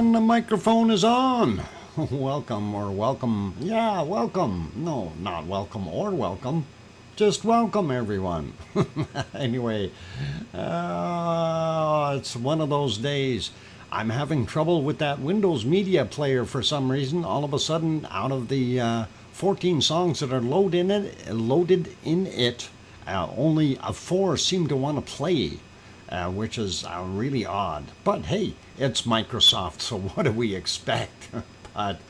And the microphone is on. Welcome or welcome. Yeah, welcome. No, not welcome or welcome. Just welcome, everyone. Anyway, it's one of those days. I'm having trouble with that Windows Media Player for some reason. All of a sudden, out of the 14 songs that are loaded in it, only 4 seem to want to play. Which is really odd. But hey, it's Microsoft, so what do we expect? But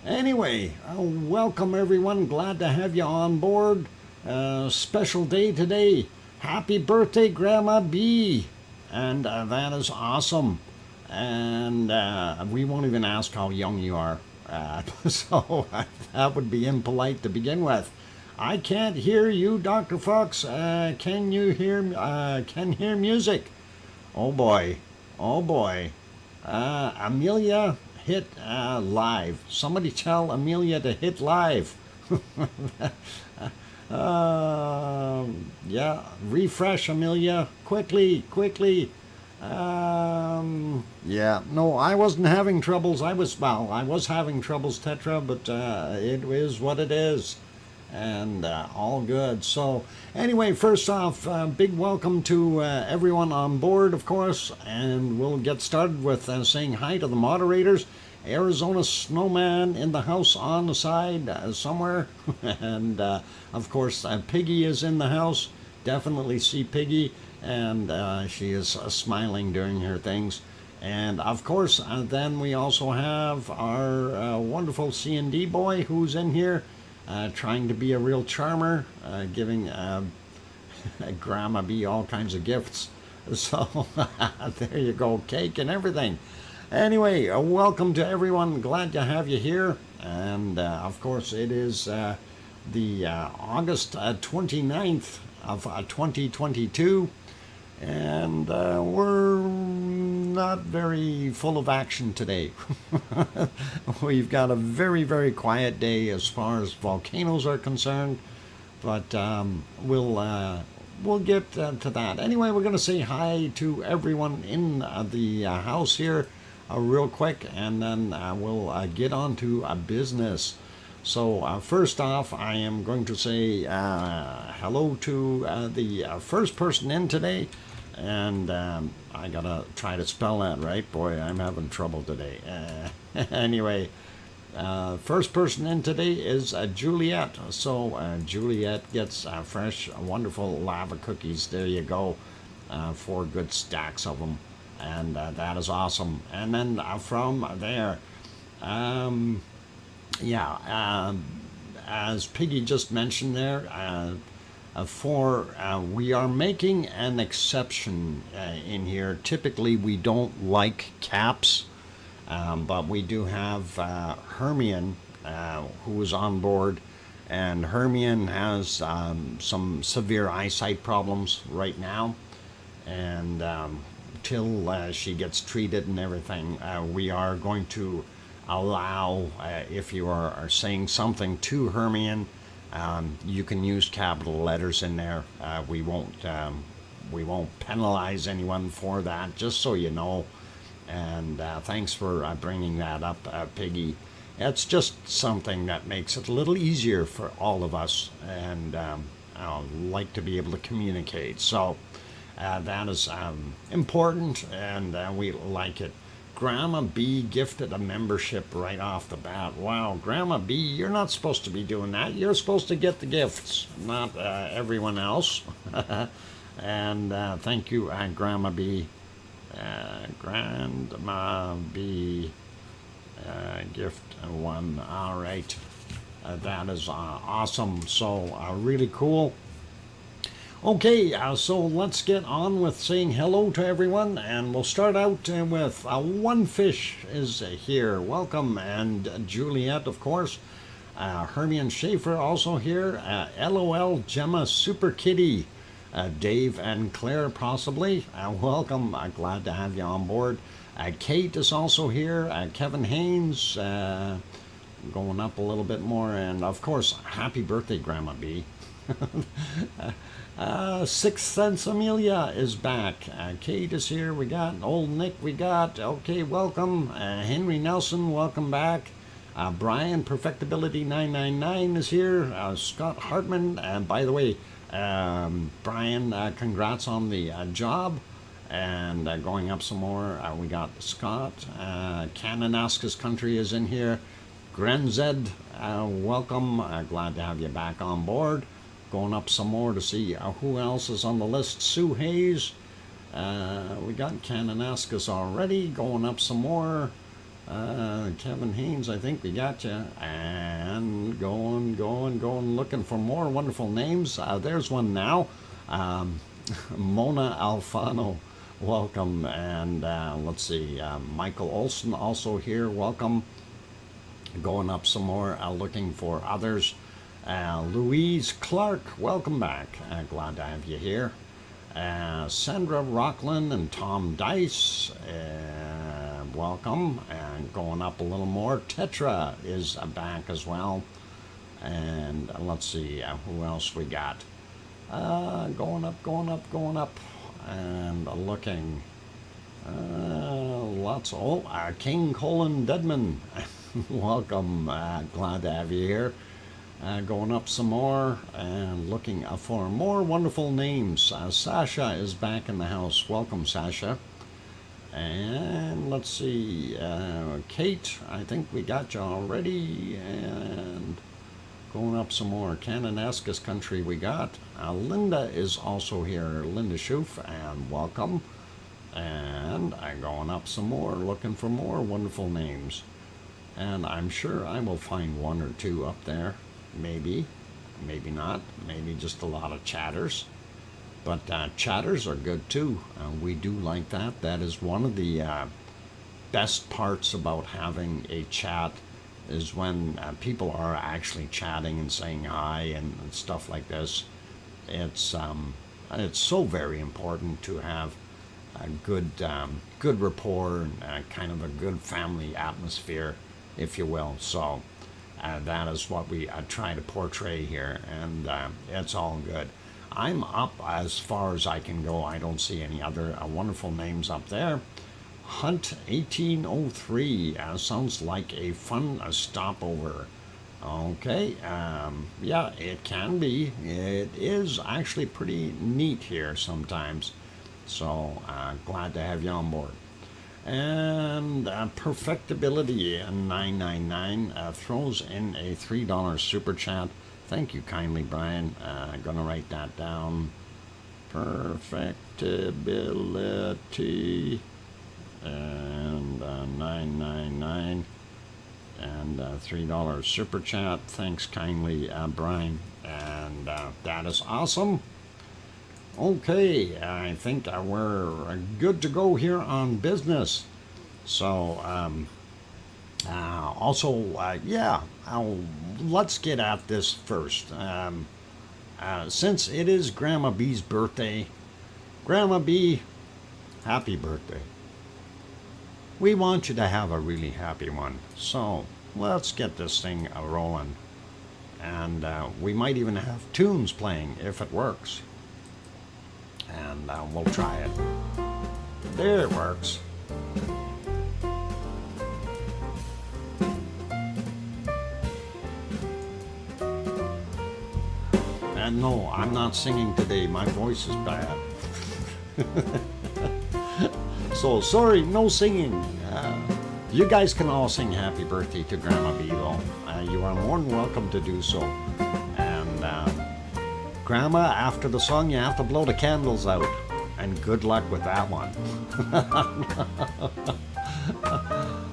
anyway, welcome everyone. Glad to have you on board. Special day today. Happy birthday, Grandma B. And that is awesome. And we won't even ask how young you are. So that would be impolite to begin with. I can't hear you, Dr. Fox. Can you hear? Can hear music? Oh boy, oh boy. Amelia, hit live. Somebody tell Amelia to hit live. Yeah, refresh, Amelia, quickly, quickly. Yeah, no, I wasn't having troubles. I was having troubles, Tetra, but it is what it is. And all good. So anyway, first off, big welcome to everyone on board, of course, and we'll get started with saying hi to the moderators. Arizona Snowman in the house on the side somewhere. And of course, Piggy is in the house. Definitely see Piggy, and she is smiling during her things. And of course, then we also have our wonderful C&D boy who's in here. Trying to be a real charmer, giving Grandma B all kinds of gifts. So there you go, cake and everything. Anyway, welcome to everyone. Glad to have you here. And of course, it is the August 29th of 2022. And we're not very full of action today. We've got a very, very quiet day as far as volcanoes are concerned, but we'll get to that. Anyway, we're going to say hi to everyone in the house here real quick, and then we'll get on to business. So first off, I am going to say hello to the first person in today. And I gotta try to spell that right. Boy, I'm having trouble today. Anyway, first person in today is Juliet. So Juliet gets fresh, wonderful lava cookies. There you go. 4 good stacks of them. And that is awesome. And then from there, as Piggy just mentioned there, we are making an exception in here. Typically, we don't like caps, but we do have Hermione, who is on board, and Hermione has some severe eyesight problems right now, and till she gets treated and everything, we are going to allow, if you are saying something to Hermione, you can use capital letters in there. We won't penalize anyone for that, just so you know. And thanks for bringing that up, Piggy. It's just something that makes it a little easier for all of us, and I like to be able to communicate. So that is important, and we like it. Grandma B gifted a membership right off the bat. Wow, Grandma B, you're not supposed to be doing that. You're supposed to get the gifts, not everyone else. And thank you, Grandma B. Grandma B, gift 1. All right. That is awesome. So really cool. Okay, so let's get on with saying hello to everyone, and we'll start out with One Fish is here. Welcome, and Juliet, of course. Hermione Schaefer also here. LOL Gemma Super Kitty. Dave and Claire possibly. Welcome, glad to have you on board. Kate is also here. Kevin Haynes, going up a little bit more, and of course, happy birthday, Grandma B. Sixth Sense Amelia is back. Kate is here. We got old Nick. We got, okay, welcome. Henry Nelson, welcome back. Brian Perfectability 999 is here. Scott Hartman. And by the way, Brian, congrats on the job. And going up some more, we got Scott. Kananaskis Country is in here. Grenzed, welcome. Glad to have you back on board. Going up some more to see who else is on the list. Sue Hayes. We got Kananaskis already. Going up some more. Kevin Haynes, I think we got you. And going, looking for more wonderful names. There's one now. Mona Alfano, welcome. And let's see, Michael Olson also here, welcome. Going up some more, looking for others. Louise Clark, welcome back. Glad to have you here. Sandra Rockland and Tom Dice, welcome. And going up a little more, Tetra is back as well. And let's see, who else we got? Going up, and looking. Lots. King Colin Deadman, welcome. Glad to have you here. Going up some more and looking for more wonderful names. Sasha is back in the house. Welcome, Sasha. And let's see, Kate, I think we got you already. And going up some more, Kananaskis Country we got. Linda is also here, Linda Schoof, and welcome. And I'm going up some more, looking for more wonderful names. And I'm sure I will find one or two up there. Maybe, maybe not, maybe just a lot of chatters. But chatters are good too. We do like that. That is one of the best parts about having a chat, is when people are actually chatting and saying hi and stuff like this. It's so very important to have a good rapport and kind of a good family atmosphere, if you will. So that is what we try to portray here, and it's all good. I'm up as far as I can go. I don't see any other wonderful names up there. Hunt 1803 sounds like a fun stopover. Okay, yeah, it can be. It is actually pretty neat here sometimes. So glad to have you on board. And Perfectability 999 throws in a $3 super chat. Thank you kindly, Brian. I'm going to write that down. Perfectability and 999 and $3 super chat. Thanks kindly, Brian. And that is awesome. Okay, I think we're good to go here on business. So, yeah, let's get at this first. Since it is Grandma B's birthday, Grandma B, happy birthday. We want you to have a really happy one. So, let's get this thing rolling. And we might even have tunes playing if it works. And we'll try it. There it works. And no, I'm not singing today. My voice is bad. So sorry, no singing. You guys can all sing happy birthday to Grandma B though. You are more than welcome to do so. And Grandma, after the song, you have to blow the candles out. And good luck with that one.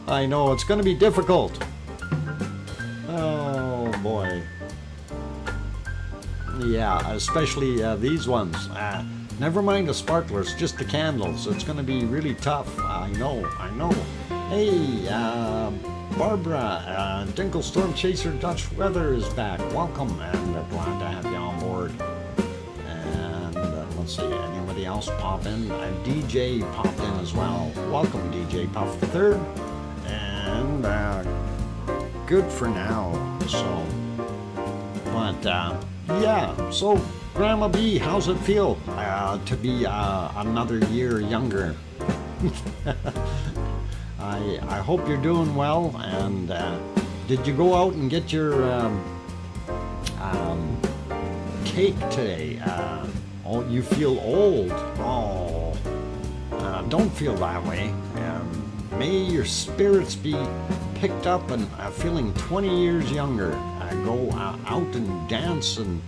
I know, it's going to be difficult. Oh, boy. Yeah, especially these ones. Never mind the sparklers, just the candles. It's going to be really tough. I know. Hey, Barbara, Dinkle Storm Chaser Dutch Weather is back. Welcome, and glad to have you on board. And let's see, anybody else pop in? DJ popped in as well. Welcome, DJ Puff the Third. And good for now. So, but Yeah, so Grandma B, how's it feel to be another year younger? I hope you're doing well. And did you go out and get your cake today? Oh, you feel old. Oh, don't feel that way. May your spirits be picked up and feeling 20 years younger. Go out and dance and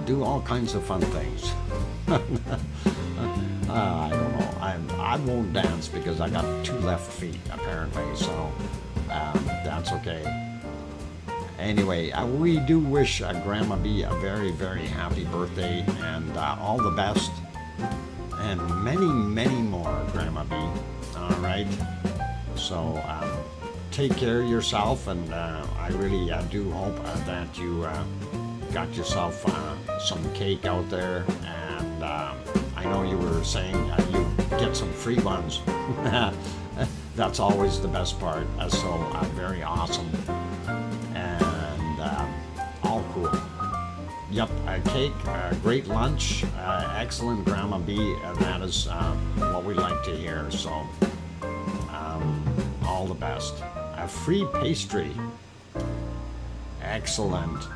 do all kinds of fun things. I don't know. I won't dance because I got 2 left feet apparently, so that's okay. Anyway, we do wish Grandma B a very, very happy birthday and all the best, and many, many more, Grandma B. All right. So take care of yourself, and I really do hope that you got yourself some cake out there, and I know you were saying you get some free ones. That's always the best part. So very awesome, and all cool. Yep, a cake, great lunch, excellent, Grandma B. That is what we like to hear. So all the best. A free pastry. Excellent.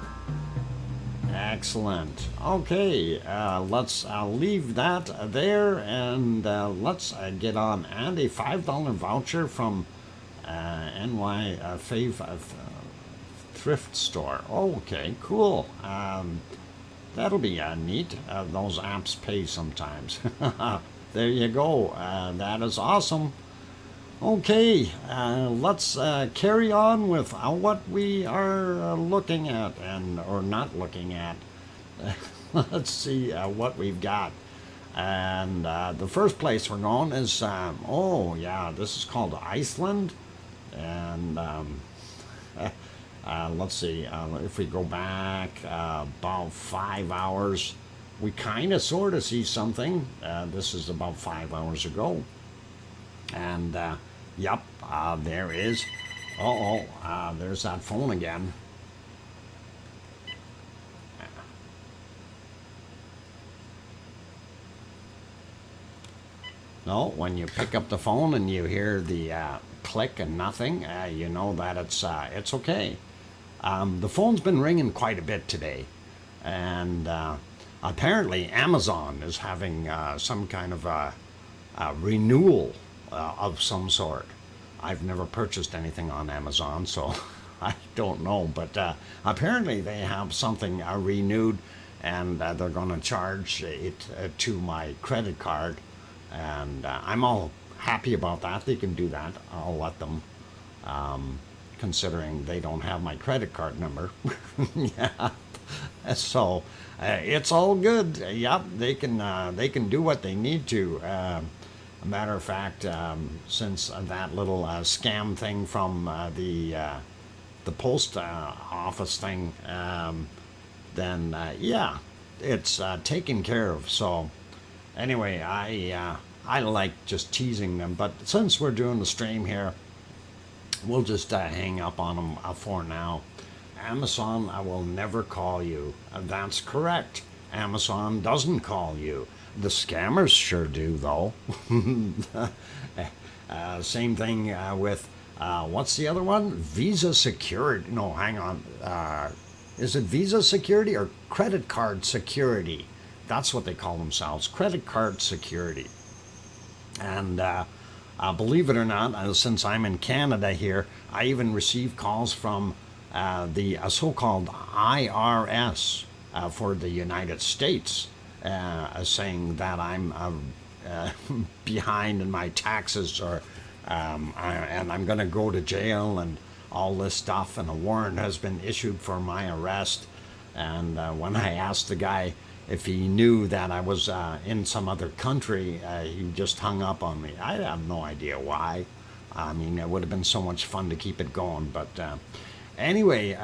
Excellent. Okay, let's leave that there, and let's get on. And a $5 voucher from NY Fave Thrift Store. Okay, cool. That'll be neat. Those apps pay sometimes. There you go. That is awesome. Okay, let's carry on with what we are looking at, or not looking at. Let's see what we've got. And the first place we're going is, oh yeah, this is called Iceland. And let's see, if we go back about 5 hours, we kind of sort of see something. This is about 5 hours ago. And yep, there is. There's that phone again. No, when you pick up the phone and you hear the click and nothing, you know that it's okay. The phone's been ringing quite a bit today, and apparently Amazon is having some kind of a renewal of some sort. I've never purchased anything on Amazon, so I don't know, but apparently they have something renewed, and they're going to charge it to my credit card, and I'm all happy about that. They can do that. I'll let them, considering they don't have my credit card number. Yeah, so it's all good. Yep, they can do what they need to. A matter of fact, since that little scam thing from the post office thing, then yeah, it's taken care of. So anyway, I like just teasing them, but since we're doing the stream here, we'll just hang up on them for now. Amazon, I will never call you. That's correct. Amazon doesn't call you. The scammers sure do, though. Same thing with, what's the other one? Visa Security. No, hang on. Is it Visa Security or Credit Card Security? That's what they call themselves, Credit Card Security. And believe it or not, since I'm in Canada here, I even receive calls from the so-called IRS for the United States, saying that I'm behind in my taxes, or and I'm going to go to jail and all this stuff, and a warrant has been issued for my arrest. And when I asked the guy if he knew that I was in some other country, he just hung up on me. I have no idea why. I mean, it would have been so much fun to keep it going. But anyway,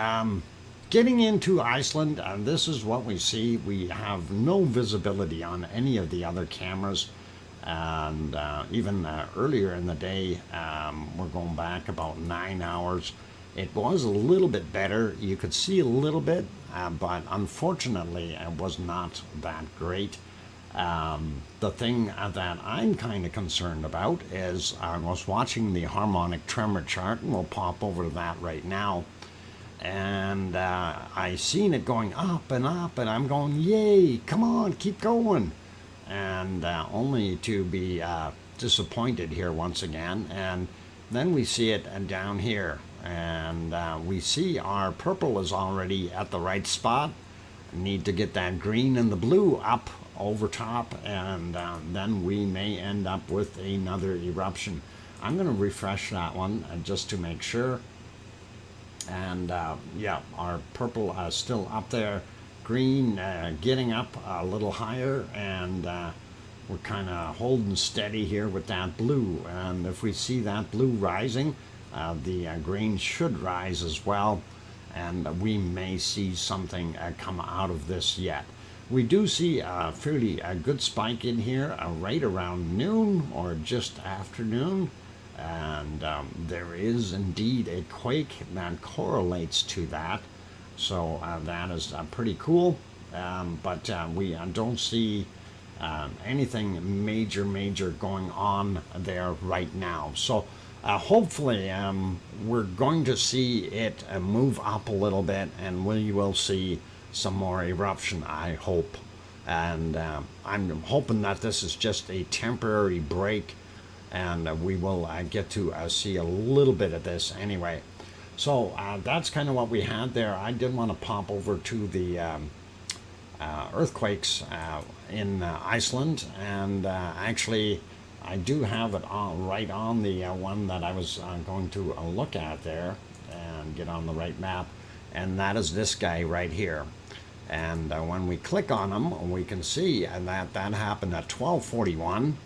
getting into Iceland, this is what we see. We have no visibility on any of the other cameras. And even earlier in the day, we're going back about 9 hours, It was a little bit better. You could see a little bit, but unfortunately it was not that great. The thing that I'm kind of concerned about is I was watching the harmonic tremor chart, and we'll pop over to that right now. And I seen it going up, and I'm going, yay, come on, keep going. And only to be disappointed here once again. And then we see it down here, and we see our purple is already at the right spot. Need to get that green and the blue up over top, and then we may end up with another eruption. I'm going to refresh that one just to make sure. And yeah, our purple is still up there, green getting up a little higher, and we're kind of holding steady here with that blue. And if we see that blue rising, the green should rise as well, and we may see something come out of this yet. We do see a fairly good spike in here right around noon or just after noon, and there is indeed a quake that correlates to that, so that is pretty cool. But we don't see anything major going on there right now. So hopefully we're going to see it move up a little bit, and we will see some more eruption, I hope. And I'm hoping that this is just a temporary break, and we will get to see a little bit of this anyway. So that's kind of what we had there. I did want to pop over to the earthquakes in Iceland, and actually I do have it on, right on the one that I was going to look at there and get on the right map, and that is this guy right here. And when we click on him, we can see that that happened at 12:41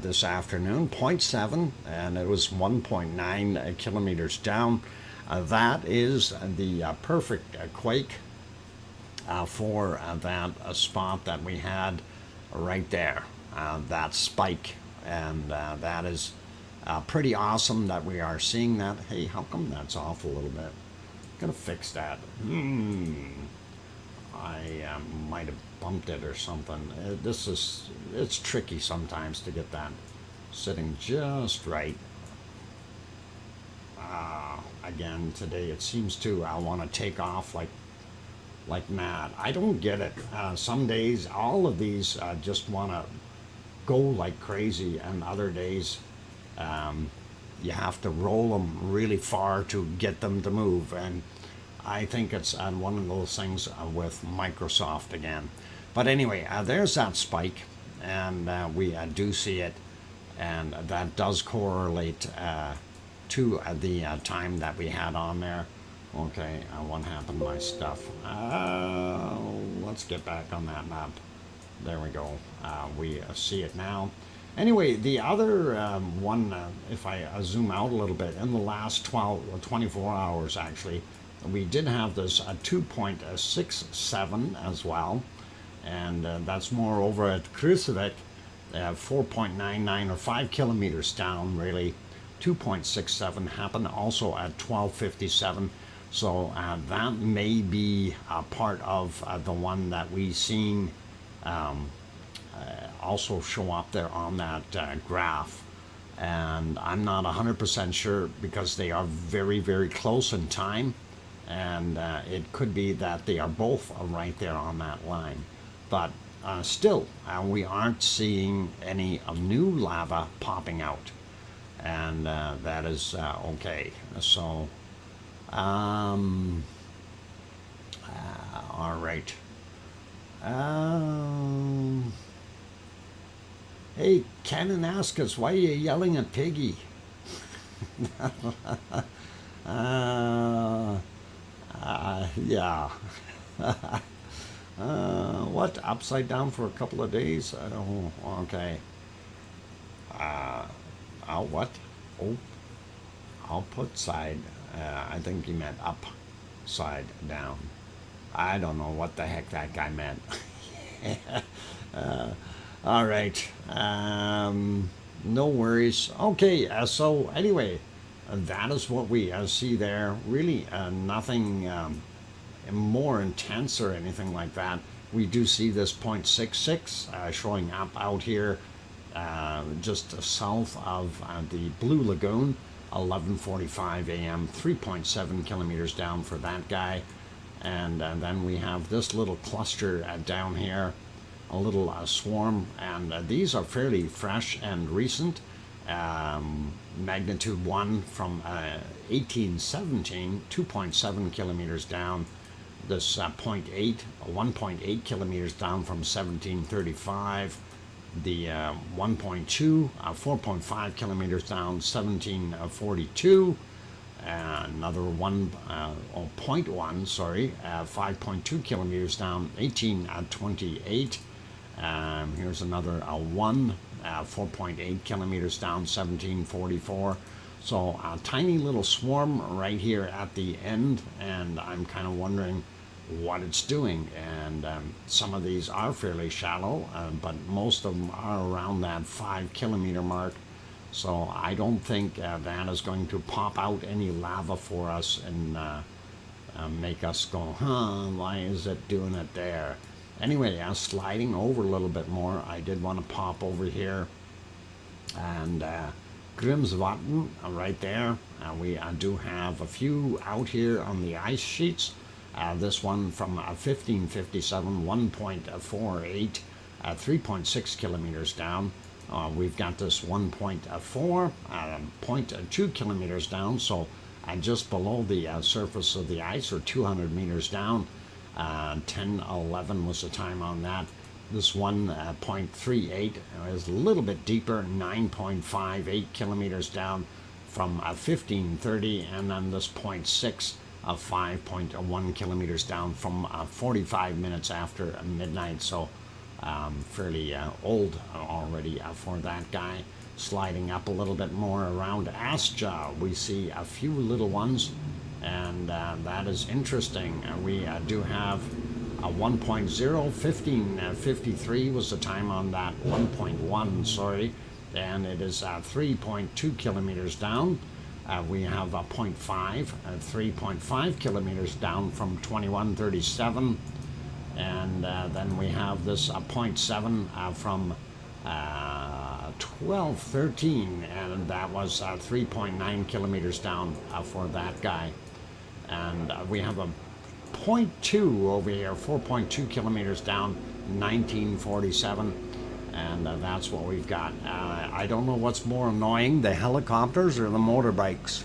this afternoon, 0.7, and it was 1.9 kilometers down. That is the perfect quake for that spot that we had right there, that spike. And that is pretty awesome that we are seeing that. Hey, how come that's off a little bit? Gonna fix that. I might have bumped it or something. It's tricky sometimes to get that sitting just right. Again, today it seems to want to take off like mad. I don't get it. Some days, all of these just want to go like crazy, and other days you have to roll them really far to get them to move. And I think it's one of those things with Microsoft again. But anyway, there's that spike, and we do see it, and that does correlate to the time that we had on there. Okay, what happened to my stuff? Let's get back on that map. There we go. We see it now. Anyway, the other one, if I zoom out a little bit, in the last 24 hours actually, we did have this 2.67 as well, and that's more over at Krusevik, 4.99 or 5 kilometers down really. 2.67 happened also at 12:57, so that may be a part of the one that we seen also show up there on that graph. And I'm not 100% sure because they are very close in time, and it could be that they are both right there on that line. But still, we aren't seeing any new lava popping out, and that is okay. So all right. Hey, Cannon asked us, why are you yelling at Piggy? Yeah. What? Upside down for a couple of days? Oh, okay. What? Oh, output side. I think he meant upside down. I don't know what the heck that guy meant. All right. No worries. Okay, so anyway, that is what we see there. Really nothing more intense or anything like that. We do see this 0.66 showing up out here just south of the Blue Lagoon, 11:45 a.m., 3.7 kilometers down for that guy. And then we have this little cluster down here, a little swarm, and these are fairly fresh and recent. Magnitude 1 from 1817, 2.7 kilometers down. This 1.8 kilometers down from 1735. The 1.2, 4.5 kilometers down, 1742. Another 0.1, sorry, 5.2 kilometers down, 1828. Here's another 4.8 kilometers down, 1744. So a tiny little swarm right here at the end, and I'm kind of wondering what it's doing. And some of these are fairly shallow, but most of them are around that 5 kilometer mark. So I don't think that is going to pop out any lava for us and make us go, huh, why is it doing it there? Anyway, sliding over a little bit more, I did want to pop over here. And Grimsvatn right there. We do have a few out here on the ice sheets. This one from 1557, 1.48, 3.6 kilometers down. We've got this 1.4, 0.2 kilometers down, so just below the surface of the ice, or 200 meters down. 10:11 was the time on that. This 1.38 is a little bit deeper, 9.58 kilometers down from 1530, and then this 0.6 of 5.1 kilometers down from 45 minutes after midnight. So fairly old already for that guy. Sliding up a little bit more around Asja, we see a few little ones, and that is interesting. We do have a 1.0, 1553 was the time on that, 1.1, sorry, and it is 3.2 kilometers down. We have a 0.5, 3.5 kilometers down from 2137, and then we have this 0.7 from 1213, and that was 3.9 kilometers down for that guy. And we have a 0.2 over here, 4.2 kilometers down, 1947, and that's what we've got. I don't know what's more annoying, the helicopters or the motorbikes.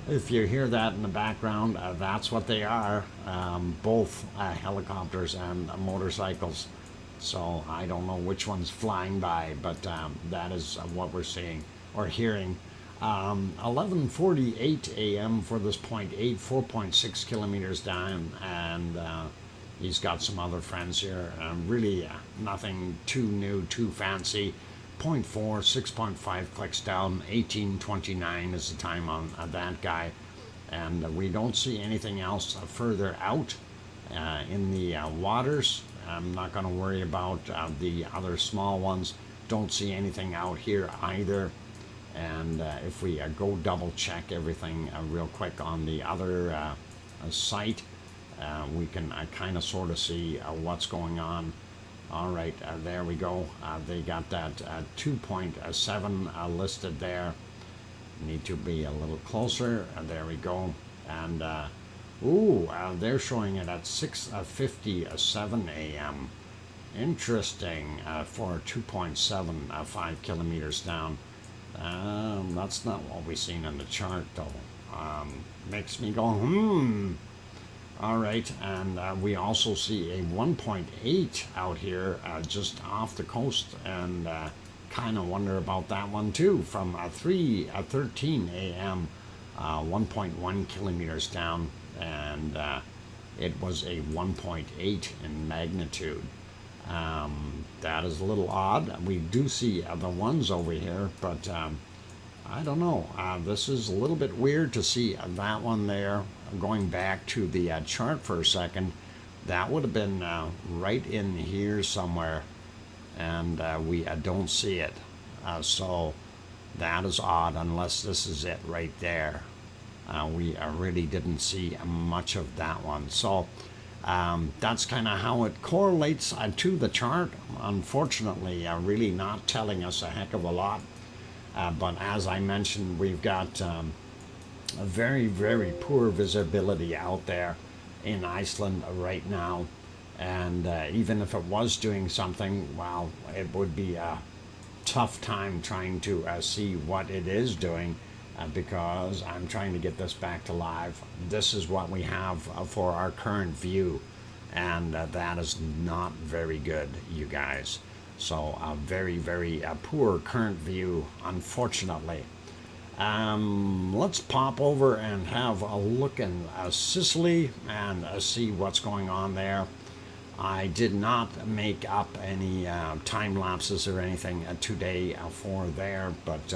If you hear that in the background, that's what they are, both helicopters and motorcycles. So I don't know which one's flying by, but that is what we're seeing or hearing. 11:48 a.m. for this 0.8, 4.6 kilometers down, and he's got some other friends here. Really nothing too new, too fancy. 0.4, 6.5 clicks down, 1829 is the time on that guy. And we don't see anything else further out in the waters. I'm not going to worry about the other small ones. Don't see anything out here either. And if we go double check everything real quick on the other site, we can kind of sort of see what's going on. All right, there we go. They got that 2.7 listed there. Need to be a little closer. There we go. And they're showing it at 6:57 a.m. Interesting for 2.75 kilometers down. That's not what we've seen on the chart, though. Makes me go, All right, and we also see a 1.8 out here just off the coast, and kind of wonder about that one too. From 3:13 a.m., 1.1 kilometers down, and it was a 1.8 in magnitude. That is a little odd. We do see other ones over here, but I don't know. This is a little bit weird to see that one there. Going back to the chart for a second, that would have been right in here somewhere, and we don't see it. So That is odd, unless this is it right there. We really didn't see much of that one. So that's kind of how it correlates to the chart. Unfortunately, really not telling us a heck of a lot. But as I mentioned, we've got a very, very poor visibility out there in Iceland right now. And even if it was doing something, well, it would be a tough time trying to see what it is doing. Because I'm trying to get this back to live. This is what we have for our current view, and that is not very good, you guys. So a very, very poor current view, unfortunately. Let's pop over and have a look in Sicily and see what's going on there. I did not make up any time lapses or anything today for there, but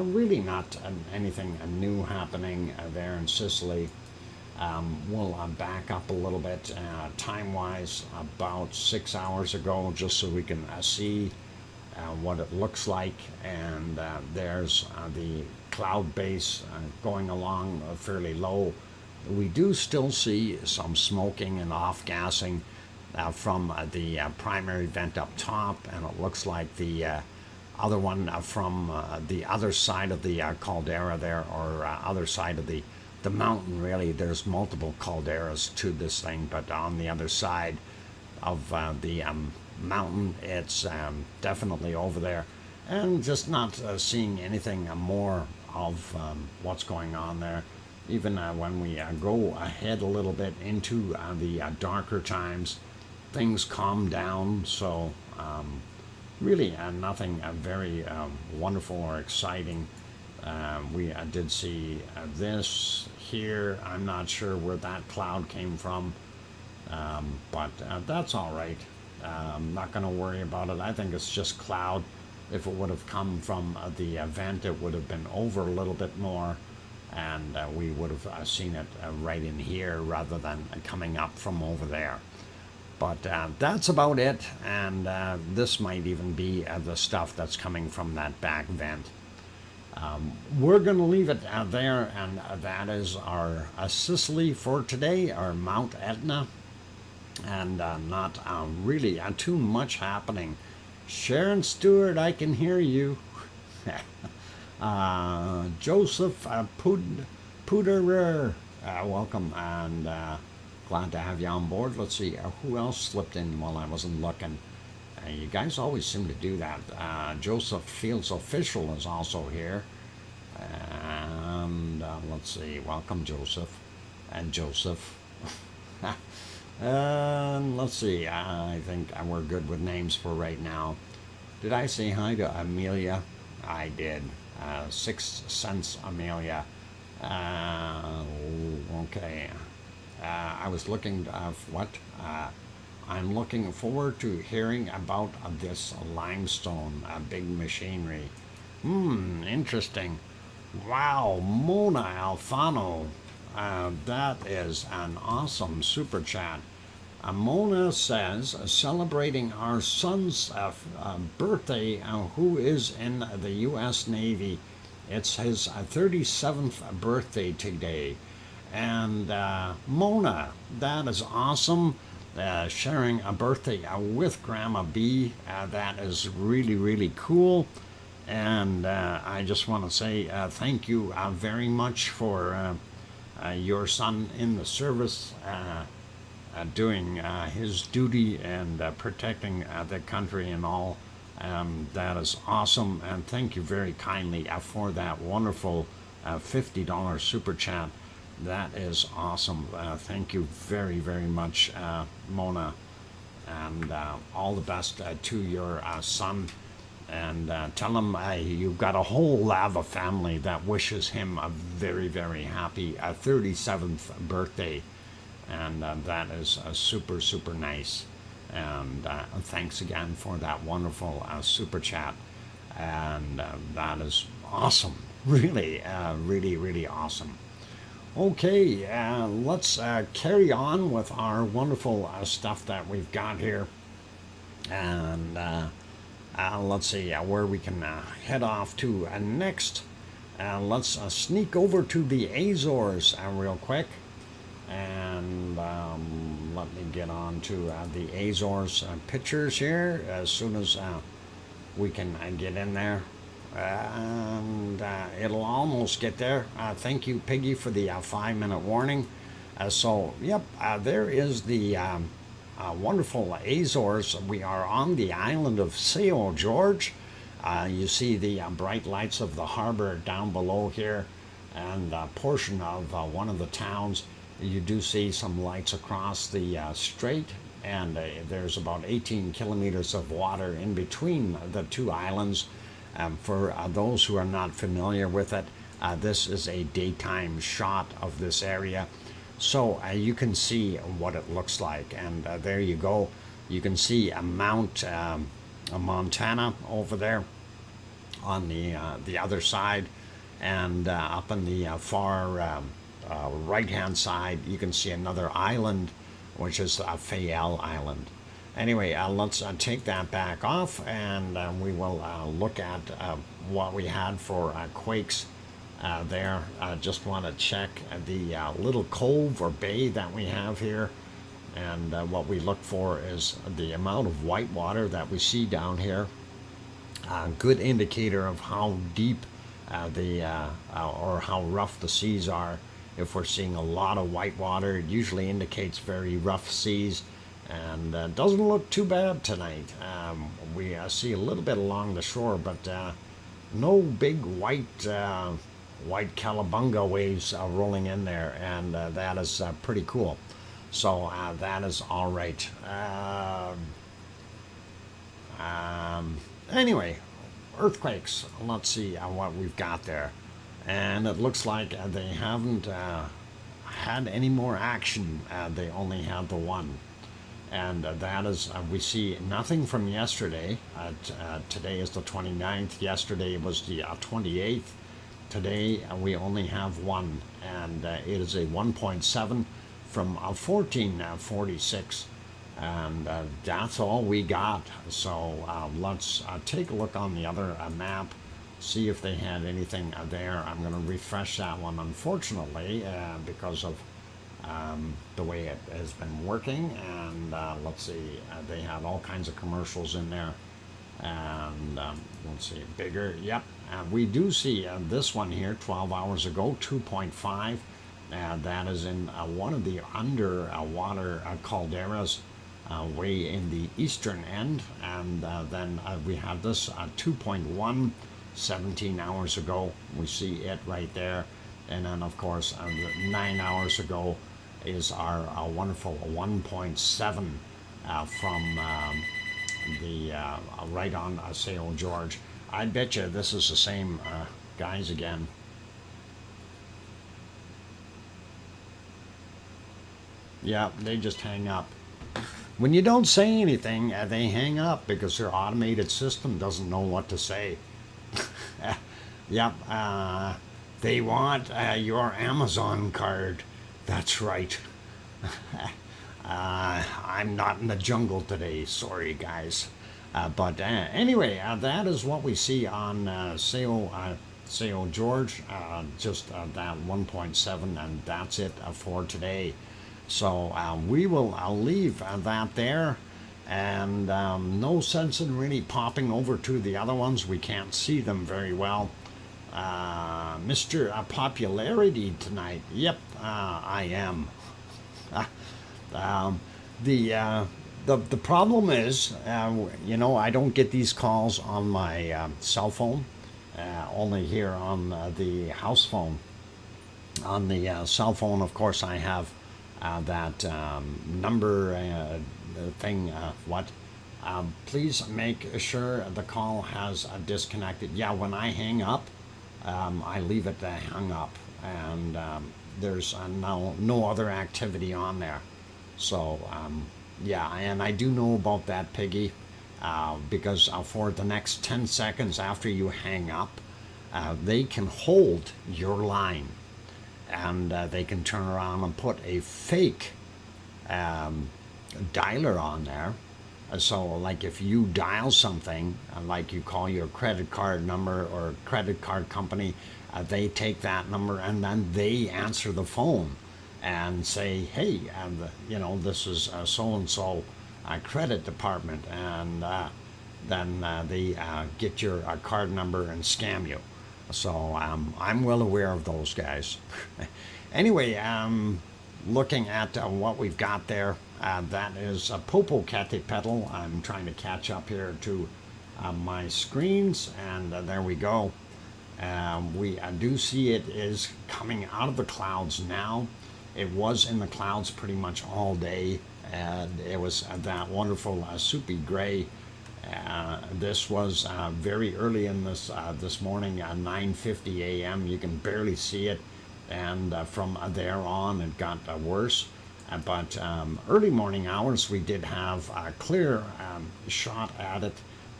really not anything new happening there in Sicily. We'll back up a little bit time-wise about 6 hours ago, just so we can see what it looks like. And there's the cloud base going along fairly low. We do still see some smoking and off-gassing from the primary vent up top, and it looks like the other one from the other side of the caldera there, or other side of the mountain. Really, there's multiple calderas to this thing, but on the other side of the mountain, it's definitely over there, and just not seeing anything more of what's going on there. Even when we go ahead a little bit into the darker times, things calm down. So really nothing very wonderful or exciting. We did see this here. I'm not sure where that cloud came from, but that's all right. I'm not going to worry about it. I think it's just cloud. If it would have come from the vent, it would have been over a little bit more, and we would have seen it right in here rather than coming up from over there. But that's about it, and this might even be the stuff that's coming from that back vent. We're going to leave it there, and that is our Sicily for today, our Mount Etna, and not really too much happening. Sharon Stewart, I can hear you. Joseph Puderer, welcome, and glad to have you on board. Let's see, who else slipped in while I wasn't looking? You guys always seem to do that. Joseph Fields Official is also here. And let's see, welcome Joseph. And Joseph. And let's see, I think we're good with names for right now. Did I say hi to Amelia? I did. 6 cents Amelia. Okay. I was looking what? I'm looking forward to hearing about this limestone, big machinery. Interesting. Wow, Mona Alfano. That is an awesome super chat. Mona says, celebrating our son's birthday, who is in the U.S. Navy. It's his 37th birthday today. And Mona, that is awesome. Sharing a birthday with Grandma B. That is really, really cool. And I just want to say thank you very much for your son in the service, doing his duty and protecting the country and all. That is awesome. And thank you very kindly for that wonderful $50 super chat. That is awesome. Thank you very, very much, Mona. And all the best to your son. And tell him you've got a whole lava family that wishes him a very, very happy 37th birthday. And that is super, super nice. And thanks again for that wonderful super chat. And that is awesome. Really, really, really awesome. Okay, let's carry on with our wonderful stuff that we've got here. And let's see where we can head off to next. Let's sneak over to the Azores real quick. And let me get on to the Azores pictures here as soon as we can get in there. And it'll almost get there. Thank you, Piggy, for the 5-minute warning. So, yep, there is the wonderful Azores. We are on the island of São Jorge. You see the bright lights of the harbor down below here, and a portion of one of the towns. You do see some lights across the strait, and there's about 18 kilometers of water in between the two islands. For those who are not familiar with it, this is a daytime shot of this area. So you can see what it looks like, and there you go. You can see a Mount Montana over there on the other side, and up in the far right-hand side, you can see another island, which is Fayal Island. Anyway, let's take that back off, and we will look at what we had for quakes there. I just want to check the little cove or bay that we have here, and what we look for is the amount of white water that we see down here. Good indicator of how deep or how rough the seas are. If we're seeing a lot of white water, it usually indicates very rough seas, and doesn't look too bad tonight. We see a little bit along the shore, but no big white Calabunga waves rolling in there, and that is pretty cool. So that is all right. Anyway, earthquakes. Let's see what we've got there. And it looks like they haven't had any more action. They only had the one. And that is, we see nothing from yesterday. Today is the 29th. Yesterday was the 28th. Today we only have one. And it is a 1.7 from 1446. And that's all we got. So let's take a look on the other map, see if they had anything there. I'm going to refresh that one, unfortunately, because of the way it has been working. And let's see, they had all kinds of commercials in there. And let's see, bigger, yep. We do see this one here, 12 hours ago, 2.5. That is in one of the underwater calderas, way in the eastern end. And then we have this 2.1, 17 hours ago. We see it right there. And then, of course, 9 hours ago is our wonderful 1.7 from the right on São Jorge. I bet you this is the same guys again. Yeah, they just hang up. When you don't say anything, they hang up because their automated system doesn't know what to say. Yep, they want your Amazon card. That's right. I'm not in the jungle today. Sorry, guys. But anyway, that is what we see on São Jorge. Just that 1.7, and that's it for today. So we will leave that there. And no sense in really popping over to the other ones. We can't see them very well. Mr. Popularity tonight. Yep, I am. The problem is, you know, I don't get these calls on my cell phone, only here on the house phone. On the cell phone, of course, I have that number thing. Please make sure the call has disconnected. Yeah, when I hang up, I leave it hung up, and there's no other activity on there. So yeah, and I do know about that, Piggy, because for the next 10 seconds after you hang up, they can hold your line, and they can turn around and put a fake dialer on there, So like if you dial something, like you call your credit card number or credit card company, they take that number and then they answer the phone and say, hey, this is so-and-so credit department, and then they get your card number and scam you. So I'm well aware of those guys. Anyway, looking at what we've got there, that is Popocatépetl. I'm trying to catch up here to my screens, and there we go. We do see it is coming out of the clouds now. It was in the clouds pretty much all day, and it was that wonderful soupy gray. This was very early in this morning, 9:50 a.m. You can barely see it, and from there on it got worse. But early morning hours we did have a clear shot at it.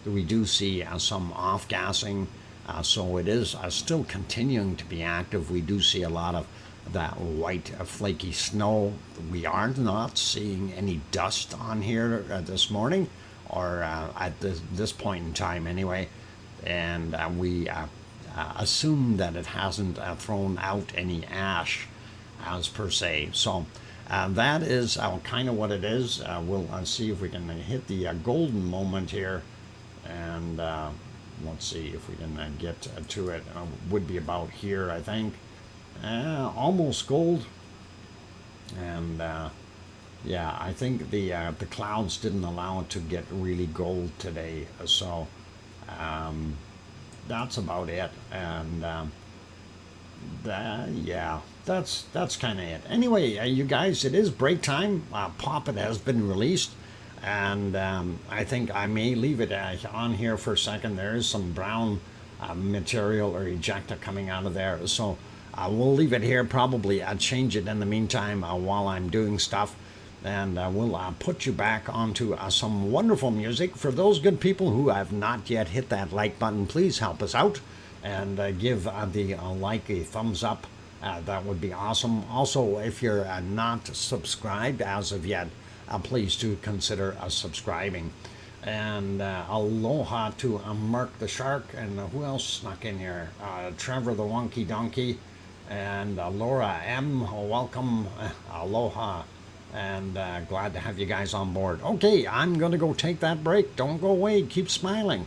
We do see some off-gassing, so it is still continuing to be active. We do see a lot of that white flaky snow. We are not seeing any dust on here this morning, or at this point in time anyway, and we assume that it hasn't thrown out any ash as per se. So that is kind of what it is. We'll see if we can hit the golden moment here, and let's see if we can get to it. Would be about here, I think. Almost gold, and yeah, I think the clouds didn't allow it to get really gold today, so that's about it. And yeah, that's kind of it. Anyway, you guys, it is break time. Poppet has been released, and I think I may leave it on here for a second. There is some brown material or ejecta coming out of there, so we'll leave it here. Probably change it in the meantime while I'm doing stuff, and we'll put you back onto some wonderful music. For those good people who have not yet hit that like button, please help us out and give the like a thumbs up. That would be awesome. Also, if you're not subscribed as of yet, please do consider subscribing. And aloha to Mark the Shark, and who else snuck in here? Trevor the Wonky Donkey, and Laura M. Welcome, aloha, and glad to have you guys on board. Okay, I'm gonna go take that break. Don't go away. Keep smiling.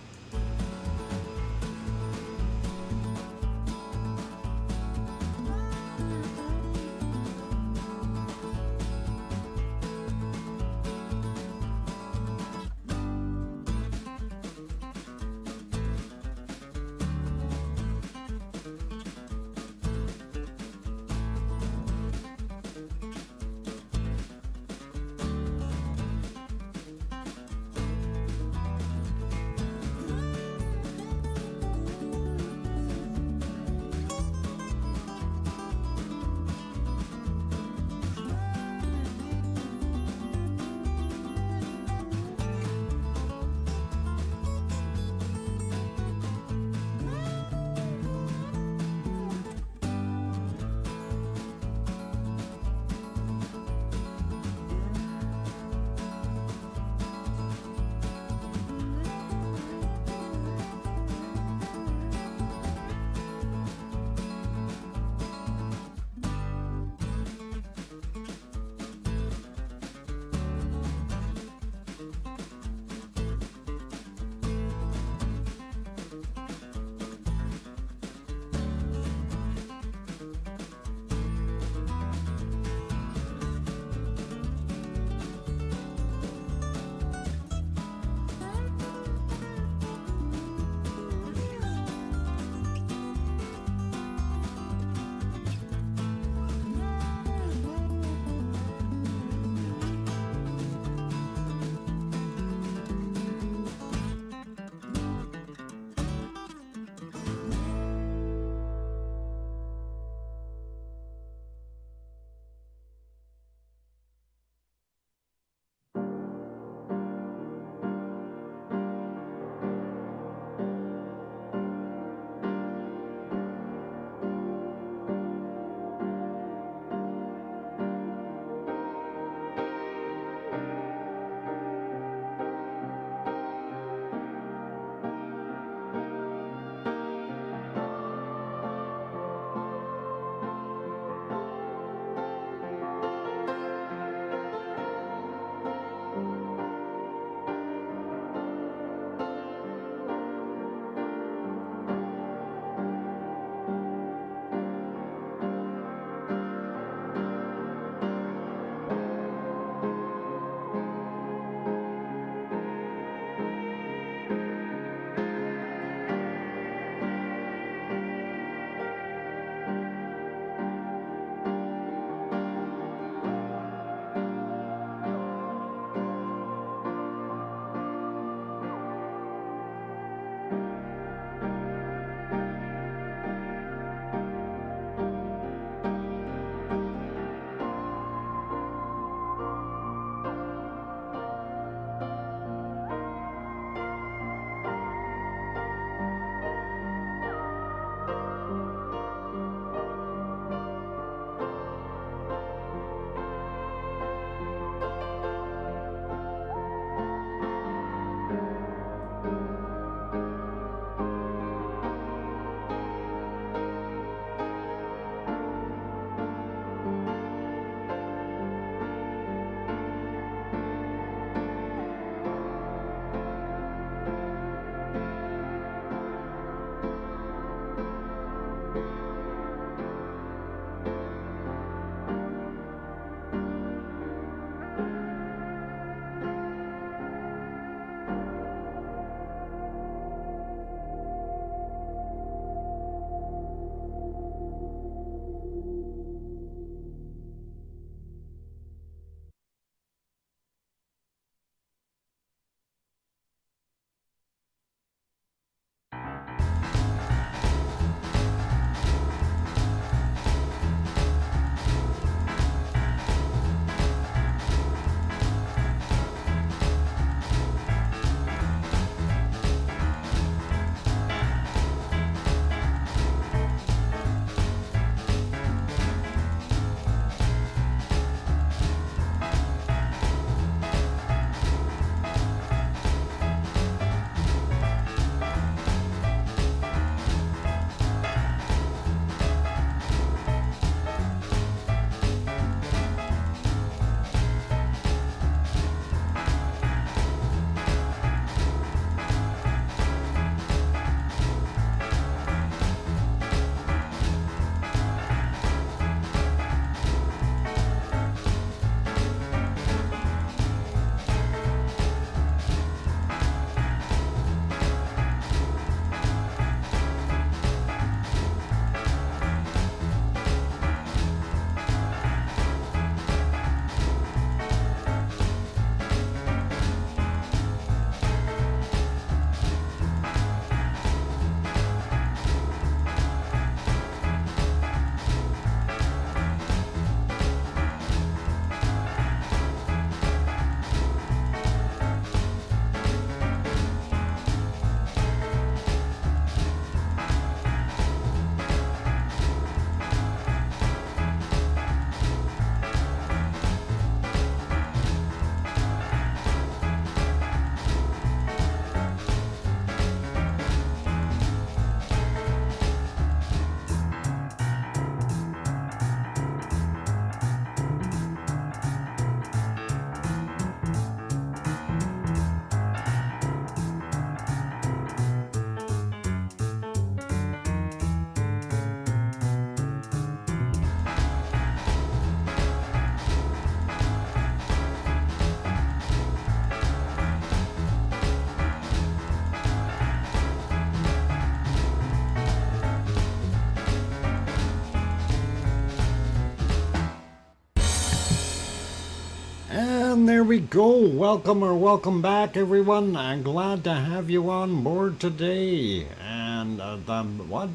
And there we go. Welcome or welcome back, everyone. I'm glad to have you on board today. And the what?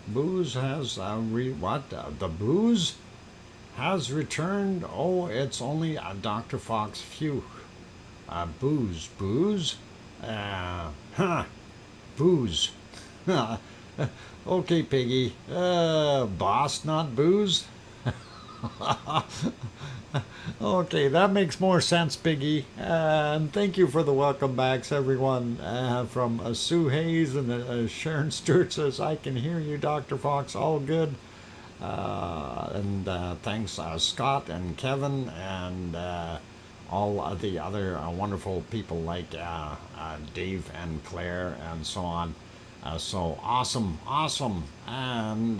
Booze has the booze has returned. Oh, it's only a Dr. Fox. Phew. Booze. Booze. Okay, Piggy. Boss, not booze. Okay, that makes more sense, Piggy. And thank you for the welcome backs, everyone. From Sue Hayes and Sharon Stewart says, I can hear you, Dr. Fox. All good. And thanks, Scott and Kevin and all the other wonderful people like Dave and Claire and so on. So awesome. And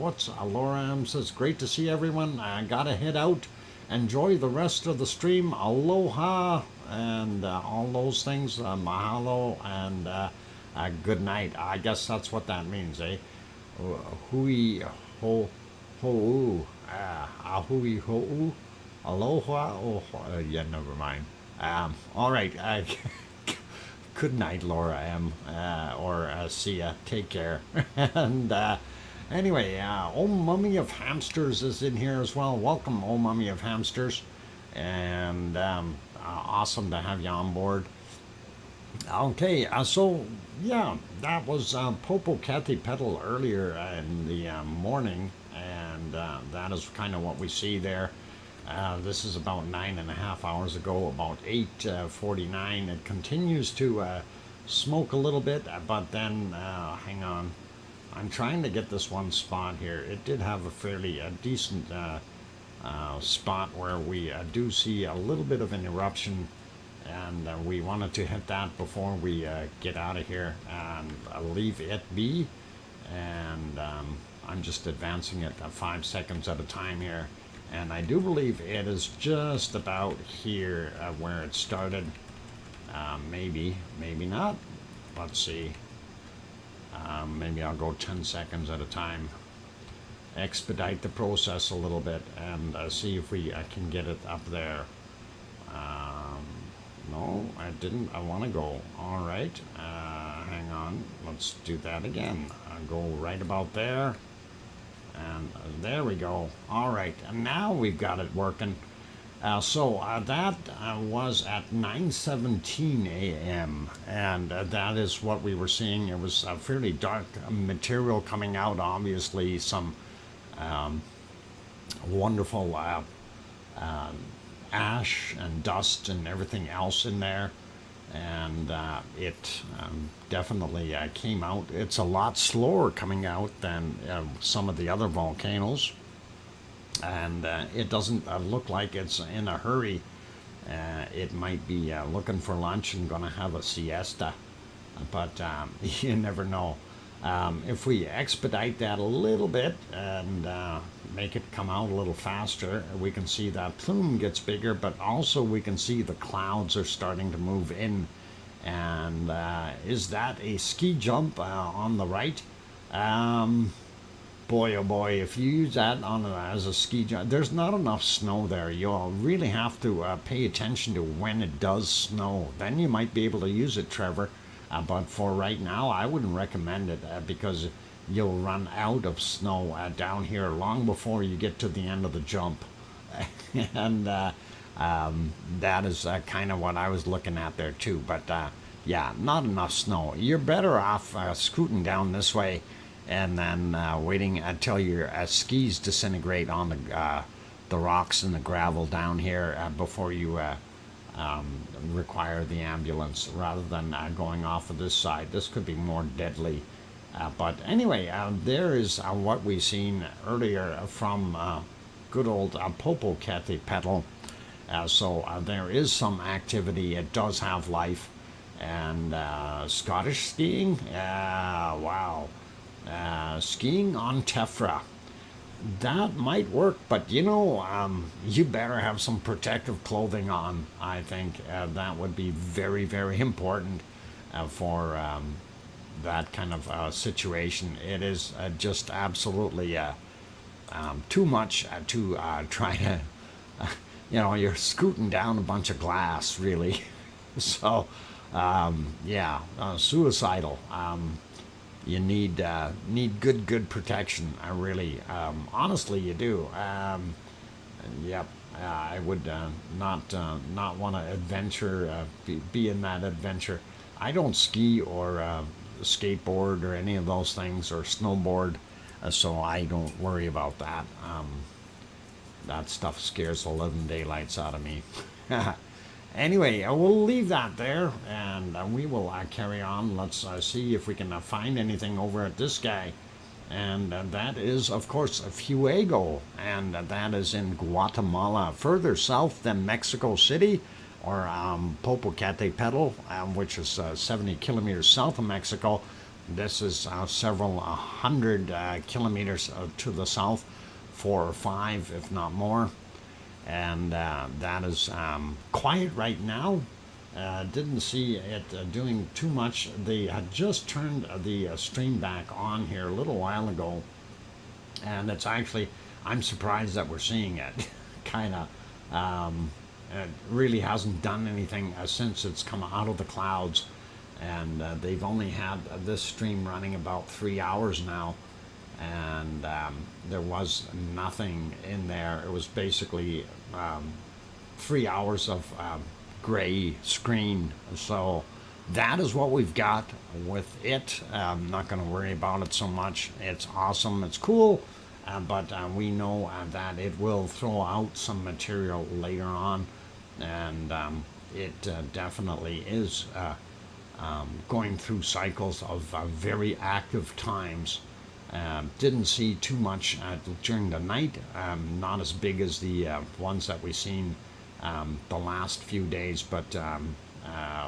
what's Laura says, great to see everyone. I gotta head out. Enjoy the rest of the stream. Aloha and all those things. Mahalo and good night. I guess that's what that means, eh? Hui ho ho ahui ho aloha. Oh, yeah, never mind. All right. Good night, Laura M. Or see ya. Take care. And anyway, old Mummy of Hamsters is in here as well. Welcome, old Mummy of Hamsters. And awesome to have you on board. Okay, so yeah, that was Popocatépetl earlier in the morning. And that is kind of what we see there. This is about 9.5 hours ago, about 8:49. It continues to smoke a little bit, but then, hang on. I'm trying to get this one spot here. It did have a fairly decent spot where we do see a little bit of an eruption, and we wanted to hit that before we get out of here and leave it be. And I'm just advancing it 5 seconds at a time here. And I do believe it is just about here where it started. Maybe not. Let's see. Maybe I'll go 10 seconds at a time. Expedite the process a little bit and see if we can get it up there. No, I didn't. I want to go. All right. Hang on. Let's do that again. I'll go right about there. And there we go. All right, and now we've got it working. So that was at 9:17 a.m. and that is what we were seeing. It was fairly dark material coming out. Obviously, some wonderful ash and dust and everything else in there. And it definitely came out. It's a lot slower coming out than some of the other volcanoes, and it doesn't look like it's in a hurry. It might be looking for lunch and gonna have a siesta, but you never know. If we expedite that a little bit and make it come out a little faster, we can see that plume gets bigger, but also we can see the clouds are starting to move in. And is that a ski jump on the right? Boy, oh boy, if you use that as a ski jump, there's not enough snow there. You'll really have to pay attention to when it does snow. Then you might be able to use it, Trevor. But for right now, I wouldn't recommend it because you'll run out of snow down here long before you get to the end of the jump. And that is kind of what I was looking at there too. But yeah, not enough snow. You're better off scooting down this way and then waiting until your skis disintegrate on the rocks and the gravel down here before you require the ambulance, rather than going off of this side. This could be more deadly. But anyway, there is what we seen earlier from good old Popocatépetl. So there is some activity. It does have life. And Scottish skiing? Wow. Skiing on Tefra. That might work, but you better have some protective clothing on. I think that would be very, very important for that kind of situation. It is just absolutely too much to try to you're scooting down a bunch of glass, really. So, yeah, suicidal. You need good protection. I really, honestly, you do. Yep. I would not want to adventure, be in that adventure. I don't ski or skateboard or any of those things or snowboard, so I don't worry about that. That stuff scares the living daylights out of me. Anyway, we'll leave that there, and we will carry on. Let's see if we can find anything over at this guy. And that is, of course, Fuego, and that is in Guatemala, further south than Mexico City, or Popocatépetl, which is 70 kilometers south of Mexico. This is several hundred kilometers to the south, 4 or 5, if not more. And that is quiet right now. Didn't see it doing too much. They had just turned the stream back on here a little while ago, and it's actually, I'm surprised that we're seeing it. Kind of, it really hasn't done anything since it's come out of the clouds, and they've only had this stream running about 3 hours now, and there was nothing in there. It was basically 3 hours of gray screen. So that is what we've got with it. I'm not going to worry about it so much. It's awesome, it's cool, but we know that it will throw out some material later on, and it definitely is going through cycles of very active times. Didn't see too much during the night, not as big as the ones that we've seen the last few days, but a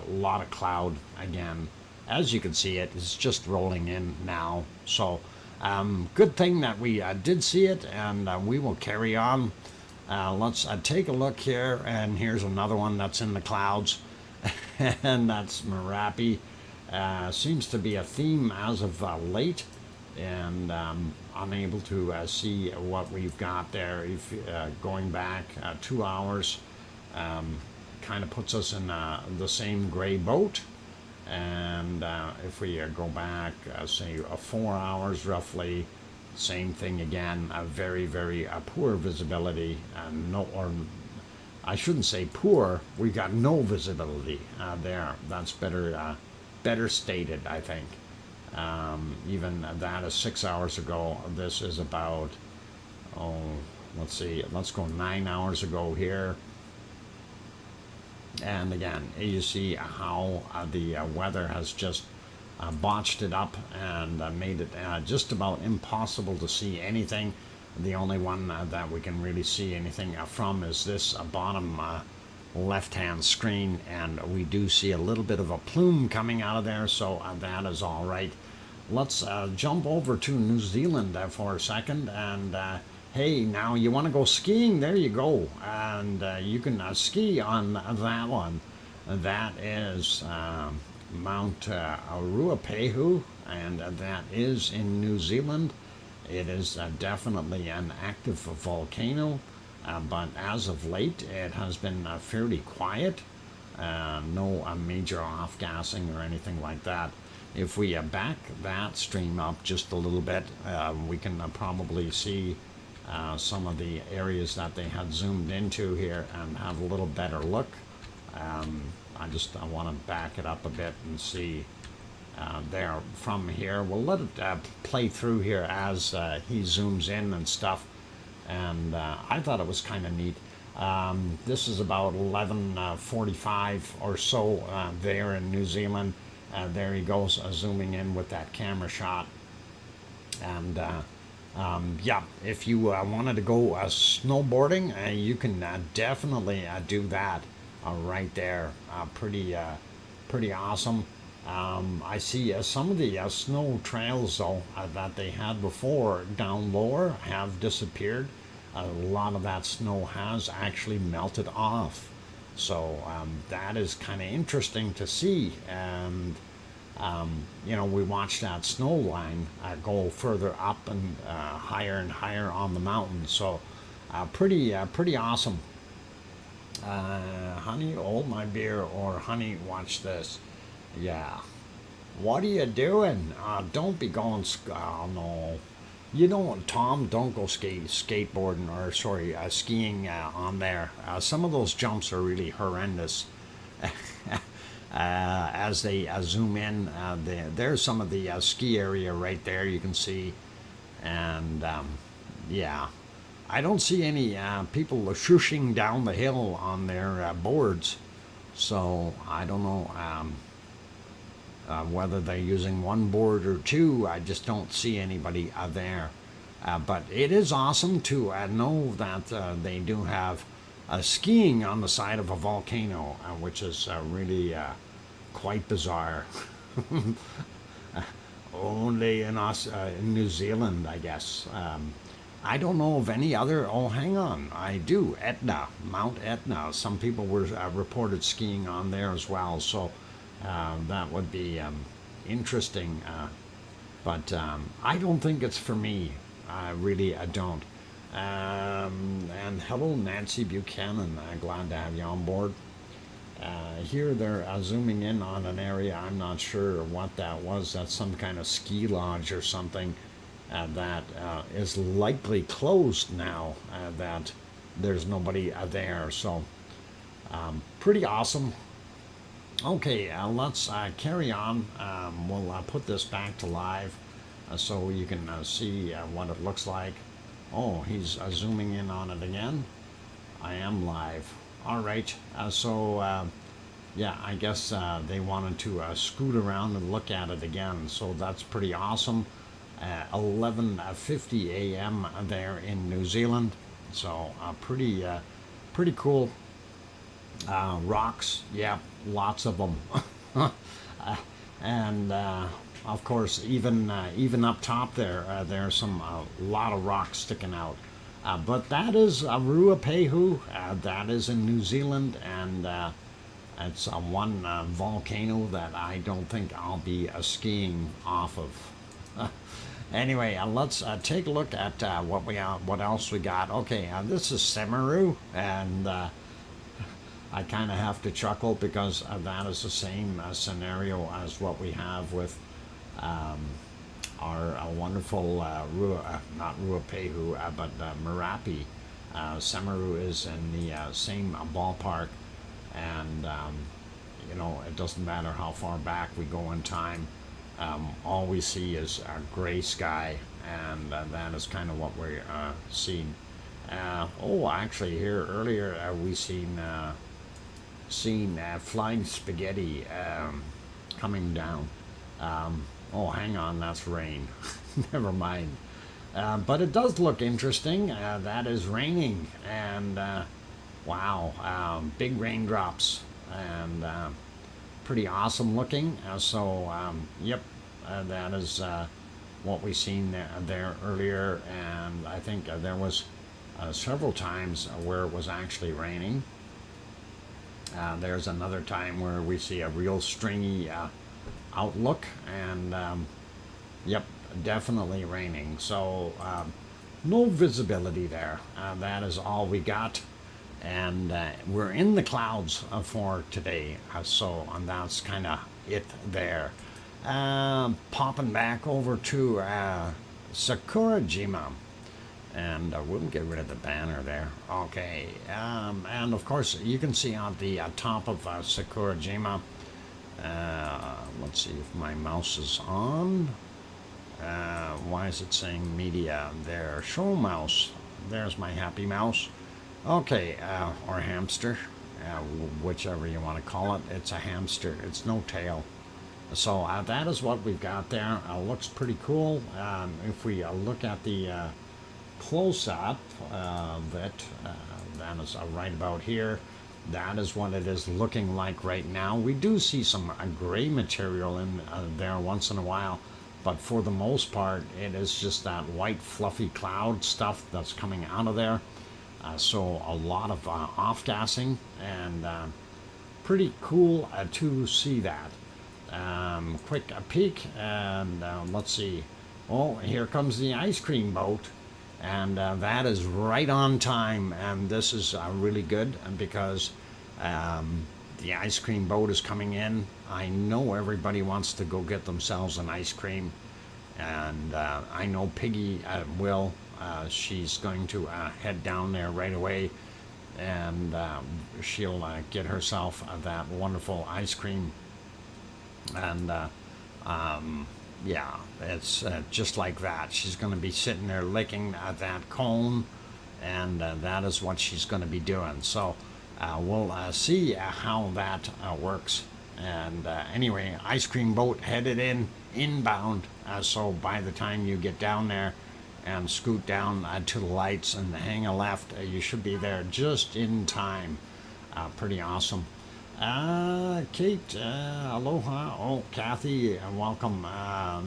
lot of cloud again. As you can see, it's just rolling in now. So good thing that we did see it, and we will carry on. Let's take a look here, and here's another one that's in the clouds, and that's Merapi. Seems to be a theme as of late, and unable to see what we've got there. If going back 2 hours, kind of puts us in the same gray boat, and if we go back say 4 hours roughly, same thing again. A very poor visibility, no, or I shouldn't say poor, we got no visibility there. That's better stated, I think. Even that is 6 hours ago. This is about, let's see, let's go 9 hours ago here. And again, you see how the weather has just botched it up and made it just about impossible to see anything. The only one that we can really see anything from is this bottom left-hand screen, and we do see a little bit of a plume coming out of there, so that is all right. Let's jump over to New Zealand for a second, and hey, now you want to go skiing? There you go, and you can ski on that one. That is Mount Ruapehu, and that is in New Zealand. It is definitely an active volcano, but as of late it has been fairly quiet. No major off-gassing or anything like that. If we back that stream up just a little bit, we can probably see some of the areas that they had zoomed into here and have a little better look. I want to back it up a bit and see there from here. We'll let it play through here as he zooms in and stuff, and I thought it was kind of neat. This is about 11:45 or so there in New Zealand. There he goes zooming in with that camera shot, and yeah, if you wanted to go snowboarding, you can definitely do that right there. Pretty awesome. I see some of the snow trails though that they had before down lower have disappeared. A lot of that snow has actually melted off, so that is kind of interesting to see. And you know, we watched that snow line go further up and higher on the mountain, so pretty awesome. Honey, hold my beer, or honey, watch this. Yeah. What are you doing? Don't be going. Oh no. You don't, Tom. Don't go skateboarding, or sorry, skiing on there. Some of those jumps are really horrendous. As they zoom in, there's some of the ski area right there. You can see, and yeah, I don't see any people shooshing down the hill on their boards. So I don't know whether they're using one board or two. I just don't see anybody there. But it is awesome to know that they do have skiing on the side of a volcano, which is really quite bizarre. Only in New Zealand, I guess. I don't know of any other. Oh, hang on. I do. Etna, Mount Etna. Some people were reported skiing on there as well. So that would be interesting. But I don't think it's for me. I don't. And hello, Nancy Buchanan. Glad to have you on board. Here they're zooming in on an area. I'm not sure what that was. That's some kind of ski lodge or something that is likely closed now. That there's nobody there. So pretty awesome. Okay, let's carry on. We'll put this back to live so you can see what it looks like. Oh, he's zooming in on it again. I am live. All right. Yeah, I guess they wanted to scoot around and look at it again. So that's pretty awesome. 11:50 a.m. there in New Zealand. So pretty cool. Rocks, yeah, lots of them. And of course, even up top there, there's some lot of rocks sticking out. But that is Ruapehu. That is in New Zealand, and it's one volcano that I don't think I'll be skiing off of. Anyway, let's take a look at what else we got. Okay, this is Semeru, and I kind of have to chuckle because that is the same scenario as what we have with our wonderful not Ruapehu, but Merapi. Semeru is in the same ballpark, and you know, it doesn't matter how far back we go in time. All we see is a gray sky, and that is kind of what we're seeing. Oh, actually, here earlier we seen flying spaghetti coming down. Oh, hang on, that's rain. Never mind. But it does look interesting. That is raining, and wow, big raindrops, and pretty awesome looking. Yep, that is what we seen there earlier, and I think there was several times where it was actually raining. There's another time where we see a real stringy outlook, and yep, definitely raining. So no visibility there. That is all we got, and we're in the clouds for today. And that's kind of it there. Popping back over to Sakurajima. And we'll get rid of the banner there. Okay, and of course you can see on the top of Sakurajima. Let's see if my mouse is on. Why is it saying media there? Show mouse. There's my happy mouse. Okay, or hamster, whichever you want to call it. It's a hamster. It's no tail. So that is what we've got there. Looks pretty cool. If we look at the close-up that is right about here, that is what it is looking like right now. We do see some gray material in there once in a while, but for the most part it is just that white fluffy cloud stuff that's coming out of there. So a lot of off-gassing, and pretty cool to see that. Quick peek, and let's see. Oh, here comes the ice cream boat. and that is right on time. And this is really good because the ice cream boat is coming in. I know everybody wants to go get themselves an ice cream, and I know Piggy will. She's going to head down there right away, and she'll get herself that wonderful ice cream. And yeah, it's just like that. She's going to be sitting there licking that cone, and that is what she's going to be doing. So we'll see how that works. And anyway, ice cream boat headed inbound. So by the time you get down there and scoot down to the lights and hang a left, you should be there just in time. Pretty awesome. Kate, aloha. Oh, Kathy, welcome.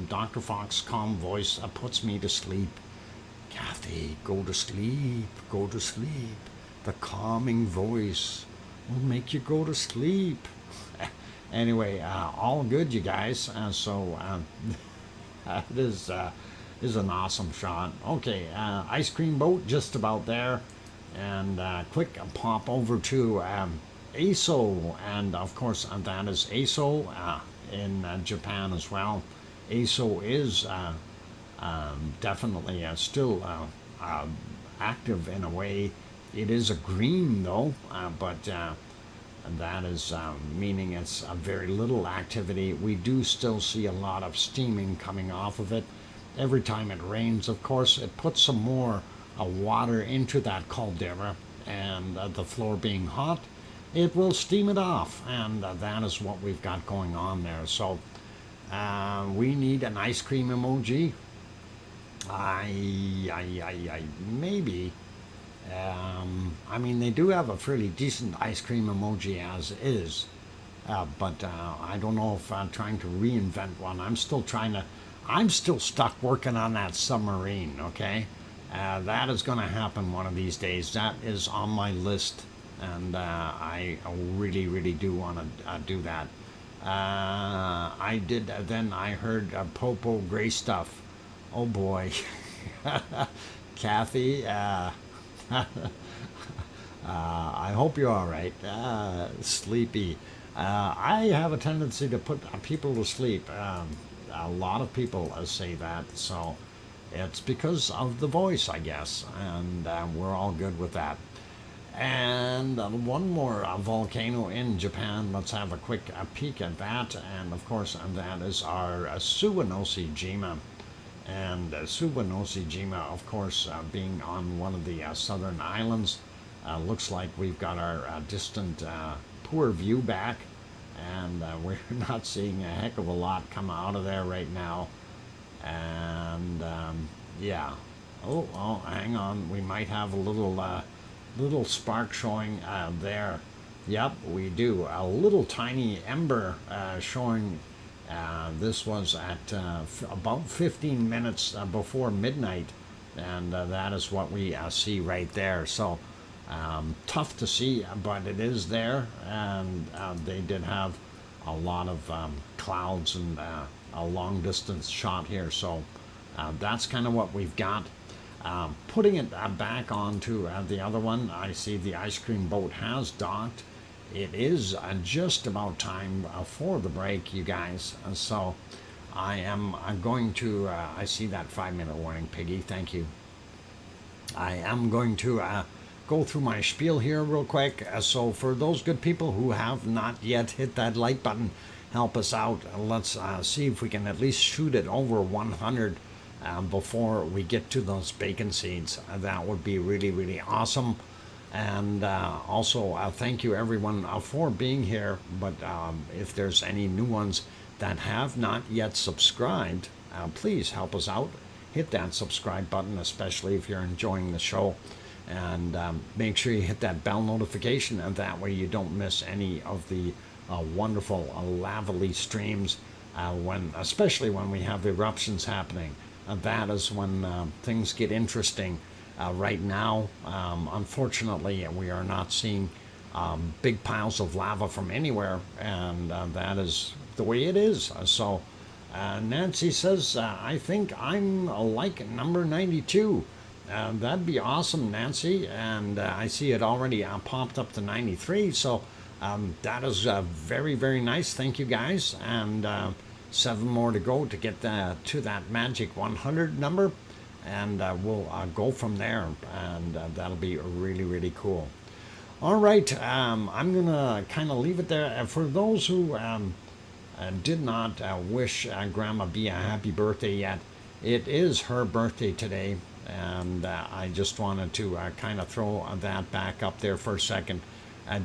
Dr. Fox, calm voice puts me to sleep. Kathy, go to sleep, go to sleep. The calming voice will make you go to sleep. Anyway, all good, you guys. So that is an awesome shot. Okay, ice cream boat just about there, and quick pop over to ASO, and of course that is ASO in Japan as well. ASO is definitely still active in a way. It is a green though, but that is meaning it's a very little activity. We do still see a lot of steaming coming off of it. Every time it rains, of course, it puts some more water into that caldera, and the floor being hot, it will steam it off, and that is what we've got going on there. So we need an ice cream emoji. Maybe. I mean, they do have a fairly decent ice cream emoji as is, but I don't know if I'm trying to reinvent one. I'm still stuck working on that submarine, okay? That is going to happen one of these days. That is on my list, and I really, really do want to do that. I did, then I heard Popo Gray stuff. Oh boy. Kathy, I hope you're all right. Sleepy. I have a tendency to put people to sleep. A lot of people say that, so it's because of the voice, I guess, and we're all good with that. And one more volcano in Japan. Let's have a quick peek at that, and of course that is our Suwanoshi-jima. And Suwanoshi-jima, of course, being on one of the southern islands, looks like we've got our distant poor view back, and we're not seeing a heck of a lot come out of there right now. And yeah, oh, hang on, we might have a little spark showing there. Yep, we do. A little tiny ember showing. This was at about 15 minutes before midnight, and that is what we see right there. So tough to see, but it is there, and they did have a lot of clouds and a long distance shot here. So that's kind of what we've got. Putting it back onto the other one, I see the ice cream boat has docked. It is just about time for the break, you guys. So I'm going to, I see that 5-minute warning, Piggy, thank you. I am going to go through my spiel here real quick. So for those good people who have not yet hit that like button, help us out. Let's see if we can at least shoot it over 100 before we get to those bacon seeds. That would be really, really awesome. And also thank you everyone for being here, but if there's any new ones that have not yet subscribed, please help us out. Hit that subscribe button, especially if you're enjoying the show, and make sure you hit that bell notification, and that way you don't miss any of the wonderful lavely streams, especially when we have eruptions happening. That is when things get interesting. Right now, unfortunately, we are not seeing big piles of lava from anywhere, and that is the way it is. So Nancy says, I think I'm like number 92. That'd be awesome, Nancy. And I see it already popped up to 93. So that is very, very nice. Thank you, guys. And 7 more to go to get to that magic 100 number. And we'll go from there. And that'll be really, really cool. All right. I'm going to kind of leave it there. For those who did not wish Grandma B a happy birthday yet, it is her birthday today. And I just wanted to kind of throw that back up there for a second,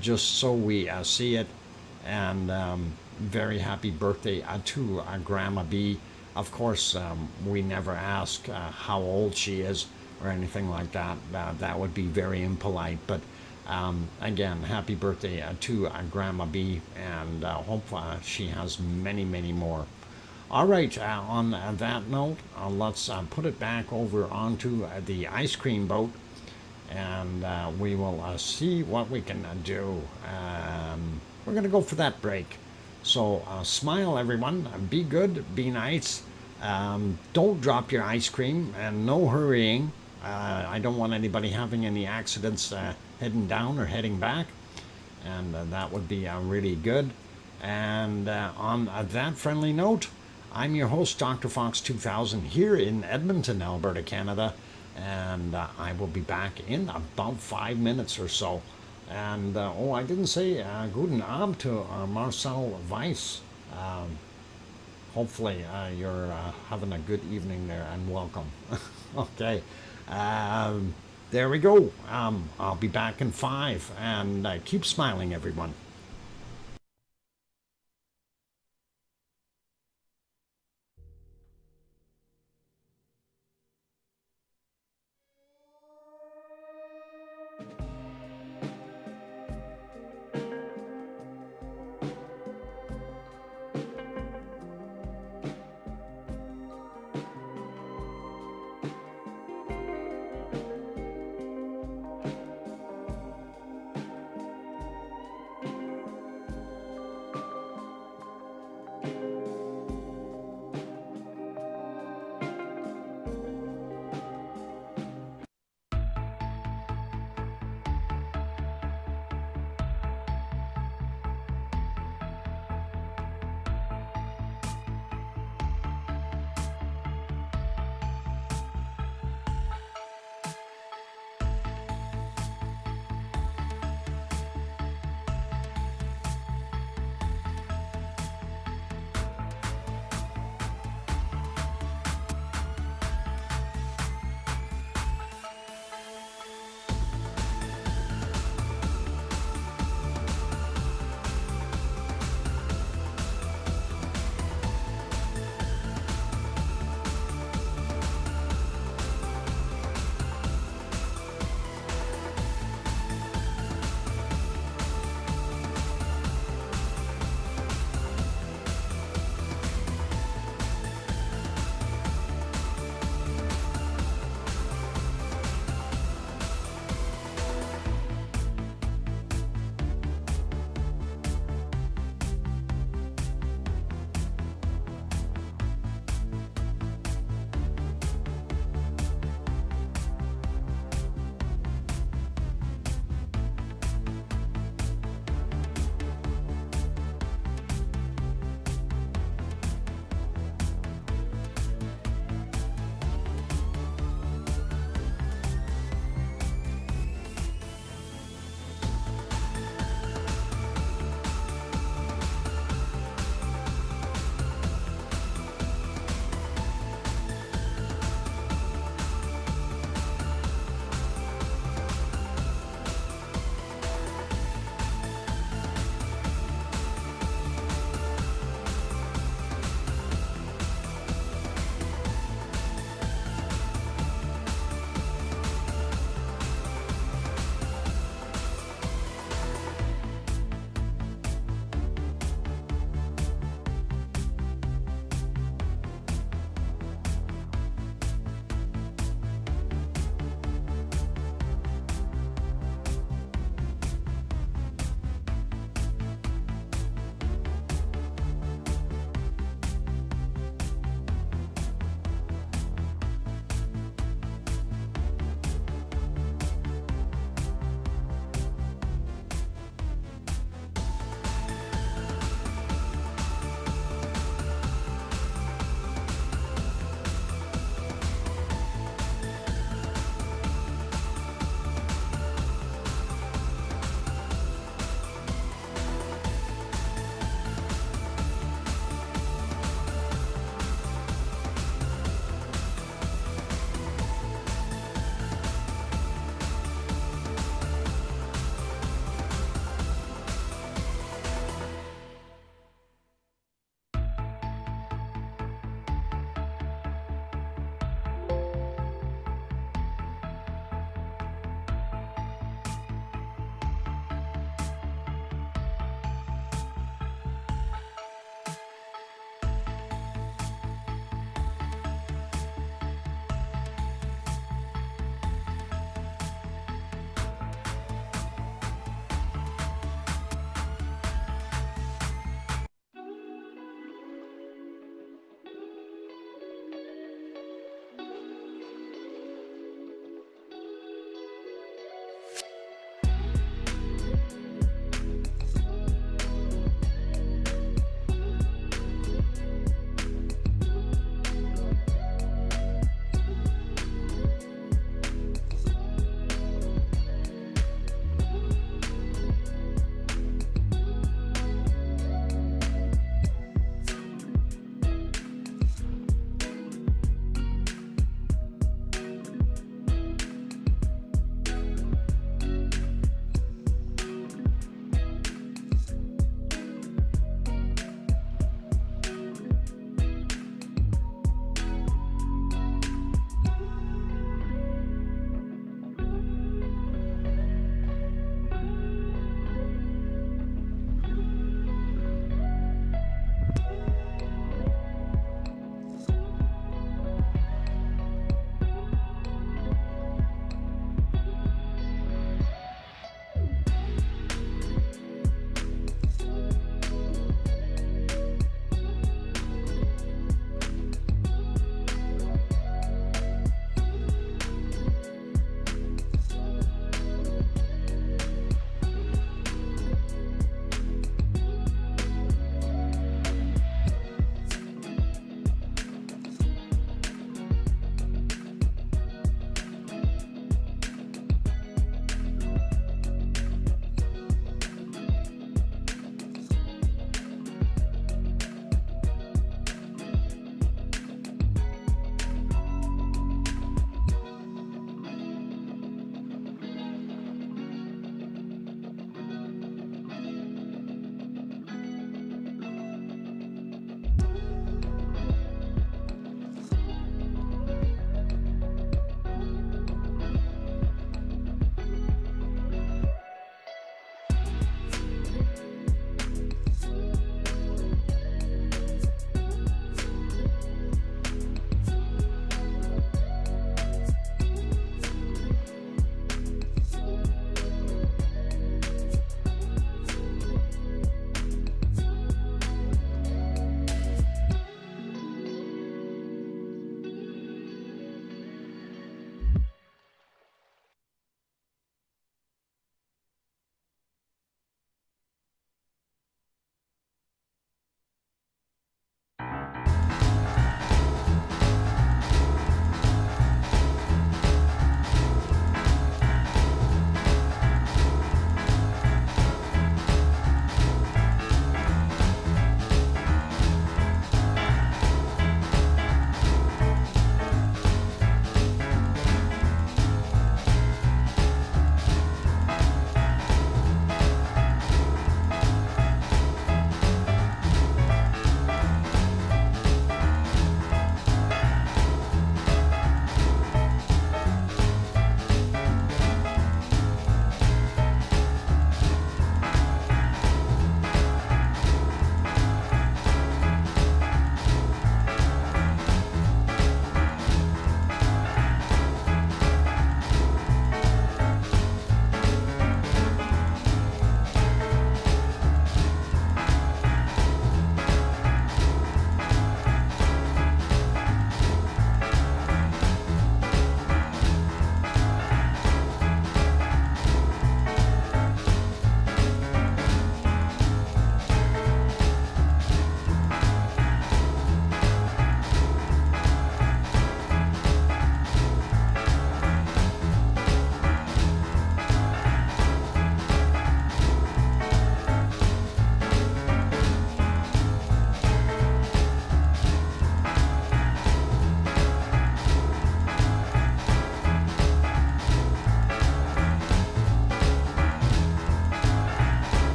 just so we see it. And very happy birthday to Grandma B. Of course, we never ask how old she is or anything like that. That would be very impolite. But again, happy birthday to Grandma B, and hope she has many, many more. All right, on that note, let's put it back over onto the ice cream boat, and we will see what we can do. We're going to go for that break. So smile, everyone. Be good. Be nice. Don't drop your ice cream, and no hurrying. I don't want anybody having any accidents heading down or heading back, and that would be really good. And on that friendly note, I'm your host, DrFox2000, here in Edmonton, Alberta, Canada, and I will be back in about 5 minutes or so. And, I didn't say guten Abend to Marcel Weiss. Hopefully you're having a good evening there, and welcome. Okay, there we go. I'll be back in 5, and keep smiling, everyone.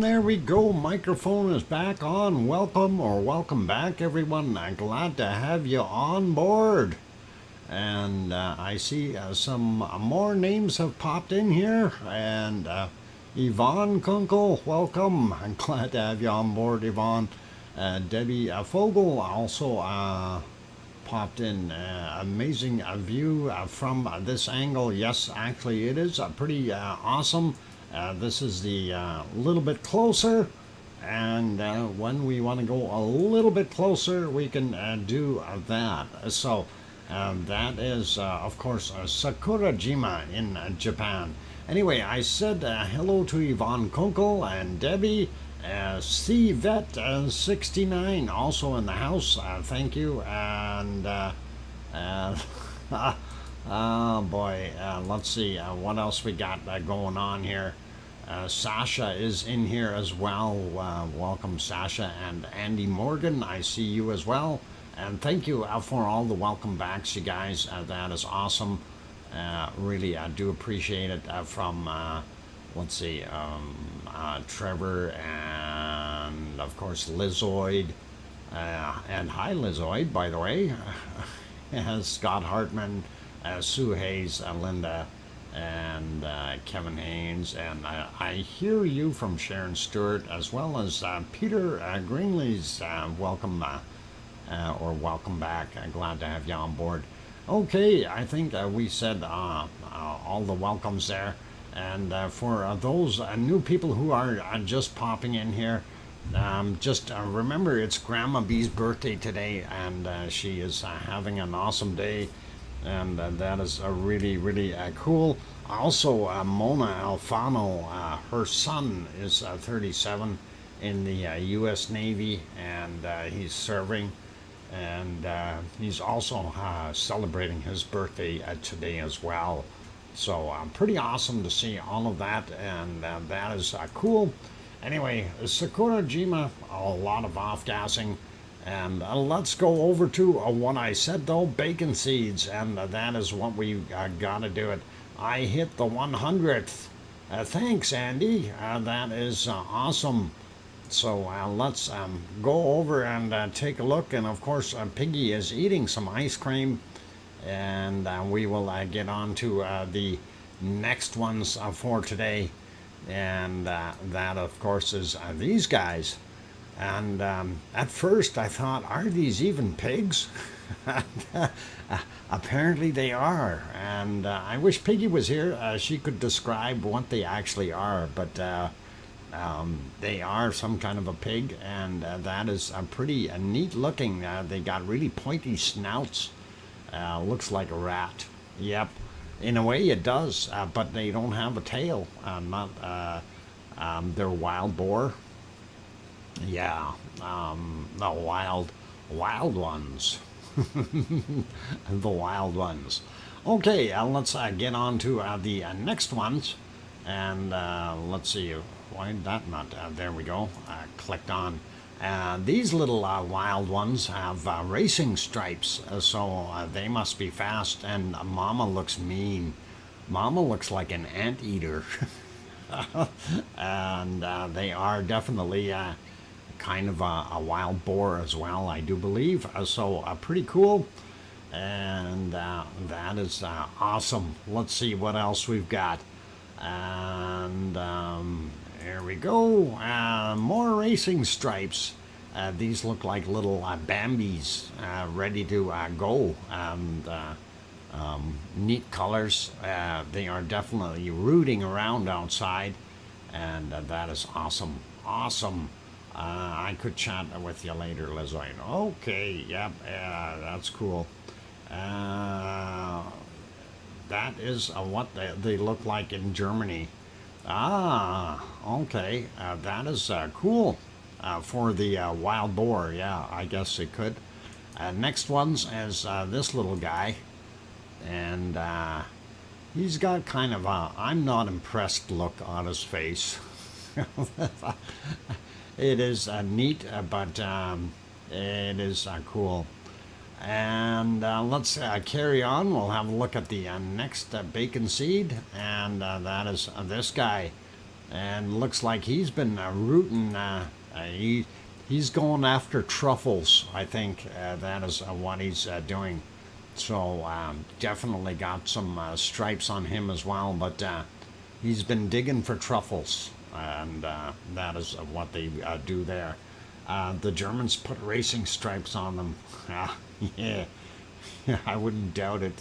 there we go. Microphone is back on. Welcome back, everyone. I'm glad to have you on board. And I see some more names have popped in here. And Yvonne Kunkel, welcome. I'm glad to have you on board, Yvonne. Debbie Fogel also popped in. Amazing view from this angle. Yes, actually it is pretty awesome. This is the little bit closer, and when we want to go a little bit closer, we can do that. So that is, of course, Sakurajima in Japan. Anyway, I said hello to Yvonne Kunkel and Debbie. CVET69 also in the house. Thank you. And oh boy, let's see what else we got going on here. Sasha is in here as well. Welcome, Sasha. And Andy Morgan, I see you as well. And thank you for all the welcome backs, you guys. That is awesome. Really, I do appreciate it from, let's see, Trevor and, of course, Lizoid. And hi, Lizoid, by the way. Scott Hartman. Sue Hayes, Linda, and Kevin Haynes, and I hear you from Sharon Stewart, as well as Peter Greenlee's welcome or welcome back. Glad to have you on board. Okay, I think we said all the welcomes there, and for those new people who are just popping in here, just remember it's Grandma B's birthday today, and she is having an awesome day. And that is really cool. Also, Mona Alfano, her son is 37 in the U.S. Navy, and he's serving, and he's also celebrating his birthday today as well. So pretty awesome to see all of that, and that is cool. Anyway, Sakurajima, a lot of off-gassing. And let's go over to what I said though, bacon seeds, and that is what we got to do it. I hit the 100th. Thanks, Andy. That is awesome. So let's go over and take a look. And of course, Piggy is eating some ice cream, and we will get on to the next ones for today. And that, of course, is these guys. And at first I thought, are these even pigs? Apparently they are. And I wish Piggy was here. She could describe what they actually are. But they are some kind of a pig. And that is pretty neat looking. They got really pointy snouts. Looks like a rat. Yep. In a way it does. But they don't have a tail. They're wild boar. Yeah, the wild ones. The wild ones. Okay, let's get on to the next ones. And let's see, why did that not, there we go, clicked on. These little wild ones have racing stripes, so they must be fast, and Mama looks mean. Mama looks like an anteater. And they are definitely kind of a wild boar as well, I do believe. So pretty cool. And that is awesome. Let's see what else we've got. And there we go. More racing stripes. These look like little Bambis ready to go. And neat colors. They are definitely rooting around outside. And that is awesome. Awesome. I could chat with you later, Lizoid. Okay, yep, that's cool. That is what they look like in Germany. Ah, okay, that is cool for the wild boar. Yeah, I guess it could. Next one's is this little guy, and he's got kind of a I'm not impressed look on his face. It is neat, but it is cool. And let's carry on. We'll have a look at the next bacon seed, and that is this guy. and looks like he's been rooting. He's going after truffles. I think that is what he's doing. So definitely got some stripes on him as well. But he's been digging for truffles, and that is what they do there. The Germans put racing stripes on them. Yeah, I wouldn't doubt it.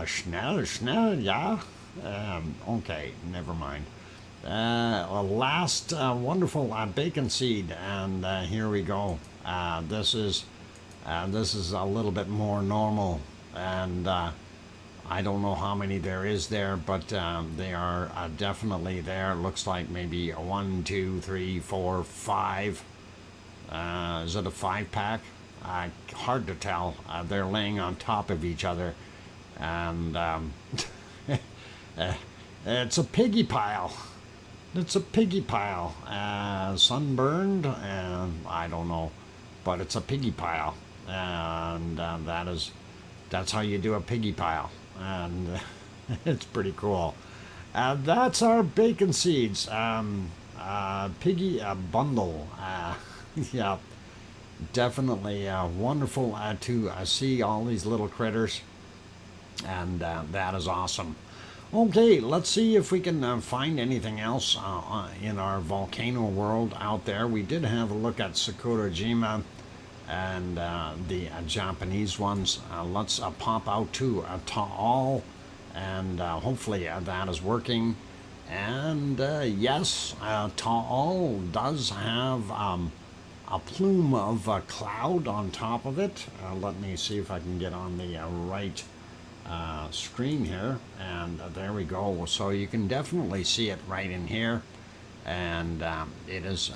Schnell, yeah. Okay, never mind. Last wonderful bacon seed, and here we go. This is a little bit more normal, and I don't know how many there is there, but they are definitely there. Looks like maybe 1, 2, 3, 4, 5. Is it a 5-pack? Hard to tell. They're laying on top of each other, and it's a piggy pile. It's a piggy pile. Sunburned, and I don't know, but it's a piggy pile, and that's how you do a piggy pile, and it's pretty cool. That's our bacon seeds. Piggy bundle. Yeah, definitely wonderful to see all these little critters, and that is awesome. Okay, let's see if we can find anything else in our volcano world out there. We did have a look at Sakurajima and the Japanese ones. Let's pop out to Taal, and hopefully that is working. And yes, Taal does have a plume of cloud on top of it. Let me see if I can get on the right screen here, and there we go. So you can definitely see it right in here, and it is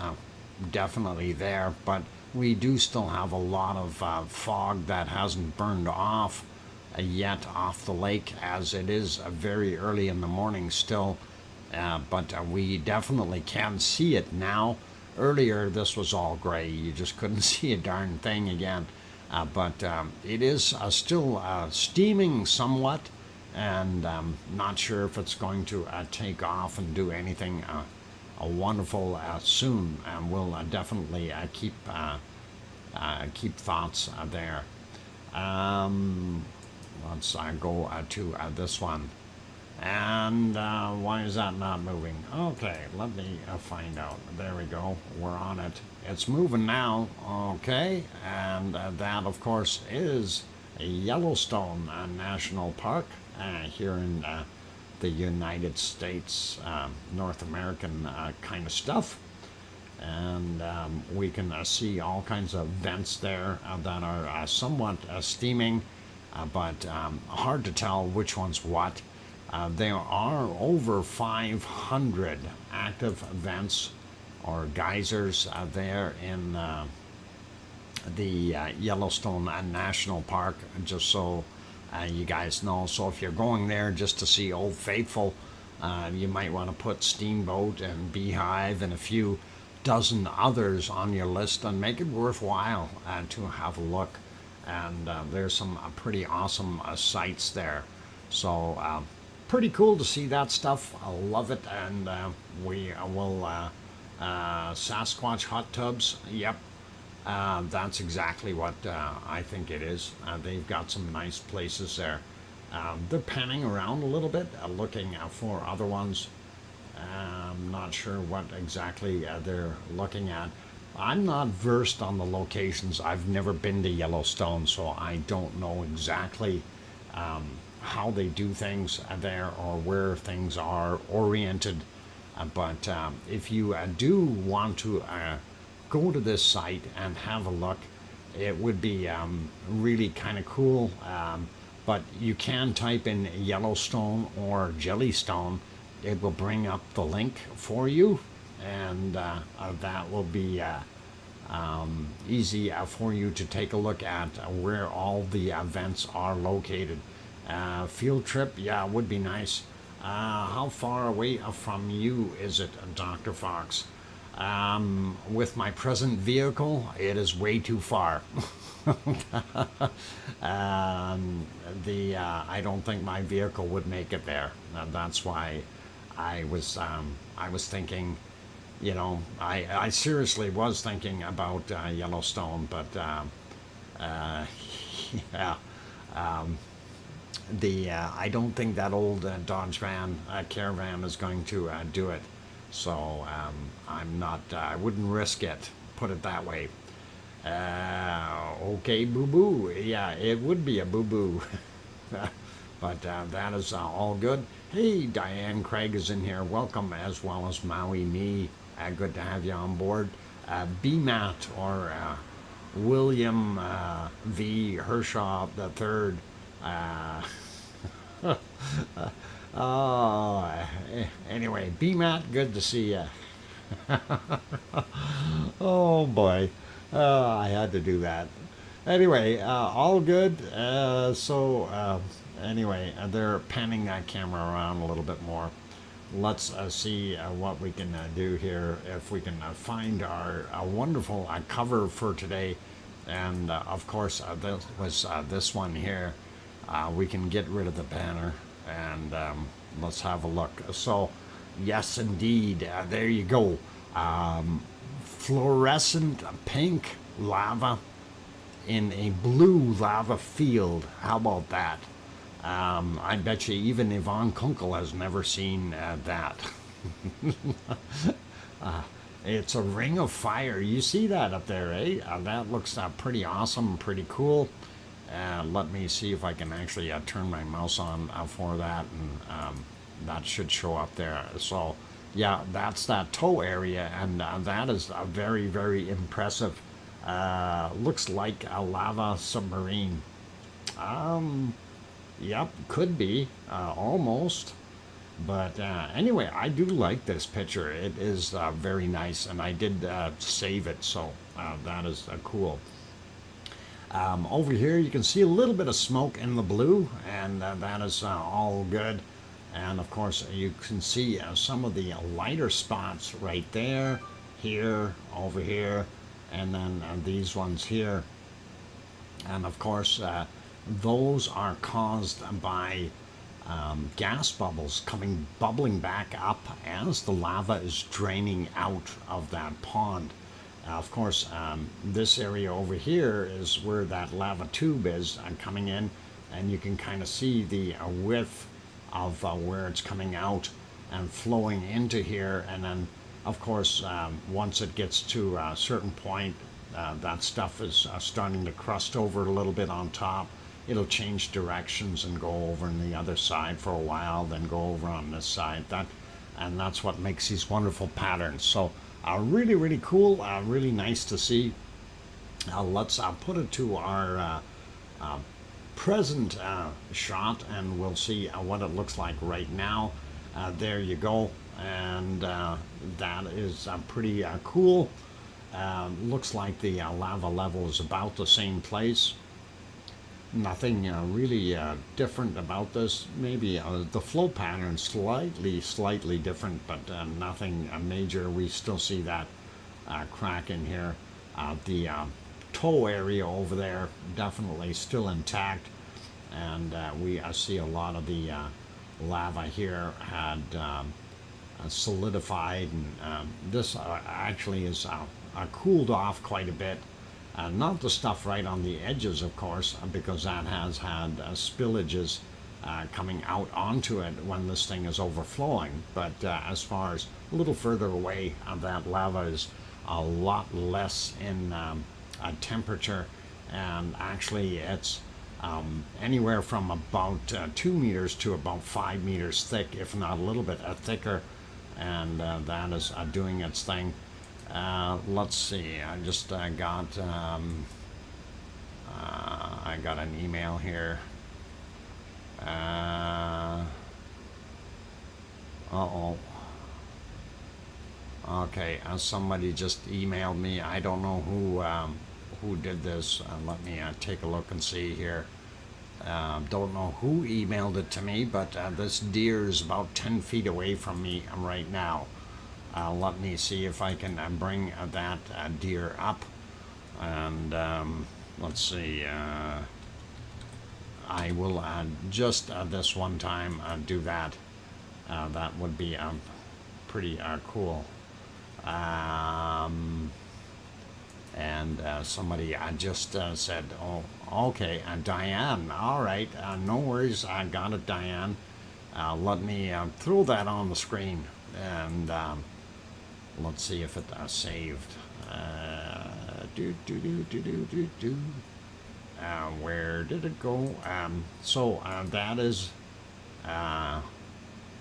definitely there, but we do still have a lot of fog that hasn't burned off yet off the lake, as it is very early in the morning still, but we definitely can see it now. Earlier this was all gray, you just couldn't see a darn thing again. But it is still steaming somewhat, and not sure if it's going to take off and do anything wonderful soon. And we'll definitely keep thoughts there. Let's go to this one. And why is that not moving? Okay, let me find out. There we go. We're on it. It's moving now. Okay, and that, of course, is Yellowstone National Park here in the United States, North American kind of stuff. And we can see all kinds of vents there that are somewhat steaming, but hard to tell which one's what. There are over 500 active vents or geysers there in the Yellowstone National Park, just so you guys know. So if you're going there just to see Old Faithful, you might want to put Steamboat and Beehive and a few dozen others on your list and make it worthwhile to have a look. And there's some pretty awesome sites there. So pretty cool to see that stuff. I love it. And we will Sasquatch hot tubs. Yep, that's exactly what I think it is. They've got some nice places there. They're panning around a little bit, looking for other ones. I'm not sure what exactly they're looking at. I'm not versed on the locations. I've never been to Yellowstone, so I don't know exactly how they do things there or where things are oriented. But if you do want to go to this site and have a look, it would be really kind of cool. But you can type in Yellowstone or Jellystone. It will bring up the link for you, and that will be easy for you to take a look at where all the events are located. Field trip, yeah, would be nice. How far away from you is it, Dr. Fox? With my present vehicle, it is way too far. I don't think my vehicle would make it there. That's why I was thinking, you know, I seriously was thinking about Yellowstone, but yeah, I don't think that old Dodge van caravan is going to do it. So I'm not. I wouldn't risk it. Put it that way. Okay, boo boo. Yeah, it would be a boo boo. But that is all good. Hey, Diane Craig is in here. Welcome, as well as Maui Me. Good to have you on board. BMAT or William V. Hershaw III. Oh, anyway, BMAT, good to see you. Oh boy, I had to do that. Anyway, all good. Anyway, they're panning that camera around a little bit more. Let's see what we can do here, if we can find our wonderful cover for today. And of course, this was this one here. We can get rid of the banner, and let's have a look. So, yes, indeed, there you go. Fluorescent pink lava in a blue lava field. How about that? I bet you even Yvonne Kunkel has never seen that. It's a ring of fire. You see that up there, eh? That looks pretty awesome, pretty cool. Let me see if I can actually turn my mouse on for that, and that should show up there. So, yeah, that's that toe area, and that is very, very impressive. Looks like a lava submarine. Yep, could be, almost. But anyway, I do like this picture. It is very nice, and I did save it, so that is cool. Over here, you can see a little bit of smoke in the blue, and that is all good. And of course, you can see some of the lighter spots right there, here, over here, and then these ones here. And of course, those are caused by gas bubbles bubbling back up as the lava is draining out of that pond. Of course, this area over here is where that lava tube is coming in, and you can kind of see the width of where it's coming out and flowing into here. And then, of course, once it gets to a certain point, that stuff is starting to crust over a little bit on top. It'll change directions and go over on the other side for a while, then go over on this side. And that's what makes these wonderful patterns. So really, really cool, really nice to see. Let's put it to our present shot, and we'll see what it looks like right now. There you go, and that is pretty cool. Looks like the lava level is about the same place. Nothing really different about this. Maybe the flow pattern slightly different, but nothing major. We still see that crack in here. The toe area over there definitely still intact, and we see a lot of the lava here had solidified, and this actually is cooled off quite a bit. Not the stuff right on the edges, of course, because that has had spillages coming out onto it when this thing is overflowing. But as far as a little further away, that lava is a lot less in temperature, and actually it's anywhere from about 2 meters to about 5 meters thick, if not a little bit thicker, and that is doing its thing. Let's see, I just got an email here. Okay, somebody just emailed me. I don't know who did this. Let me take a look and see here. Don't know who emailed it to me, but this deer is about 10 feet away from me right now. Let me see if I can bring that deer up, and let's see, I will just this one time do that. That would be pretty cool. And somebody just said, oh, okay, Diane, all right, no worries, I got it, Diane. Let me throw that on the screen, and let's see if it saved. Where did it go? So that is,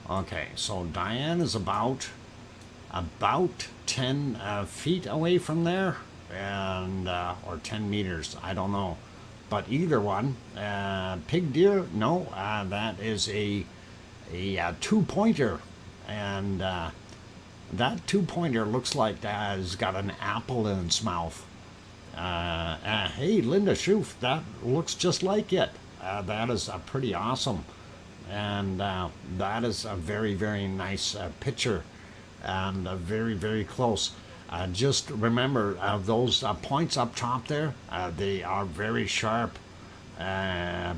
okay, so Diane is about 10 feet away from there, and or 10 meters, I don't know, but either one. Pig deer, no, that is a two-pointer, and that two-pointer looks like it's got an apple in its mouth. Hey, Linda Schoof, that looks just like it. That is pretty awesome, and that is a very, very nice picture, and very, very close. Just remember those points up top there, they are very sharp.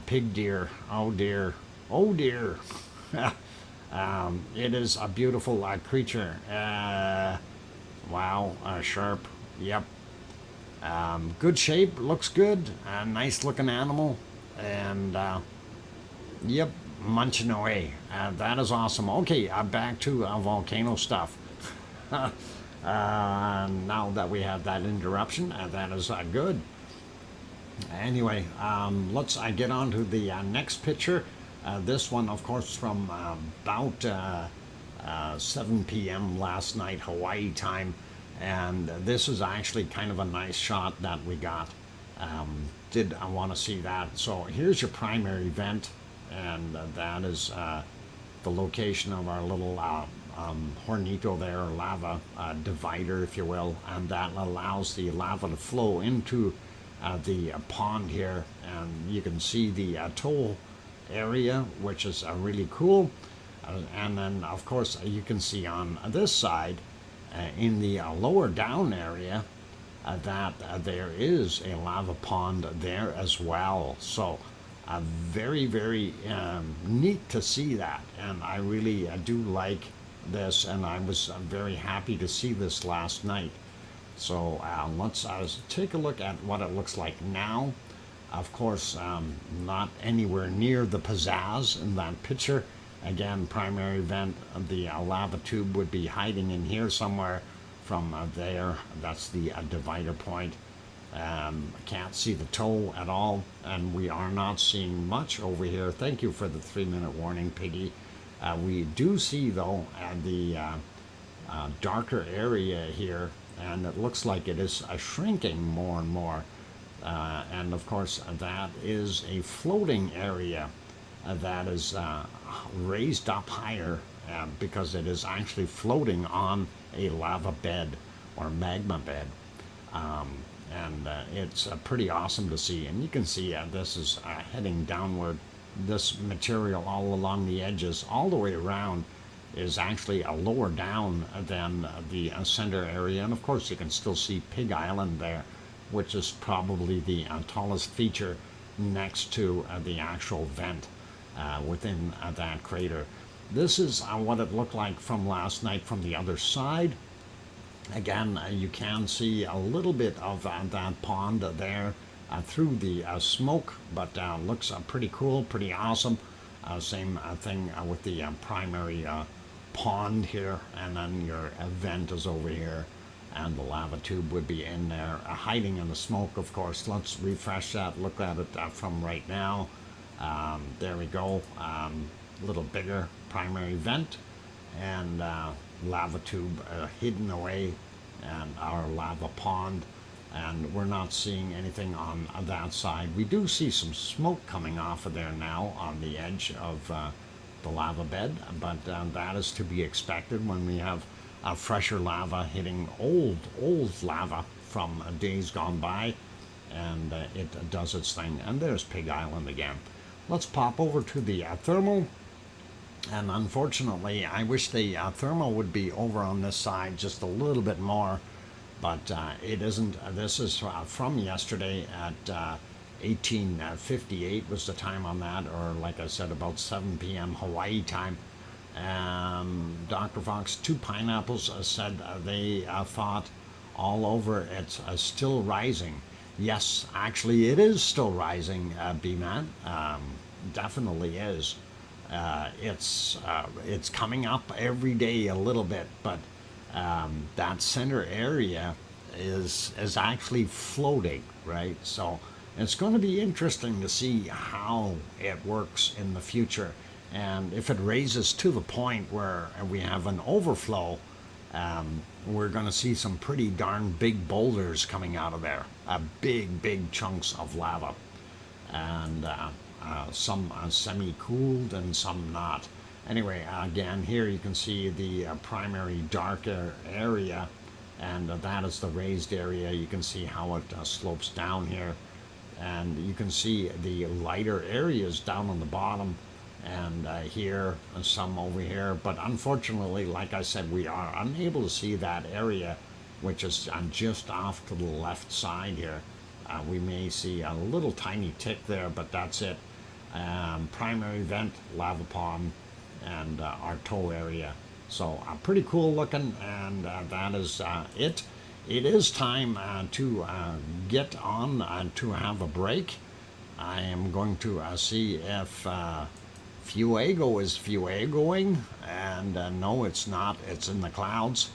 Pig deer, oh dear, oh dear. It is a beautiful creature. Wow, sharp, yep. Good shape, looks good, nice looking animal, and yep, munching away. That is awesome. Okay, back to volcano stuff. Now that we have that interruption, that is good. Anyway, let's get on to the next picture. This one, of course, from about 7 p.m. last night, Hawaii time. And this is actually kind of a nice shot that we got. Did I want to see that? So here's your primary vent, and that is the location of our little hornito there, or lava divider, if you will, and that allows the lava to flow into the pond here, and you can see the atoll area, which is really cool. And then, of course, you can see on this side, in the lower down area, that there is a lava pond there as well. So very, very neat to see that, and I really do like this, and I was very happy to see this last night. So let's take a look at what it looks like now. Of course, not anywhere near the pizzazz in that picture. Again, primary vent, the lava tube would be hiding in here somewhere from there. That's the divider point. Can't see the toe at all, and we are not seeing much over here. Thank you for the 3-minute warning, Piggy. We do see, though, the darker area here, and it looks like it is shrinking more and more. And of course, that is a floating area that is raised up higher because it is actually floating on a lava bed or magma bed. And it's pretty awesome to see. And you can see this is heading downward. This material all along the edges, all the way around, is actually lower down than the center area. And of course, you can still see Pig Island there, which is probably the tallest feature next to the actual vent within that crater. This is what it looked like from last night from the other side. Again, you can see a little bit of that pond there through the smoke, but looks pretty cool, pretty awesome. Same thing with the primary pond here, and then your vent is over here, and the lava tube would be in there, hiding in the smoke, of course. Let's refresh that, look at it from right now. There we go, a little bigger primary vent, and lava tube hidden away, and our lava pond, and we're not seeing anything on that side. We do see some smoke coming off of there now on the edge of the lava bed, but that is to be expected when we have fresher lava hitting old lava from days gone by, and it does its thing. And there's Pig Island again. Let's pop over to the thermal. And unfortunately, I wish the thermal would be over on this side just a little bit more, but it isn't. This is from yesterday at 18:58 was the time on that, or like I said, about 7 p.m. Hawaii time. Dr. Fox, 2 pineapples, said they thought all over it's still rising. Yes, actually it is still rising, B-Man. Definitely is. It's coming up every day a little bit, but that center area is actually floating, right? So it's going to be interesting to see how it works in the future. And if it raises to the point where we have an overflow, we're going to see some pretty darn big boulders coming out of there. Big chunks of lava. And some semi-cooled and some not. Anyway, again, here you can see the primary darker area, and that is the raised area. You can see how it slopes down here. And you can see the lighter areas down on the bottom, and here and some over here, but unfortunately, like I said, we are unable to see that area, which is just off to the left side here. We may see a little tiny tick there, but that's it. Primary vent, lava pond, and our toe area. So pretty cool looking, and that is it. It is time to get on to have a break. I am going to see if Fuego is fuegoing, and no, it's not. It's in the clouds,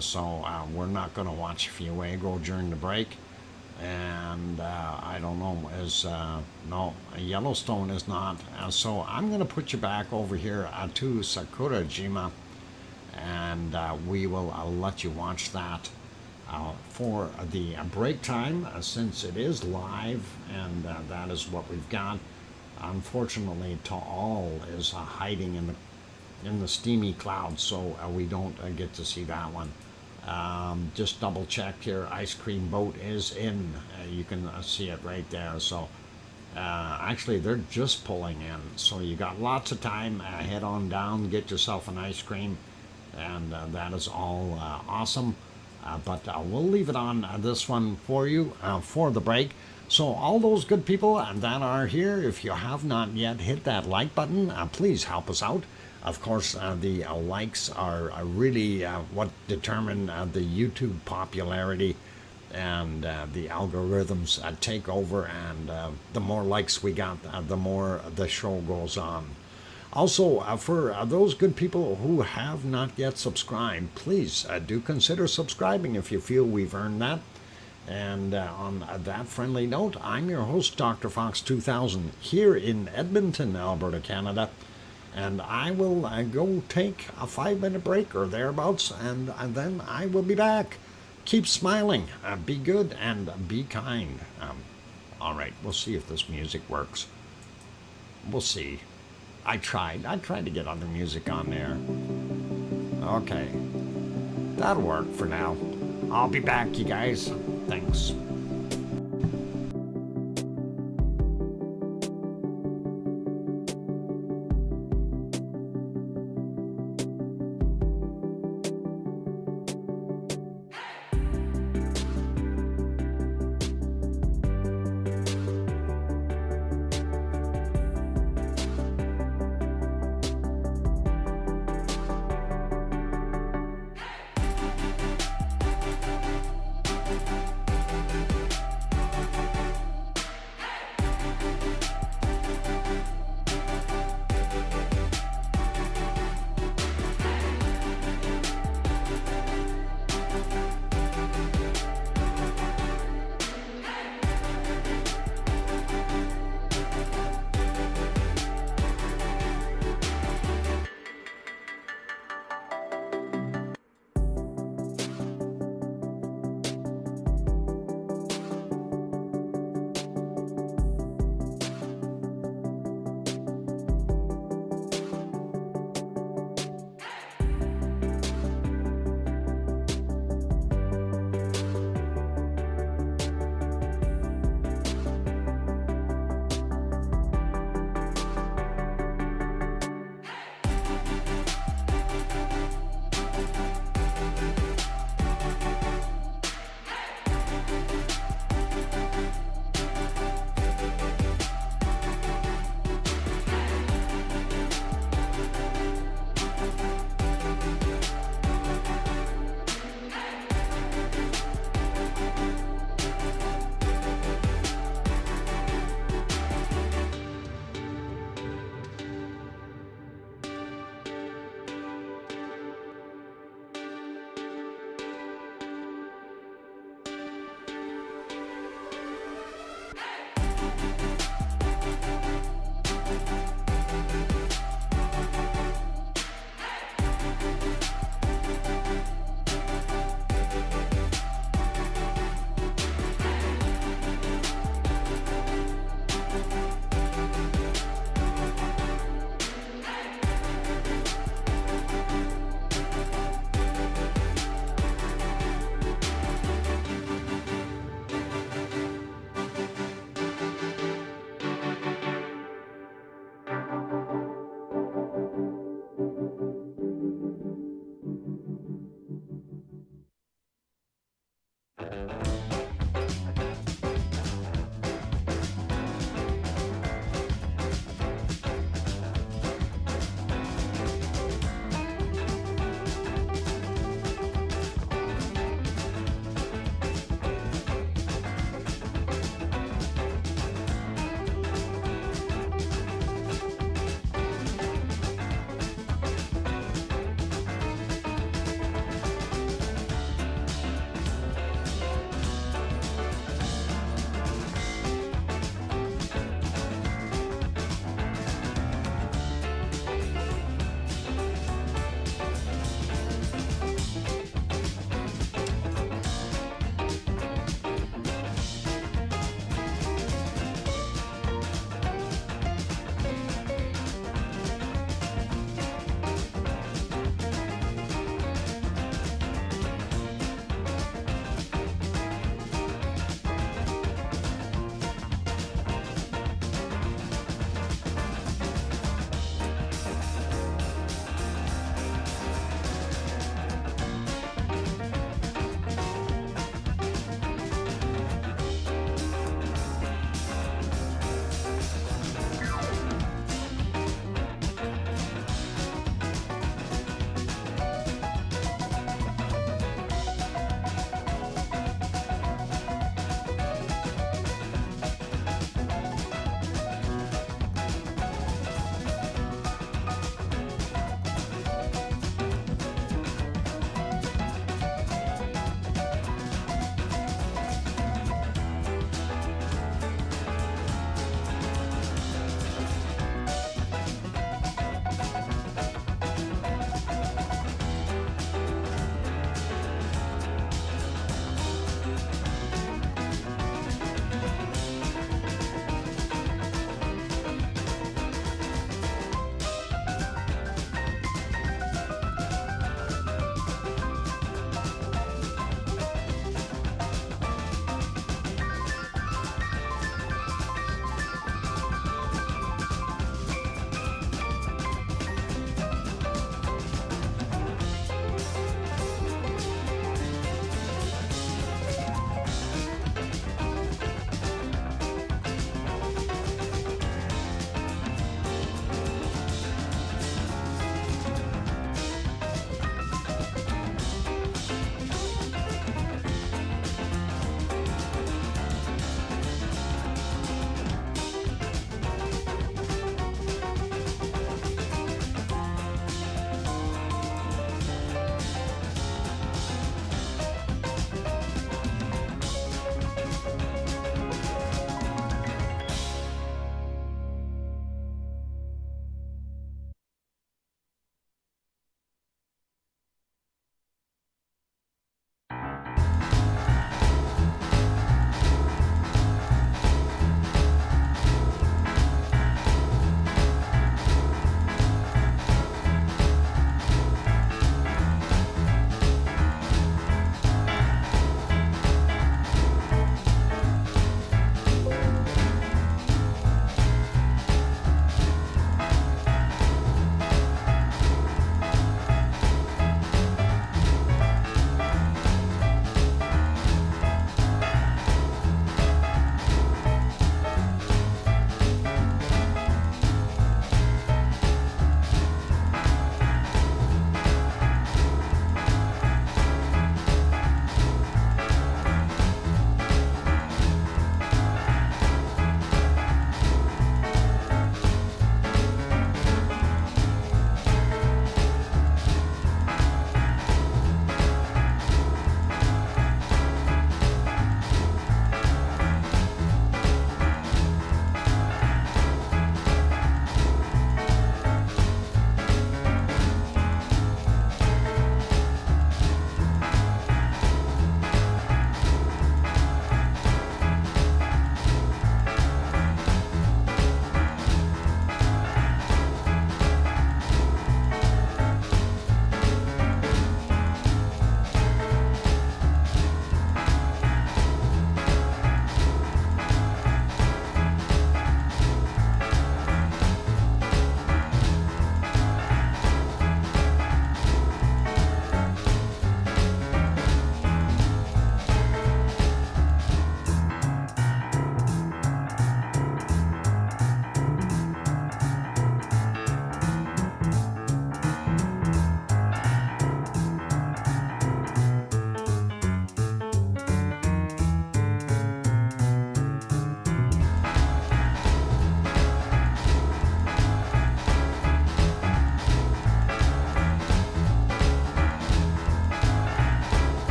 so we're not going to watch Fuego during the break. And I don't know, no, Yellowstone is not. So I'm going to put you back over here to Sakurajima, and we will let you watch that for the break time, since it is live, and that is what we've got. Unfortunately, Taal is hiding in the steamy clouds, so we don't get to see that one. Just double check here. Ice cream boat is in. You can see it right there. So actually, they're just pulling in. So you got lots of time. Head on down, get yourself an ice cream, and that is all awesome. But we'll leave it on this one for you for the break. So all those good people that are here, if you have not yet hit that like button, please help us out. Of course, the likes are really what determine the YouTube popularity, and the algorithms take over, and the more likes we got, the more the show goes on. Also, for those good people who have not yet subscribed, please do consider subscribing if you feel we've earned that. And on that friendly note, I'm your host, DrFox2000, here in Edmonton, Alberta, Canada. And I will go take a 5-minute break or thereabouts, and then I will be back. Keep smiling, be good, and be kind. All right, we'll see if this music works. We'll see. I tried to get other music on there. Okay, that'll work for now. I'll be back, you guys. Thanks.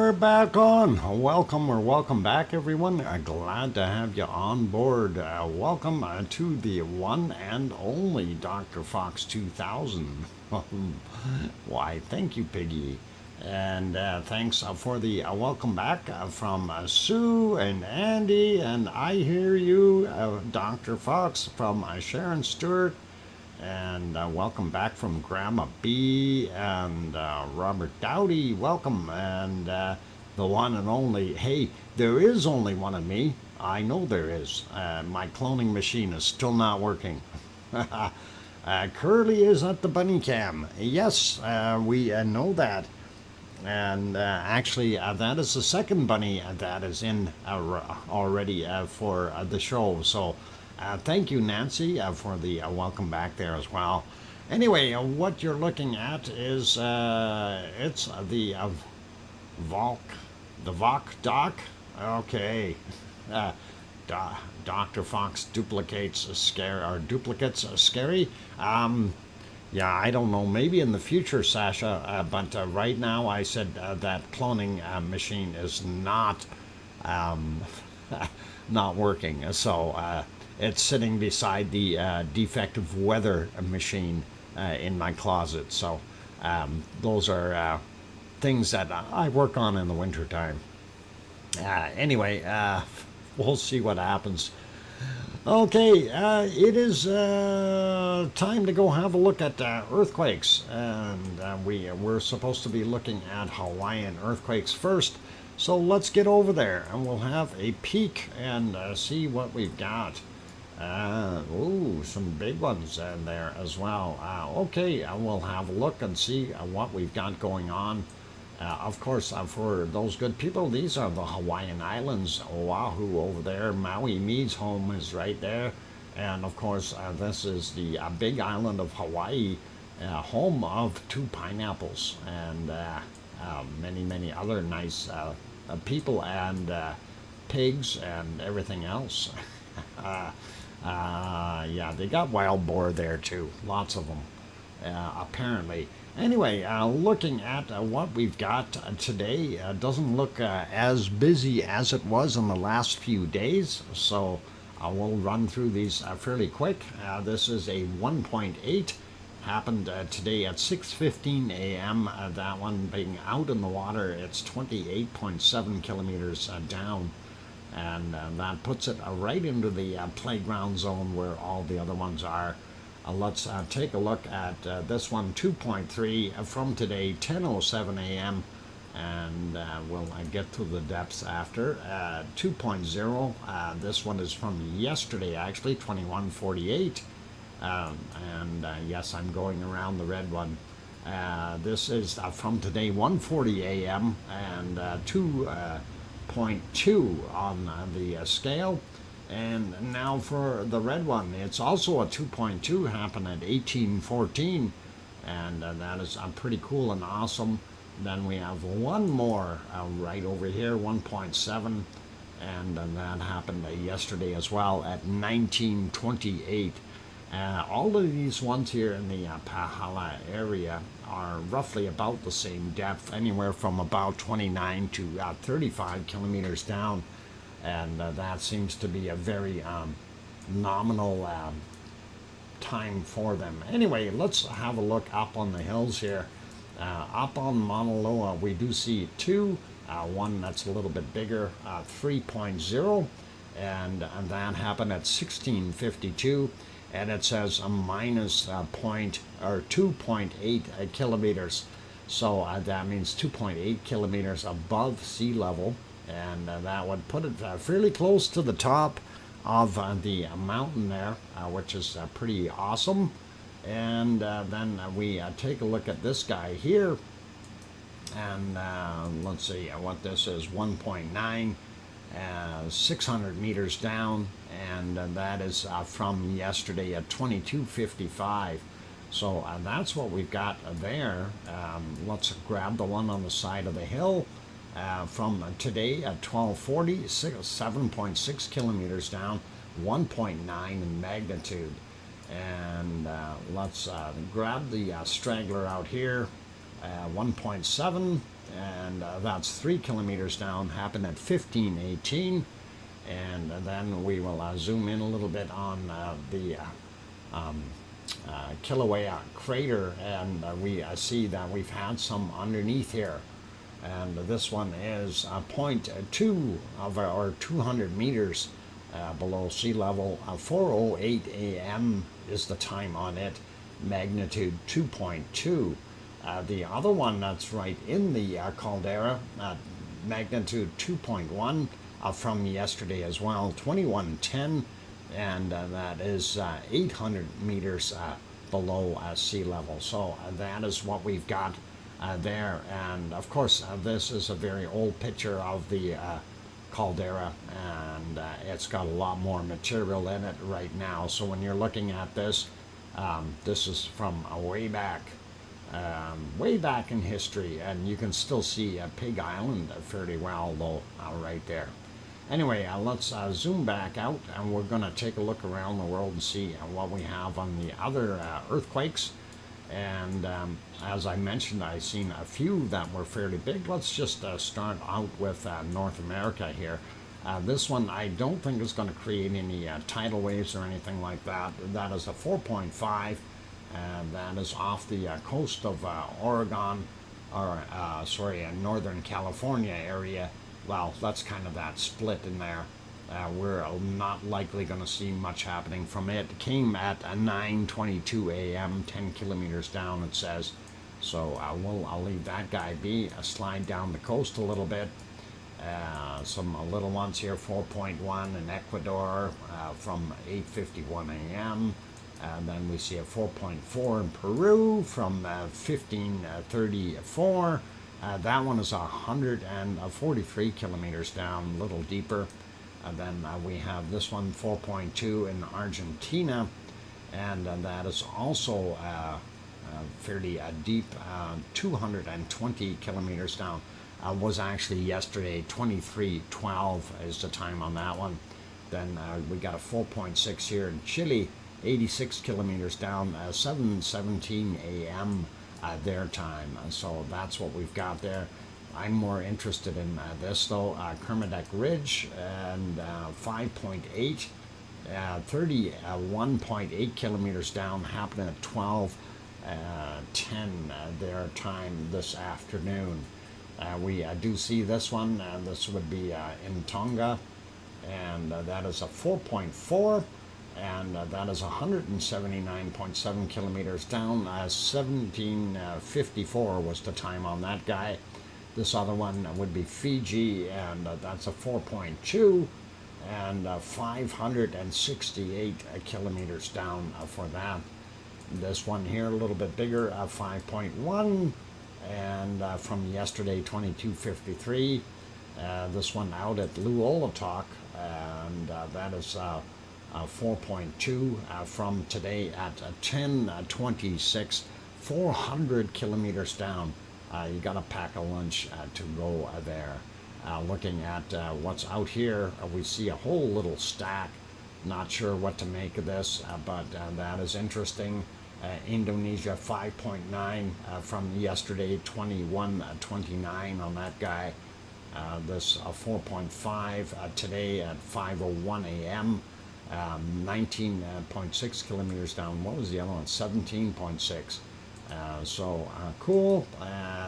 we're back on. Welcome back, everyone. Glad to have you on board. Welcome to the one and only DrFox2000. Why, thank you, Piggy. And thanks for the welcome back from Sue and Andy. And I hear you, Dr. Fox, from Sharon Stewart. And welcome back from Grandma B and Robert Dowdy. Welcome. And the one and only, hey, there is only one of me. I know there is. My cloning machine is still not working. Curly is at the bunny cam. Yes, we know that. And actually, that is the second bunny that is in already for the show. So thank you, Nancy, for the welcome back there as well. Anyway, what you're looking at is it's the Voc doc. Okay. Dr. Fox duplicates scary. Yeah, I don't know. Maybe in the future, Sasha. But right now, I said that cloning machine is not not working. So it's sitting beside the defective weather machine in my closet. So those are things that I work on in the wintertime. Anyway, we'll see what happens. Okay, it is time to go have a look at earthquakes, and we're supposed to be looking at Hawaiian earthquakes first. So let's get over there, and we'll have a peek and see what we've got. Ooh, some big ones in there as well. Okay, we'll have a look and see what we've got going on. Of course, for those good people, these are the Hawaiian Islands. Oahu over there. Maui Me's home is right there. And of course, this is the big island of Hawaii, home of 2 pineapples and many other nice people and pigs and everything else. Yeah, they got wild boar there too. Lots of them, apparently. Anyway, looking at what we've got today, doesn't look as busy as it was in the last few days, so we'll run through these fairly quick. This is a 1.8, happened today at 6:15 a.m. That one being out in the water, it's 28.7 kilometers down, and that puts it right into the playground zone where all the other ones are. Let's take a look at this one, 2.3 from today, 10:07 a.m. And we'll get to the depths after. 2.0, this one is from yesterday actually, 21:48. And yes, I'm going around the red one. This is from today, 1:40 a.m. and 2.2 on the scale. And now for the red one, it's also a 2.2, happened at 18:14, and that is pretty cool and awesome. Then we have one more right over here, 1.7, and that happened yesterday as well at 19:28. All of these ones here in the Pahala area are roughly about the same depth, anywhere from about 29 to 35 kilometers down. And that seems to be a very nominal time for them. Anyway, let's have a look up on the hills here. Up on Mauna Loa, we do see 2. One that's a little bit bigger, 3.0, and that happened at 16:52, and it says a minus 2.8 kilometers. So that means 2.8 kilometers above sea level. And that would put it fairly close to the top of the mountain there, which is pretty awesome. And then we take a look at this guy here, and let's see what this is, 1.9, 600 meters down, and that is from yesterday at 22:55. So that's what we've got there. Let's grab the one on the side of the hill. From today at 12:40, 7.6 kilometers down, 1.9 in magnitude. And let's grab the straggler out here. 1.7, and that's 3 kilometers down, happened at 15:18. And then we will zoom in a little bit on the Kilauea crater, and we see that we've had some underneath here. And this one is 0.2 of or 200 meters below sea level. 4:08 a.m. is the time on it, magnitude 2.2. The other one that's right in the caldera, magnitude 2.1 from yesterday as well, 2110, and that is 800 meters below sea level. So that is what we've got there. And of course, this is a very old picture of the caldera, and it's got a lot more material in it right now. So when you're looking at this, this is from way back in history, and you can still see Pig Island fairly well though right there. Anyway, let's zoom back out, and we're going to take a look around the world and see what we have on the other earthquakes. And as I mentioned, I've seen a few that were fairly big. Let's just start out with North America here. This one I don't think is going to create any tidal waves or anything like that. That is a 4.5, and that is off the coast of Oregon, or Northern California area. Well, that's kind of that split in there. We're not likely going to see much happening from it. It came at 9:22 a.m., 10 kilometers down, it says. So I'll leave that guy be. Slide down the coast a little bit. Some little ones here, 4.1 in Ecuador from 8:51 a.m. And then we see a 4.4 in Peru from 15:34. That one is 143 kilometers down, a little deeper. Then we have this one, 4.2 in Argentina, and that is also fairly deep, 220 kilometers down. Was actually yesterday, 23:12 is the time on that one. Then we got a 4.6 here in Chile, 86 kilometers down, 7:17 a.m. Their time. So that's what we've got there. I'm more interested in this though, Kermadec Ridge, and 5.8, 31.8 kilometers down, happening at 12:10 their time this afternoon. We do see this one, this would be in Tonga, and that is a 4.4, and that is 179.7 kilometers down. 17:54 was the time on that guy. This other one would be Fiji, and that's a 4.2, and 568 kilometers down for that. This one here a little bit bigger, 5.1, and from yesterday, 22:53. This one out at Luolatok, and that is 4.2 from today at 10:26, 400 kilometers down. You got to pack a lunch to go there. Looking at what's out here, we see a whole little stack. Not sure what to make of this, but that is interesting. Indonesia 5.9 from yesterday, 21:29 on that guy. This 4.5 today at 5:01 a.m. 19.6 kilometers down. What was the other one? 17.6. Cool.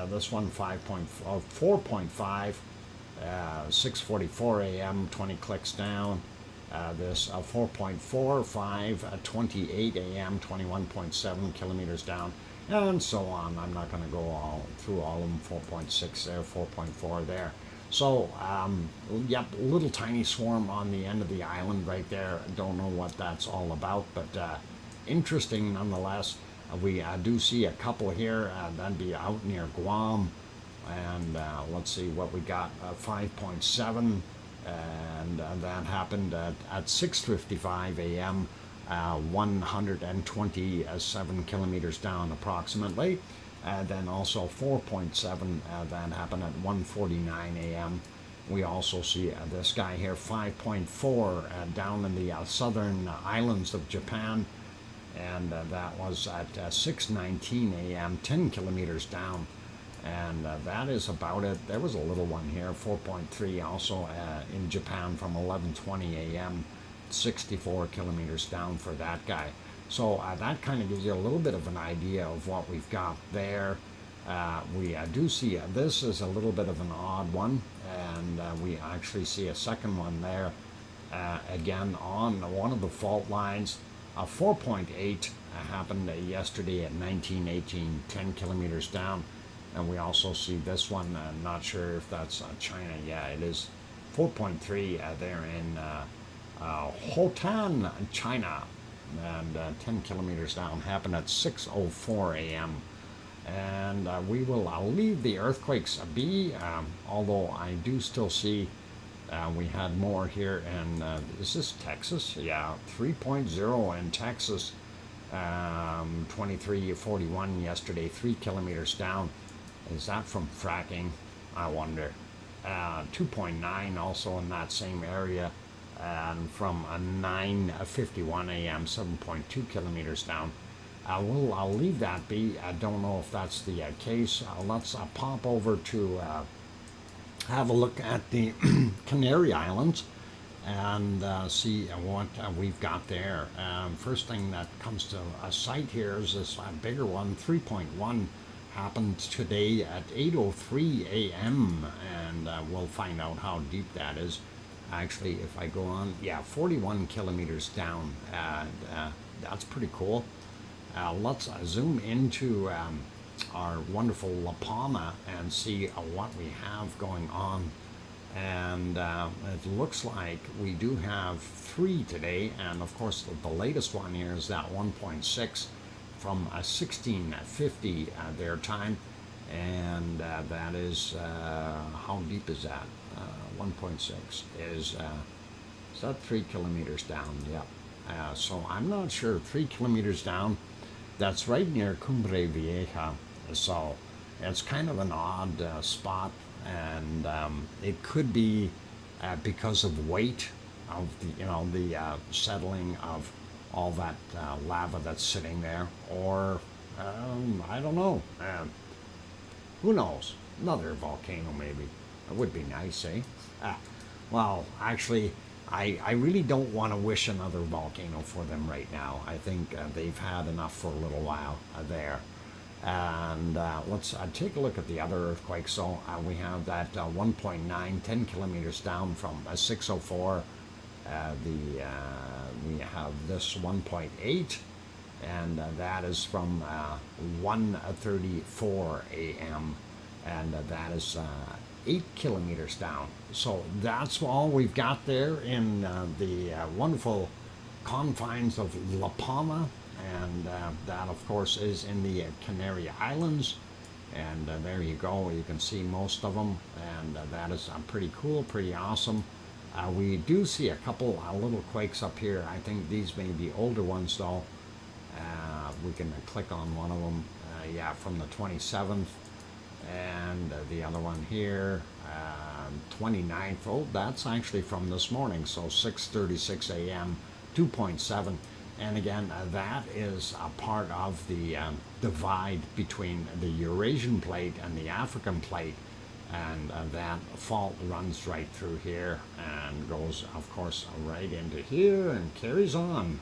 This one 4.5, 6:44 a.m. 20 clicks down. This 4.45, 28 a.m. 21.7 kilometers down, and so on. I'm not going to go through all of them. 4.6 there, 4.4 there. So, yep, a little tiny swarm on the end of the island right there. Don't know what that's all about, but interesting nonetheless. We do see a couple here, that'd be out near Guam, and let's see what we got, 5.7, and that happened at 6:55 a.m., 127 kilometers down approximately. Then also 4.7, that happened at 1:49 a.m. We also see this guy here, 5.4, down in the southern islands of Japan, and that was at 6:19 a.m., 10 kilometers down. And that is about it. There was a little one here, 4.3, also in Japan from 11:20 a.m., 64 kilometers down for that guy. So that kind of gives you a little bit of an idea of what we've got there. We do see this is a little bit of an odd one, and we actually see a second one there again on one of the fault lines. 4.8 happened yesterday at 1918, 10 kilometers down. And we also see this one, not sure if that's China. Yeah, it is 4.3 there in Hotan, China. And 10 kilometers down happened at 6:04 a.m. And we will leave the earthquakes be, although I do still see we had more here in, is this Texas? Yeah, 3.0 in Texas, 23:41 yesterday, 3 kilometers down. Is that from fracking? I wonder. 2.9 also in that same area, and from 9:51 a.m., 7.2 kilometers down. I'll leave that be. I don't know if that's the case. Let's pop over to have a look at the Canary Islands and see what we've got there. First thing that comes to sight here is this bigger one, 3.1. Happened today at 8:03 a.m. and we'll find out how deep that is. Actually, if I go on, yeah, 41 kilometers down. That's pretty cool. Let's zoom into our wonderful La Palma and see what we have going on. And it looks like we do have 3 today, and of course the latest one here is that 1.6 from 1650 their time, and that is how deep is that? 1.6 is that 3 kilometers down? Yep. So I'm not sure. 3 kilometers down. That's right near Cumbre Vieja. So it's kind of an odd spot, and it could be because of weight of the settling of all that lava that's sitting there, or I don't know. Who knows? Another volcano, maybe. It would be nice, eh? Well, actually, I really don't want to wish another volcano for them right now. I think they've had enough for a little while there. And let's take a look at the other earthquakes. So we have that 1.9, 10 kilometers down from 6:04. We have this 1.8, and that is from 1:34 a.m. and that is 8 kilometers down. So that's all we've got there in the wonderful confines of La Palma, and that of course is in the Canary Islands. And there you go, you can see most of them, and that is pretty cool, pretty awesome. We do see a couple little quakes up here. I think these may be older ones though. We can click on one of them, yeah, from the 27th, and the other one here, 29th. Oh, that's actually from this morning, so 6:36 a.m., 2.7. And again, that is a part of the divide between the Eurasian plate and the African plate, and that fault runs right through here and goes, of course, right into here and carries on.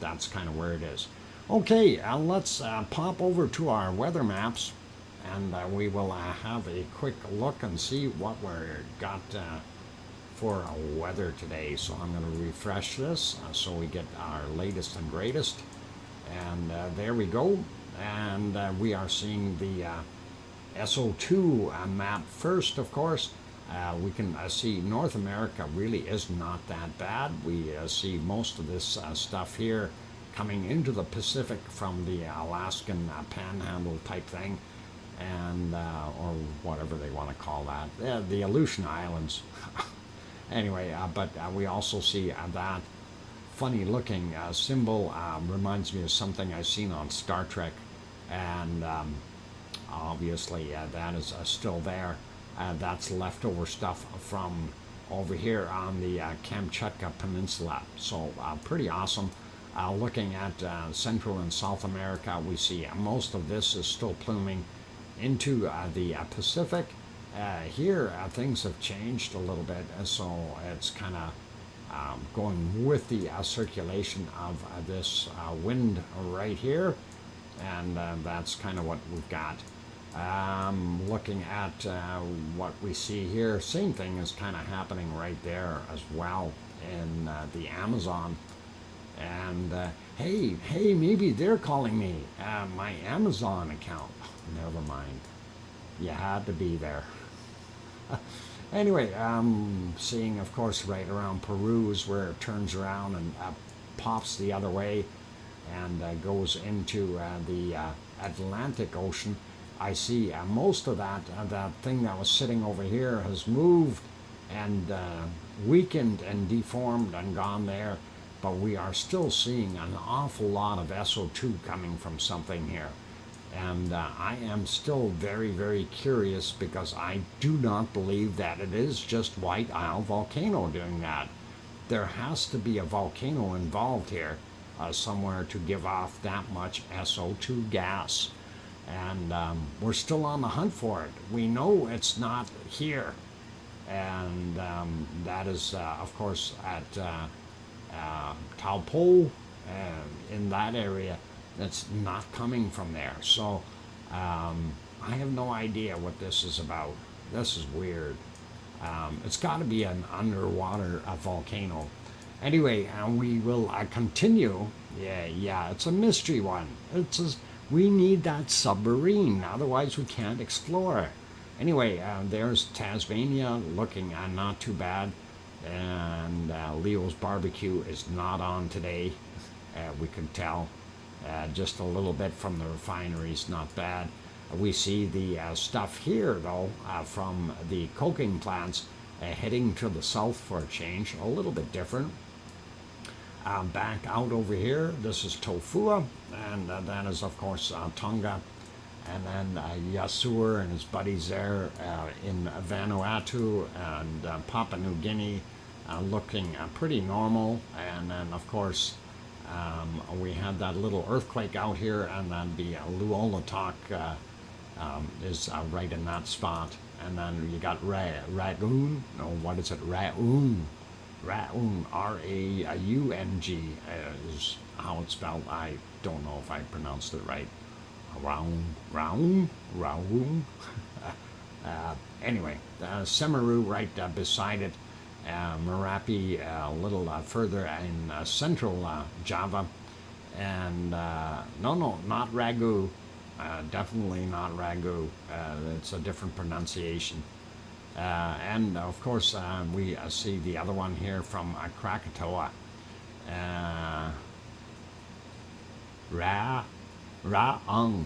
That's kind of where it is. Okay, let's pop over to our weather maps, and we will have a quick look and see what we're got for weather today. So I'm going to refresh this so we get our latest and greatest, and there we go. And we are seeing the SO2 map first, of course. We can see North America really is not that bad. We see most of this stuff here coming into the Pacific from the Alaskan panhandle type thing, and or whatever they want to call that, the Aleutian Islands. Anyway, but we also see that funny looking symbol. Reminds me of something I've seen on Star Trek, and obviously that is still there. That's leftover stuff from over here on the Kamchatka Peninsula. So pretty awesome. Looking at Central and South America, we see most of this is still pluming into the Pacific. Here, things have changed a little bit, so it's kind of going with the circulation of this wind right here, and that's kind of what we've got. Looking at what we see here, same thing is kind of happening right there as well in the Amazon. And hey, maybe they're calling me my Amazon account. Never mind. You had to be there. Anyway, seeing, of course, right around Peru is where it turns around and pops the other way and goes into the Atlantic Ocean. I see most of that thing that was sitting over here has moved and weakened and deformed and gone there, but we are still seeing an awful lot of SO2 coming from something here. And I am still very, very curious, because I do not believe that it is just White Isle Volcano doing that. There has to be a volcano involved here somewhere to give off that much SO2 gas. And we're still on the hunt for it. We know it's not here. And that is, of course, at Taupo, in that area. That's not coming from there. So I have no idea what this is about. This is weird. It's got to be an underwater volcano. Anyway, we will continue. Yeah, it's a mystery one. We need that submarine, otherwise we can't explore. Anyway, there's Tasmania looking not too bad. And Leo's barbecue is not on today. We could tell. Just a little bit from the refineries, not bad. We see the stuff here, though, from the coking plants heading to the south for a change, a little bit different. Back out over here, this is Tofua, and that is, of course, Tonga. And then Yasur and his buddies there in Vanuatu and Papua New Guinea looking pretty normal. And then, of course, we had that little earthquake out here, and then the Luolatok is right in that spot. And then you got Raung, no, what is it? Raung, R-A-U-N-G is how it's spelled. I don't know if I pronounced it right. Raung. Anyway, Semeru right beside it. Merapi a little further in central Java, and no, not Ragu, definitely not Ragu. It's a different pronunciation. And of course, we see the other one here from Krakatoa. Raung.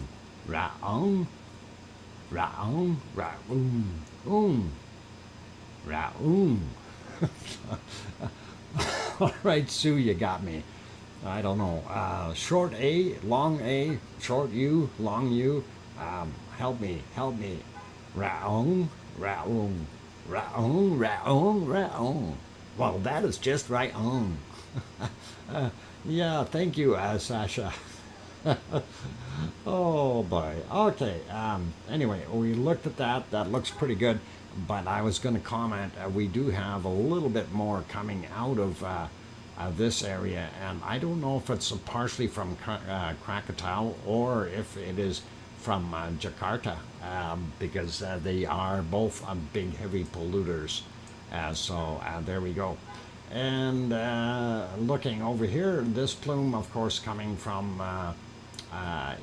All right, Sue, you got me. I don't know. Short A, long A, short U, long U. Help me. Raung. Well, that is just right on. Yeah, thank you, Sasha. Oh boy. Okay. Anyway, we looked at that. That looks pretty good. But I was going to comment. We do have a little bit more coming out of this area, and I don't know if it's partially from Krakatau or if it is from Jakarta, because they are both big, heavy polluters. So there we go. And looking over here, this plume, of course, coming from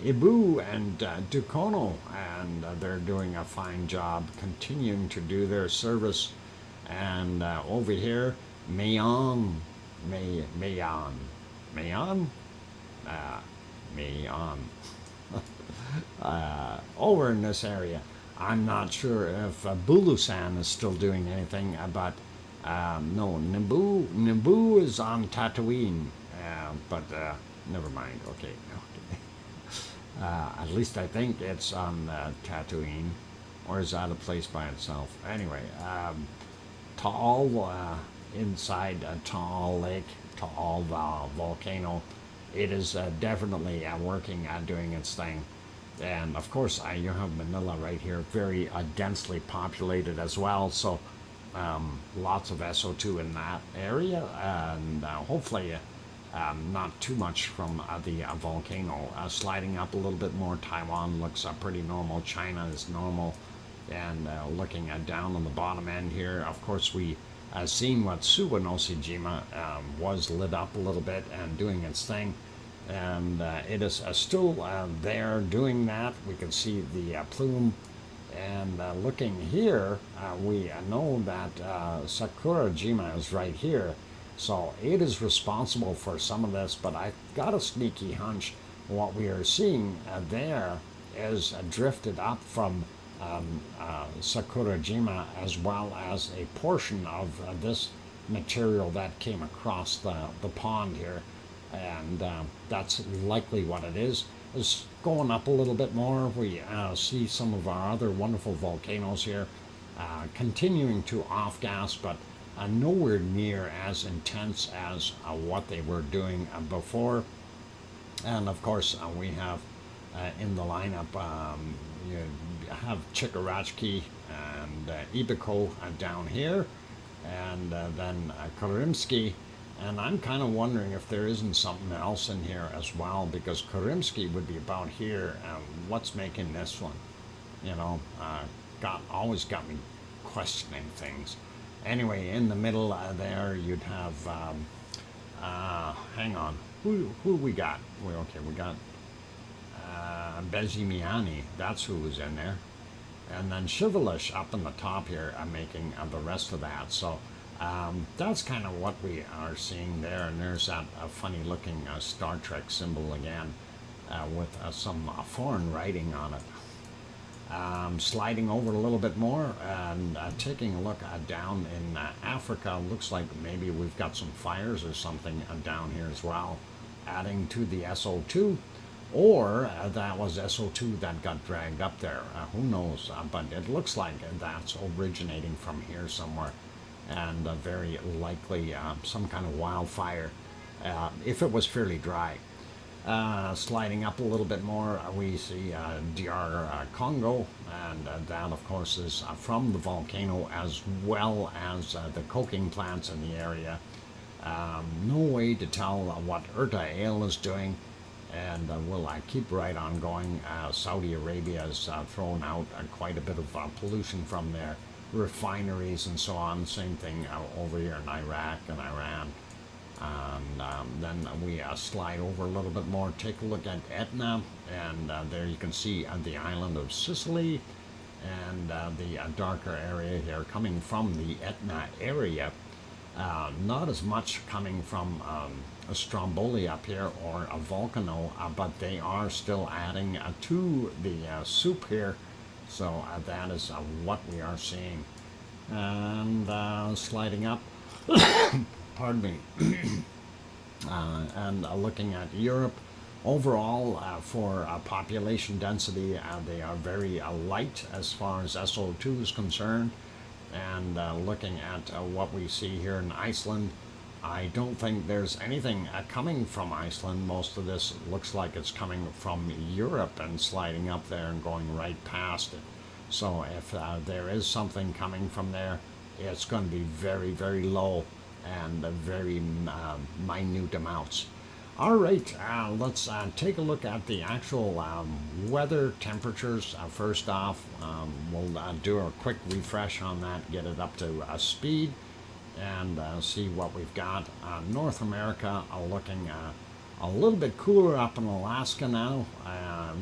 Ibu and Dukono, and they're doing a fine job continuing to do their service. And over here, Mayon. Over in this area, I'm not sure if Bulusan is still doing anything, but no, Naboo is on Tatooine, but never mind. Okay. At least I think it's on Tatooine, or is that a place by itself? Anyway, Taal, inside Taal Lake, Taal Volcano, it is definitely working, doing its thing. And of course, you have Manila right here, very densely populated as well. So lots of SO2 in that area, and hopefully not too much from the volcano. Sliding up a little bit more, Taiwan looks pretty normal. China is normal. And looking down on the bottom end here, of course, we seen what Suwa no Shijima was lit up a little bit and doing its thing. And it is still there doing that. We can see the plume. And looking here, we know that Sakurajima is right here. So it is responsible for some of this, but I got a sneaky hunch what we are seeing there is drifted up from Sakurajima, as well as a portion of this material that came across the pond here. And that's likely what it is. It's going up a little bit more. We see some of our other wonderful volcanoes here continuing to off-gas, but nowhere near as intense as what they were doing before. And of course, we have in the lineup, you have Chikarachki and Ibiko down here, and then Karimsky. And I'm kind of wondering if there isn't something else in here as well, because Karimsky would be about here. What's making this one? You know, always got me questioning things. Anyway, in the middle there, you'd have, hang on, who we got? We got Bezimiani, that's who was in there. And then Shivalish up in the top here, making the rest of that. So that's kind of what we are seeing there. And there's that funny looking Star Trek symbol again with some foreign writing on it. Sliding over a little bit more and taking a look down in Africa. Looks like maybe we've got some fires or something down here as well, adding to the SO2. Or that was SO2 that got dragged up there. Who knows? But it looks like that's originating from here somewhere. And very likely some kind of wildfire if it was fairly dry. Sliding up a little bit more, we see DR Congo, and that of course is from the volcano, as well as the coking plants in the area. No way to tell what RTVE is doing, and will keep right on going. Saudi Arabia has thrown out quite a bit of pollution from their refineries and so on. Same thing over here in Iraq and Iran. And then we slide over a little bit more, take a look at Etna, and there you can see the island of Sicily, and the darker area here coming from the Etna area. Not as much coming from a Stromboli up here or a Volcano, but they are still adding to the soup here. So that is what we are seeing. And sliding up, pardon me, and looking at Europe, overall for population density, they are very light as far as SO2 is concerned. And looking at what we see here in Iceland, I don't think there's anything coming from Iceland. Most of this looks like it's coming from Europe and sliding up there and going right past it. So if there is something coming from there, it's going to be very, very low and very minute amounts. All right, let's take a look at the actual weather temperatures. First off, we'll do a quick refresh on that, get it up to speed, and see what we've got. North America looking a little bit cooler up in Alaska now.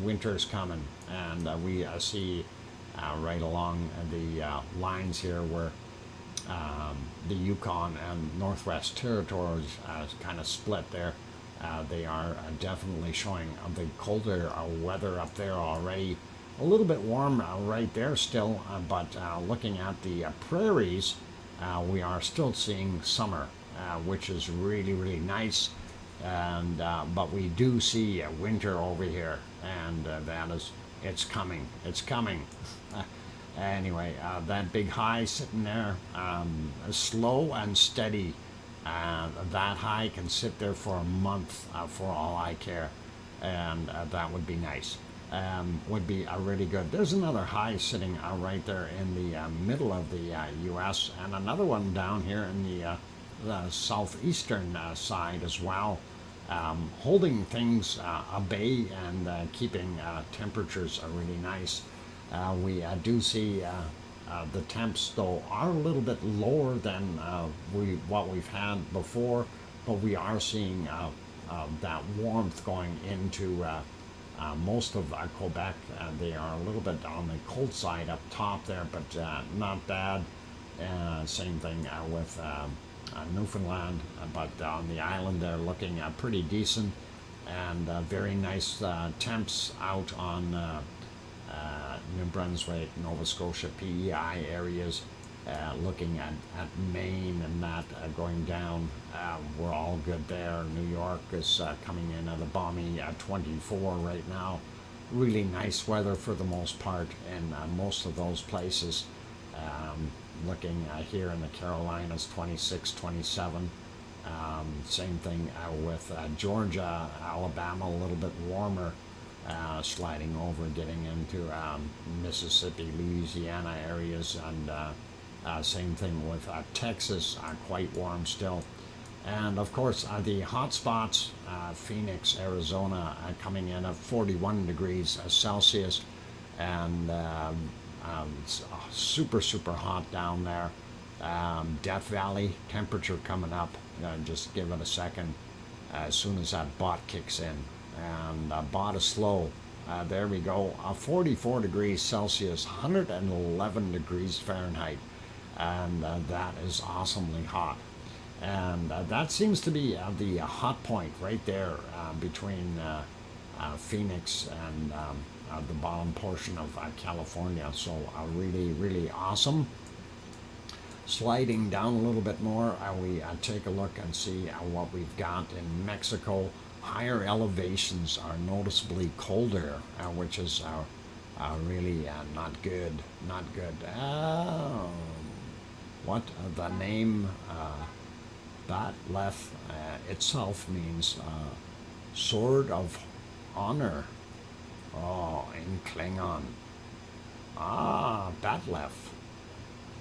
Winter's coming, and we see right along the lines here where the Yukon and Northwest Territories kind of split there. They are definitely showing the colder weather up there already. A little bit warm right there still, but looking at the prairies, we are still seeing summer, which is really, really nice. And but we do see winter over here, and that is, it's coming. It's coming. Anyway, that big high sitting there, slow and steady. That high can sit there for a month for all I care, and that would be nice. would be really good. There's another high sitting right there in the middle of the U.S. and another one down here in the southeastern side as well, holding things at bay and keeping temperatures really nice. We do see the temps though are a little bit lower than what we've had before, but we are seeing that warmth going into most of Quebec. They are a little bit on the cold side up top there, but not bad. Same thing with Newfoundland, but on the island they're looking pretty decent, and very nice temps out on New Brunswick, Nova Scotia, PEI areas. Looking at Maine and that going down, we're all good there. New York is coming in at a balmy 24 right now. Really nice weather for the most part in most of those places. Looking here in the Carolinas, 26, 27. Same thing with Georgia, Alabama, a little bit warmer. Sliding over, getting into Mississippi, Louisiana areas, and same thing with Texas, quite warm still. And of course, the hot spots, Phoenix, Arizona, coming in at 41 degrees Celsius, and it's super, super hot down there. Death Valley, temperature coming up. Just give it a second as soon as that bot kicks in. And bot is slow. There we go. 44 degrees Celsius, 111 degrees Fahrenheit. And that is awesomely hot. And that seems to be the hot point right there between Phoenix and the bottom portion of California. So really, really awesome. Sliding down a little bit more, we take a look and see what we've got in Mexico. Higher elevations are noticeably colder, which is really not good. Not good. What the name Batleth itself means sword of honor. Oh, in Klingon. Batleth.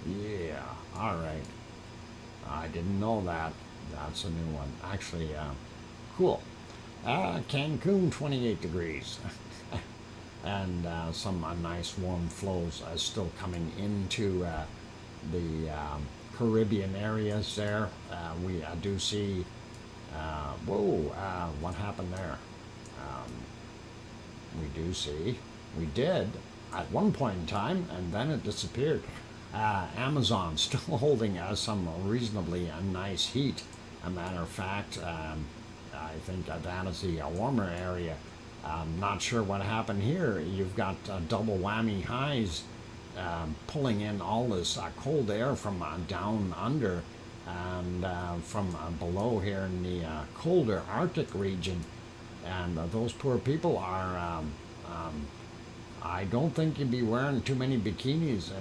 Yeah, all right. I didn't know that. That's a new one. Actually, cool. Cancun, 28 degrees. And some nice warm flows still coming into the Caribbean areas there. We do see, what happened there? We did at one point in time, and then it disappeared. Amazon still holding some reasonably nice heat. A matter of fact, I think that is the warmer area. Not sure what happened here. You've got double whammy highs pulling in all this cold air from down under and from below here in the colder Arctic region. And those poor people are, I don't think you'd be wearing too many bikinis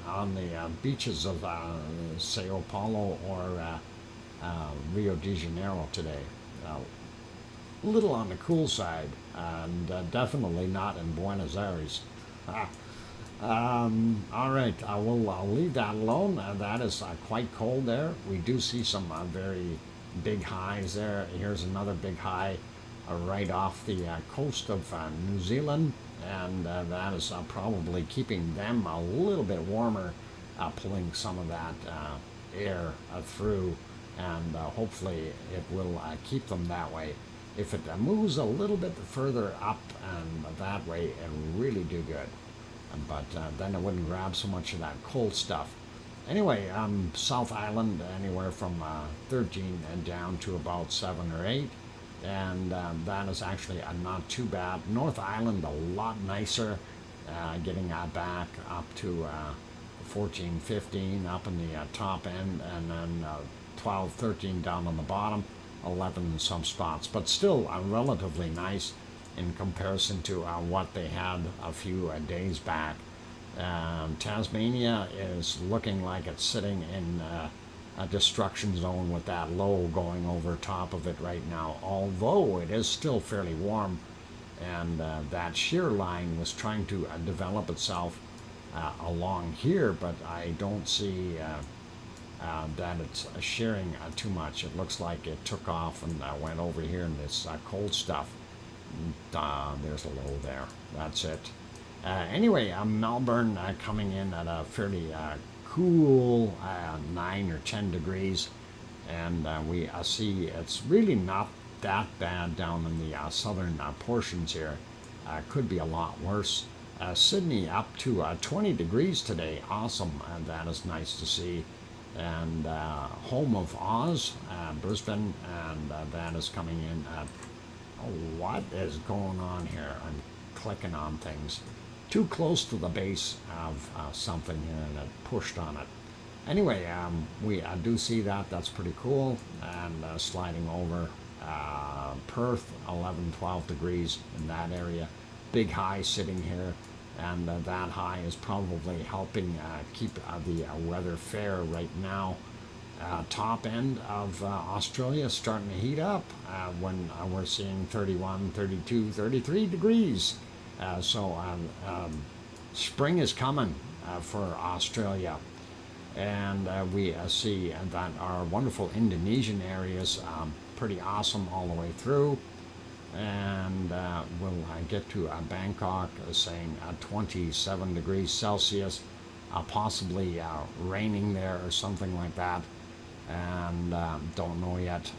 on the beaches of Sao Paulo or Rio de Janeiro today. A little on the cool side, and definitely not in Buenos Aires. All right, I'll leave that alone. That is quite cold there. We do see some very big highs there. Here's another big high right off the coast of New Zealand, and that is probably keeping them a little bit warmer, pulling some of that air through, and hopefully it will keep them that way. If it moves a little bit further up and that way, it really do good. But then it wouldn't grab so much of that cold stuff. Anyway, South Island, anywhere from 13 and down to about 7 or 8. And that is actually not too bad. North Island, a lot nicer, getting back up to 14, 15 up in the top end, and then 12, 13 down on the bottom, 11 in some spots. But still relatively nice in comparison to what they had a few days back. Tasmania is looking like it's sitting in a destruction zone with that low going over top of it right now, although it is still fairly warm. and that shear line was trying to develop itself along here, but I don't see that it's shearing too much. It looks like it took off and went over here in this cold stuff. There's a low there. That's it. Anyway, Melbourne coming in at a fairly cool 9 or 10 degrees, and we see it's really not that bad down in the southern portions here. Could be a lot worse. Sydney up to 20 degrees today. Awesome. That is nice to see. And home of Oz, Brisbane, and that is coming in at, oh, what is going on here? I'm clicking on things. Too close to the base of something here, and it pushed on it. Anyway, we do see that. That's pretty cool. And sliding over Perth, 11, 12 degrees in that area. Big high sitting here. And that high is probably helping keep the weather fair right now. Top end of Australia starting to heat up when we're seeing 31, 32, 33 degrees. So spring is coming for Australia. And we see that our wonderful Indonesian areas pretty awesome all the way through. And we'll get to Bangkok saying 27 degrees Celsius, possibly raining there or something like that, and don't know yet.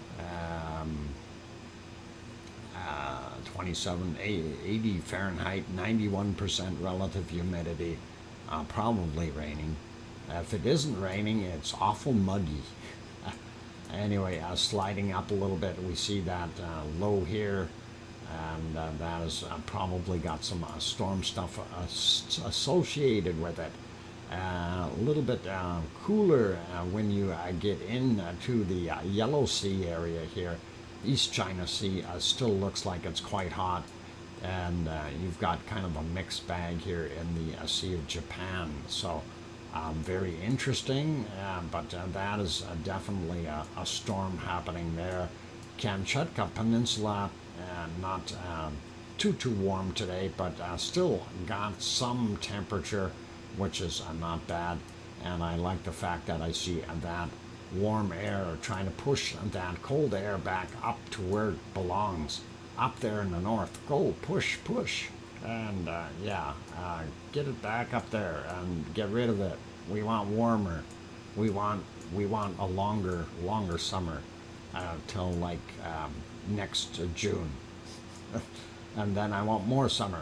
27, 80 Fahrenheit, 91% relative humidity, probably raining. If it isn't raining, it's awful muggy. Anyway, sliding up a little bit, we see that low here, and that has probably got some storm stuff associated with it. A little bit cooler when you get into the Yellow Sea area here. East China Sea still looks like it's quite hot, and you've got kind of a mixed bag here in the Sea of Japan. So very interesting, but that is definitely a storm happening there. Kamchatka Peninsula, not too warm today, but still got some temperature, which is not bad. And I like the fact that I see that warm air trying to push that cold air back up to where it belongs, up there in the north. Go, push, and get it back up there and get rid of it. We want warmer. We want a longer summer till like next June, and then I want more summer.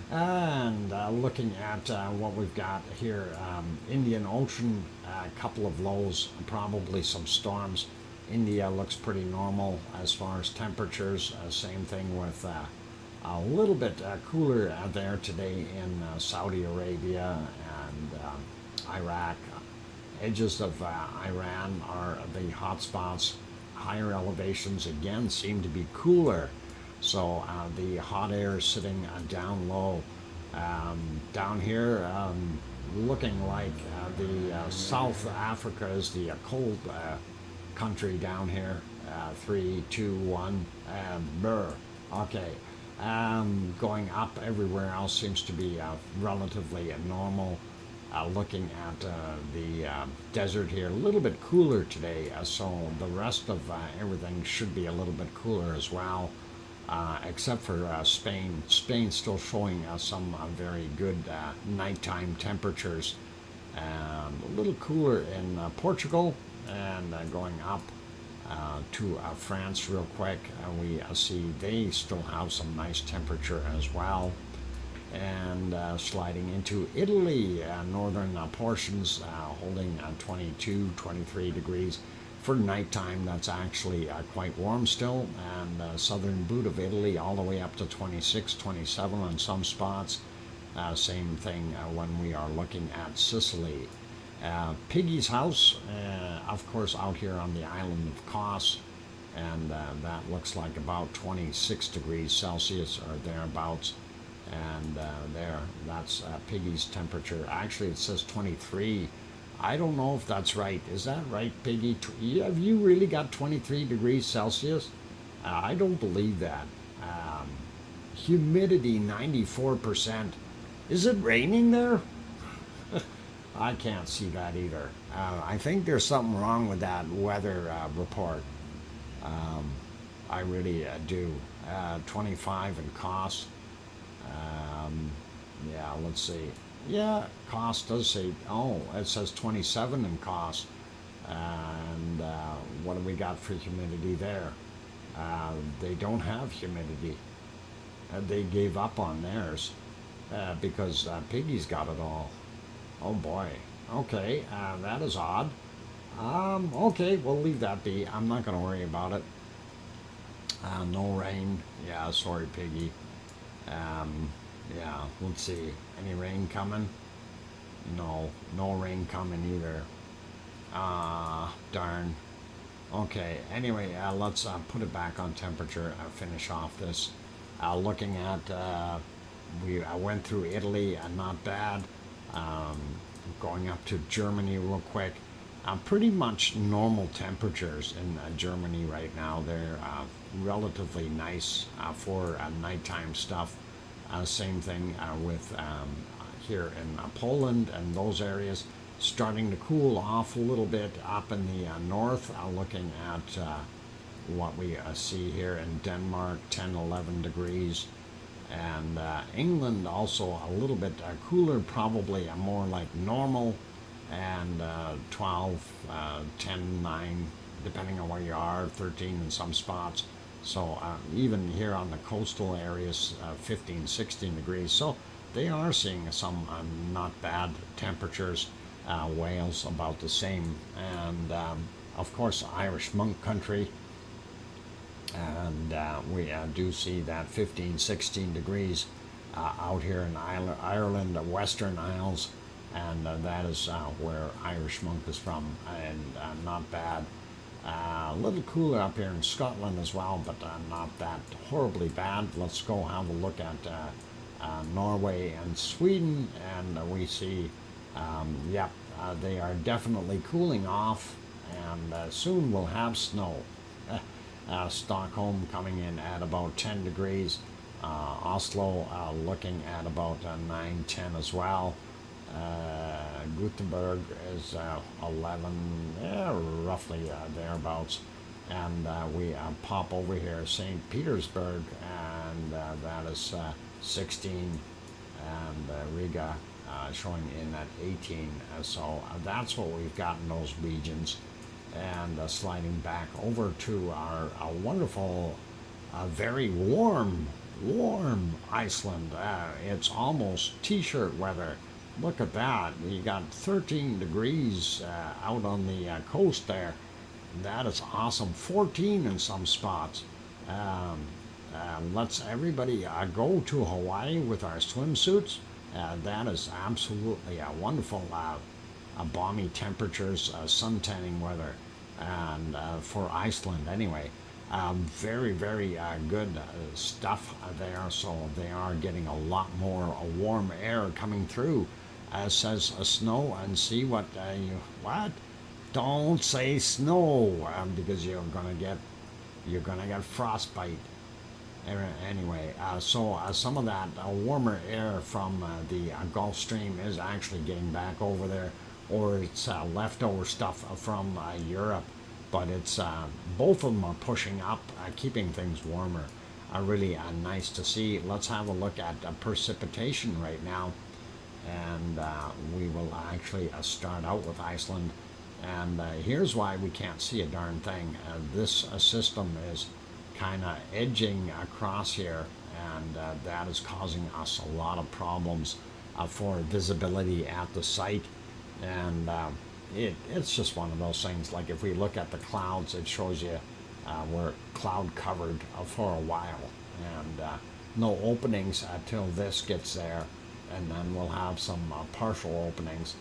And looking at what we've got here, Indian Ocean, a couple of lows, probably some storms. India looks pretty normal as far as temperatures. Same thing with a little bit cooler there today in Saudi Arabia and Iraq. Edges of Iran are the hot spots. Higher elevations again seem to be cooler. So the hot air is sitting down low. Down here, looking like the South Africa is the cold country down here. 3, 2, 1, brr. Okay. Going up everywhere else seems to be relatively normal. Looking at the desert here, a little bit cooler today, so the rest of everything should be a little bit cooler as well. Except for Spain. Spain's still showing some very good nighttime temperatures. A little cooler in Portugal, and going up to France real quick. We see they still have some nice temperature as well. And sliding into Italy, northern portions holding 22, 23 degrees. For nighttime, that's actually quite warm still, and southern boot of Italy all the way up to 26, 27 on some spots. Same thing when we are looking at Sicily. Piggy's house, of course, out here on the island of Kos, and that looks like about 26 degrees Celsius or thereabouts. And that's Piggy's temperature. Actually, it says 23. I don't know if that's right. Is that right, Piggy? Have you really got 23 degrees Celsius? I don't believe that. humidity 94%. Is it raining there? I can't see that either. I think there's something wrong with that weather report. I really do. 25 in cost. Yeah, let's see. Yeah, cost does say, oh, it says 27 in cost. And what do we got for humidity there? They don't have humidity. They gave up on theirs because Piggy's got it all. Oh boy. Okay, that is odd. Okay, we'll leave that be. I'm not going to worry about it. No rain. Yeah, sorry, Piggy. Yeah, let's see. Any rain coming? No, no rain coming either. Darn. Okay, anyway, let's put it back on temperature. Finish off this. Looking at, I went through Italy, not bad. Going up to Germany real quick. Pretty much normal temperatures in Germany right now. They're relatively nice for nighttime stuff. Same thing with here in Poland and those areas. Starting to cool off a little bit up in the north. Looking at what we see here in Denmark, 10, 11 degrees. And England also a little bit cooler, probably more like normal. And 12, 10, 9, depending on where you are, 13 in some spots. So even here on the coastal areas, 15, 16 degrees. So they are seeing some not bad temperatures. Wales about the same. And of course, Irish monk country. And we do see that 15, 16 degrees out here in Ireland, the Western Isles. And that is where Irish monk is from, and not bad. A little cooler up here in Scotland as well, but not that horribly bad. Let's go have a look at Norway and Sweden, and we see, yep, they are definitely cooling off, and soon we'll have snow. Stockholm coming in at about 10 degrees. Oslo looking at about 9, 10 as well. Gothenburg is 11, roughly thereabouts. And we pop over here, St. Petersburg, and that is 16, and Riga showing in at 18. So that's what we've got in those regions. And sliding back over to our wonderful, very warm Iceland. It's almost t-shirt weather. Look at that. You got 13 degrees out on the coast there. That is awesome. 14 in some spots. Let's everybody go to Hawaii with our swimsuits. That is absolutely wonderful. Balmy temperatures, sun tanning weather, and for Iceland anyway. Very, very good stuff there. So they are getting a lot more warm air coming through. Says snow, and see what what? Don't say snow, because you're gonna get frostbite. Anyway, so some of that warmer air from the Gulf Stream is actually getting back over there, or it's leftover stuff from Europe. But it's both of them are pushing up, keeping things warmer. Really nice to see. Let's have a look at precipitation right now. And we will actually start out with Iceland. And here's why we can't see a darn thing. This system is kind of edging across here, and that is causing us a lot of problems for visibility at the site. And it's just one of those things. Like if we look at the clouds, it shows you we're cloud covered for a while, and no openings until this gets there. And then we'll have some partial openings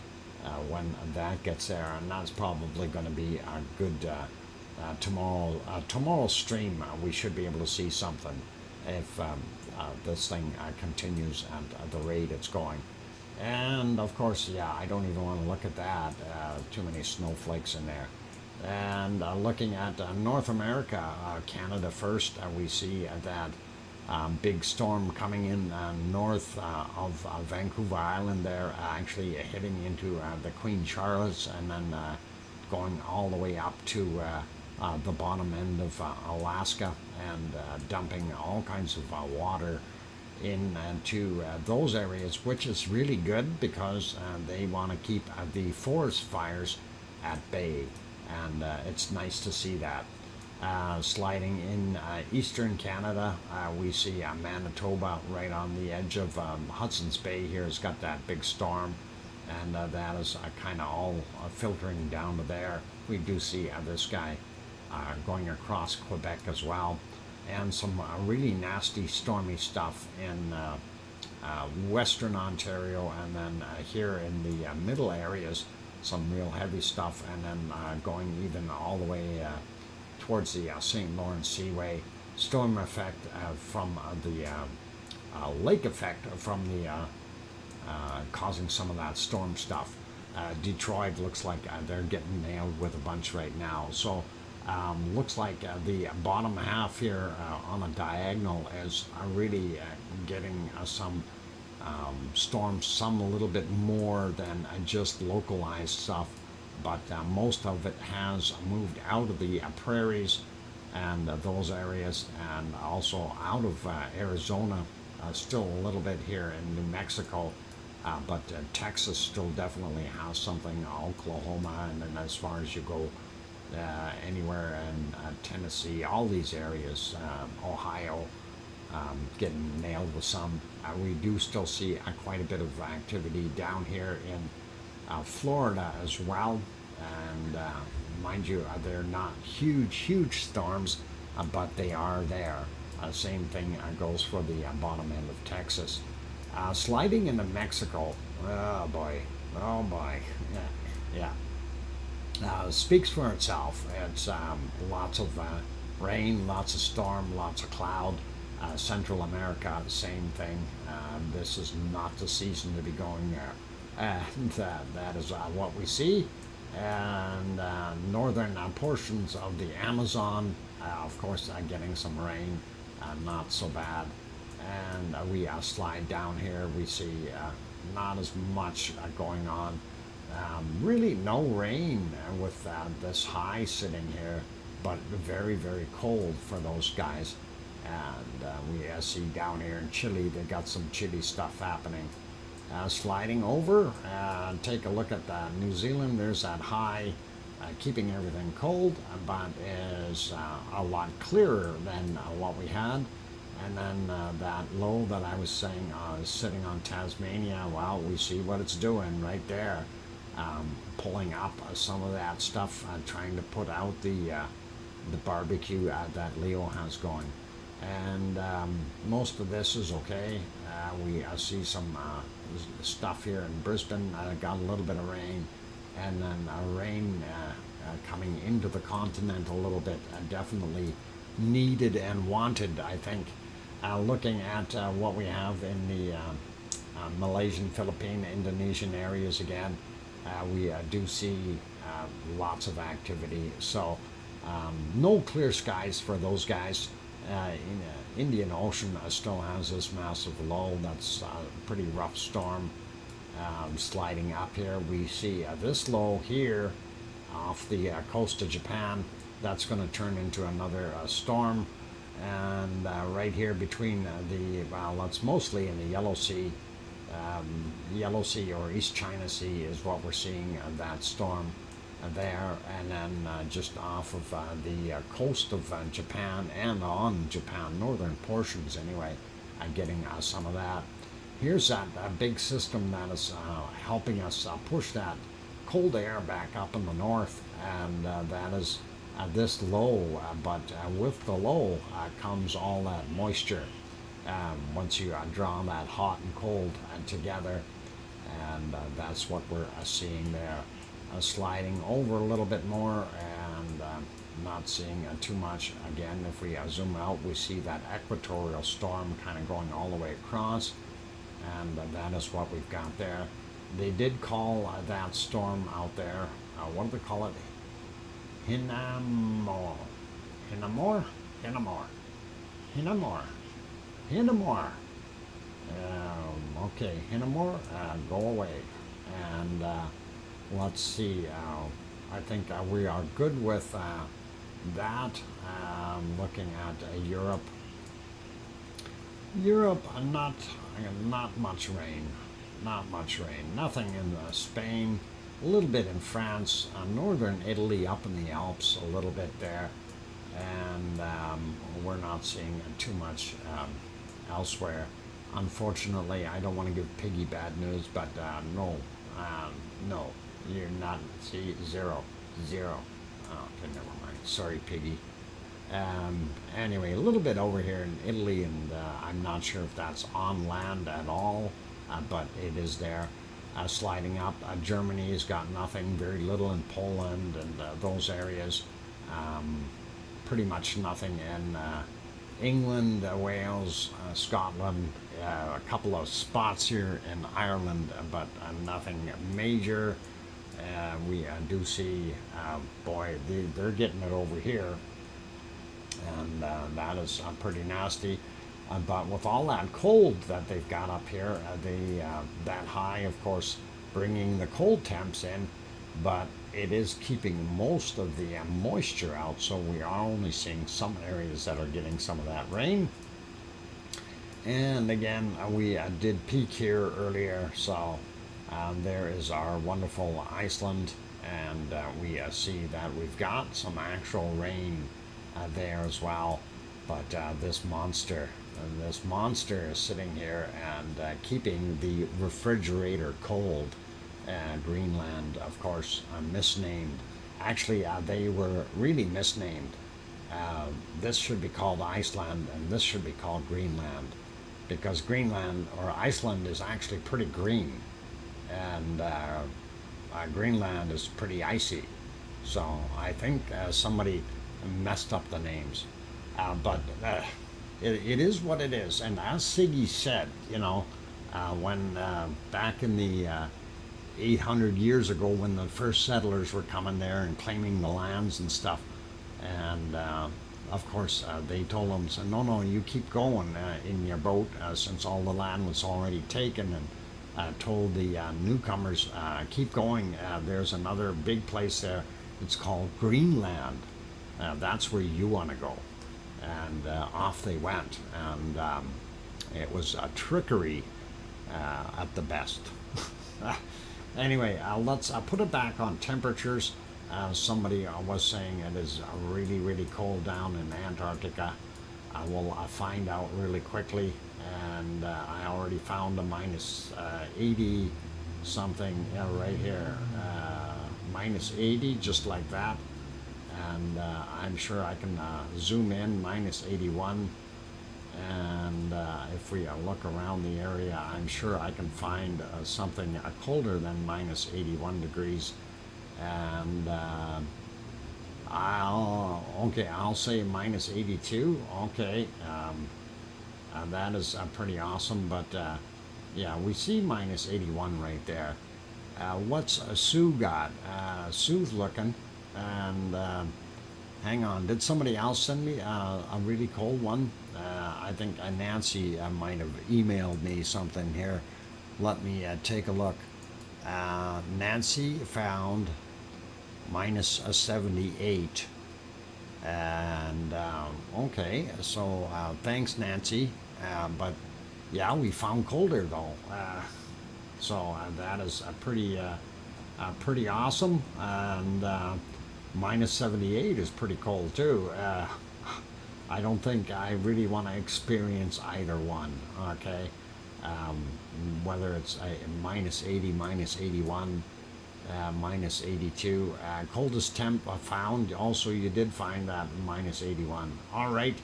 when that gets there, and that's probably going to be a good tomorrow's stream. We should be able to see something if this thing continues at the rate it's going. And of course, yeah, I don't even want to look at that. Too many snowflakes in there. And looking at North America, Canada first, we see that big storm coming in north of Vancouver Island there, actually hitting into the Queen Charlotte's, and then going all the way up to the bottom end of Alaska, and dumping all kinds of water into those areas, which is really good because they want to keep the forest fires at bay, and it's nice to see that. Sliding in eastern Canada, we see Manitoba right on the edge of Hudson's Bay here. It's got that big storm, and that is kind of all filtering down to there. We do see this guy going across Quebec as well, and some really nasty stormy stuff in western Ontario, and then here in the middle areas, some real heavy stuff, and then going even all the way towards the St. Lawrence Seaway. Storm effect from the lake effect from the causing some of that storm stuff. Detroit looks like they're getting nailed with a bunch right now. So looks like the bottom half here on a diagonal is really getting some storms, some a little bit more than just localized stuff, but most of it has moved out of the prairies and those areas, and also out of Arizona, still a little bit here in New Mexico, but Texas still definitely has something, Oklahoma, and then as far as you go anywhere in Tennessee, all these areas, Ohio, getting nailed with some. We do still see quite a bit of activity down here in Florida as well, and mind you, they're not huge storms, but they are there. Same thing goes for the bottom end of Texas. Sliding into Mexico, oh boy, yeah. Speaks for itself. It's lots of rain, lots of storm, lots of cloud. Central America, same thing. This is not the season to be going there. And that is what we see. And northern portions of the Amazon, of course, getting some rain, not so bad. And we slide down here, we see not as much going on. Really no rain with this high sitting here, but very cold for those guys. And we see down here in Chile, they got some chilly stuff happening. Sliding over, take a look at New Zealand. There's that high, keeping everything cold, but is a lot clearer than what we had. And then that low that I was saying is sitting on Tasmania. Well, we see what it's doing right there, pulling up some of that stuff, trying to put out the barbecue that Leo has going. And most of this is okay. We see some stuff here in Brisbane. Got a little bit of rain, and then rain coming into the continent a little bit. Definitely needed and wanted, I think. Looking at what we have in the Malaysian, Philippine, Indonesian areas again, we do see lots of activity. So no clear skies for those guys. Indian Ocean still has this massive low. That's a pretty rough storm. Sliding up here, we see this low here off the coast of Japan. That's going to turn into another storm. And right here between that's mostly in the Yellow Sea. Yellow Sea or East China Sea is what we're seeing that storm there, and then just off of the coast of Japan and on Japan, northern portions anyway, getting some of that. Here's that big system that is helping us push that cold air back up in the north, and that is this low, but with the low comes all that moisture. Once you draw that hot and cold together, and that's what we're seeing there. Sliding over a little bit more, and not seeing too much. Again, if we zoom out, we see that equatorial storm kind of going all the way across, and that is what we've got there. They did call that storm out there, what do they call it? Hinamor. Hinamore. Okay, Hinamore, go away. And let's see. I think we are good with that. Looking at Europe. Europe, not much rain. Not much rain. Nothing in Spain. A little bit in France. Northern Italy, up in the Alps, a little bit there. And we're not seeing too much elsewhere. Unfortunately, I don't want to give Piggy bad news, but no, no, you're not. See, zero. Okay, never mind. Sorry, Piggy. Anyway, a little bit over here in Italy, and I'm not sure if that's on land at all, but it is there. Sliding up. Germany's got nothing, very little in Poland and those areas. Pretty much nothing in England, Wales, Scotland, a couple of spots here in Ireland, but nothing major. We do see, boy, they're getting it over here, and that is pretty nasty. But with all that cold that they've got up here, that high, of course, bringing the cold temps in, but it is keeping most of the moisture out, so we are only seeing some areas that are getting some of that rain. And again, we did peak here earlier, so there is our wonderful Iceland, and we see that we've got some actual rain there as well. But this monster is sitting here and keeping the refrigerator cold. Greenland, of course, misnamed. Actually, they were really misnamed. This should be called Iceland, and this should be called Greenland, because Greenland or Iceland is actually pretty green, and Greenland is pretty icy. So I think somebody messed up the names, but it is what it is. And as Siggy said, when back in the 800 years ago, when the first settlers were coming there and claiming the lands and stuff, and of course they told them, so, no, you keep going in your boat, since all the land was already taken, and told the newcomers, keep going, there's another big place there, it's called Greenland, that's where you want to go. And off they went, and it was a trickery at the best. Anyway, let's put it back on temperatures. Somebody was saying it is really, really cold down in Antarctica. I will find out really quickly, and I already found a minus 80 something right here, minus 80, just like that. And I'm sure I can zoom in, minus 81. And if we look around the area, I'm sure I can find something colder than minus 81 degrees. And I'll say minus 82. Okay, that is pretty awesome. But yeah, we see minus 81 right there. What's Sue got? Sue's looking, and hang on, did somebody else send me a really cold one? I think Nancy might have emailed me something here. Let me take a look. Nancy found minus 78. And okay, so thanks, Nancy. But yeah, we found colder though. So that is pretty awesome. And minus 78 is pretty cold too. I don't think I really want to experience either one, okay? Whether it's a minus 80, minus 81, minus 82. Coldest temp found, also you did find that minus 81. All right,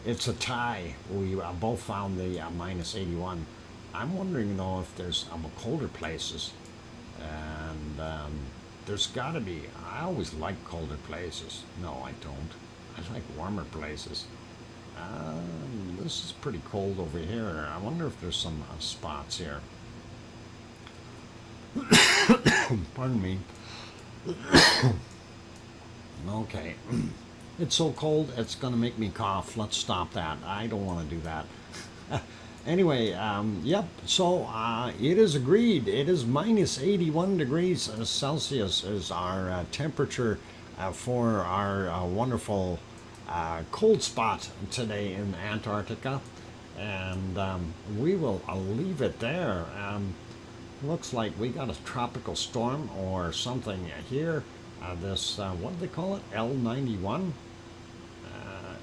it's a tie. We both found the minus 81. I'm wondering though if there's colder places. And there's got to be. I always like colder places. No, I don't. I like warmer places. This is pretty cold over here. I wonder if there's some spots here. Pardon me. Okay. It's so cold, it's going to make me cough. Let's stop that. I don't want to do that. Anyway, yep, so it is agreed. It is minus 81 degrees Celsius is our temperature for our wonderful cold spot today in Antarctica. And we will leave it there. Looks like we got a tropical storm or something here. This, what do they call it? L91?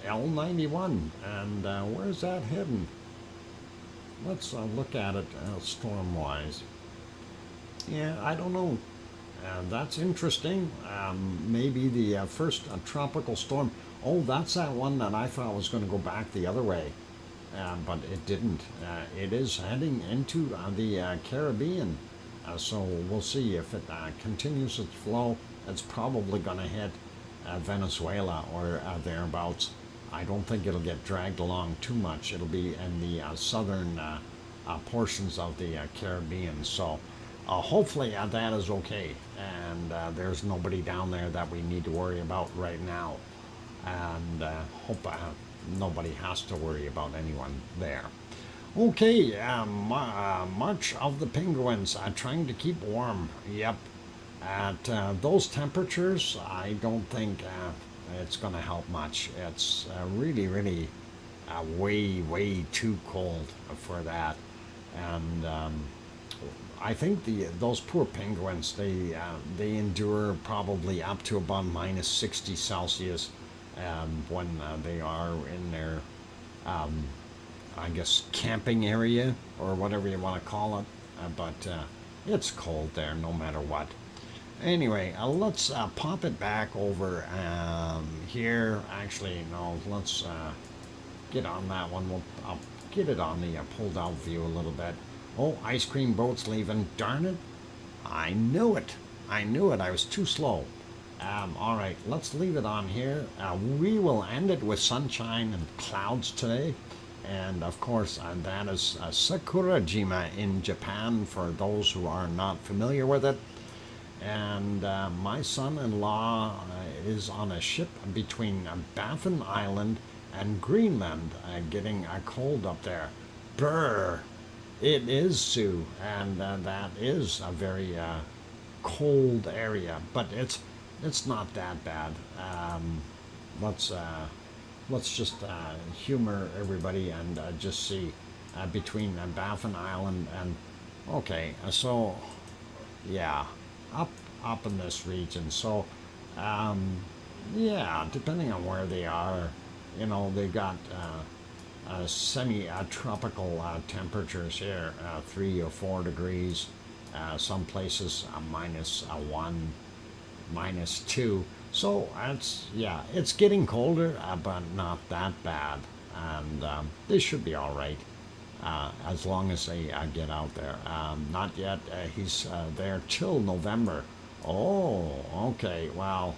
L91. And where's that hidden? Let's look at it storm-wise. Yeah, I don't know. That's interesting. Maybe the first tropical storm. Oh, that's that one that I thought was going to go back the other way. But it didn't. It is heading into the Caribbean. So we'll see if it continues its flow. It's probably going to hit Venezuela or thereabouts. I don't think it'll get dragged along too much. It'll be in the southern portions of the Caribbean. So hopefully that is okay. And there's nobody down there that we need to worry about right now. And hope nobody has to worry about anyone there. Okay, March of the Penguins trying to keep warm. Yep. At those temperatures, I don't think it's going to help much. It's really, really way too cold for that. And I think those poor penguins, they endure probably up to about minus 60 Celsius when they are in their, I guess, camping area or whatever you want to call it. But it's cold there no matter what. Anyway, let's pop it back over here. Actually, no, let's get on that one. I'll get it on the pulled-out view a little bit. Oh, ice cream boat's leaving. Darn it. I knew it. I knew it. I was too slow. All right, let's leave it on here. We will end it with sunshine and clouds today. And, of course, that is Sakurajima in Japan, for those who are not familiar with it. And my son-in-law is on a ship between Baffin Island and Greenland, getting a cold up there. Brr! It is, Sue, and that is a very cold area, but it's not that bad. Let's just humor everybody and just see between Baffin Island and okay, so yeah. Up in this region. So yeah, depending on where they are, you know, they got semi-tropical temperatures here, 3 or 4 degrees, some places -1, -2. So it's getting colder, but not that bad, and they should be all right. As long as they get out there. Not yet. He's there till November. Oh, okay. Well,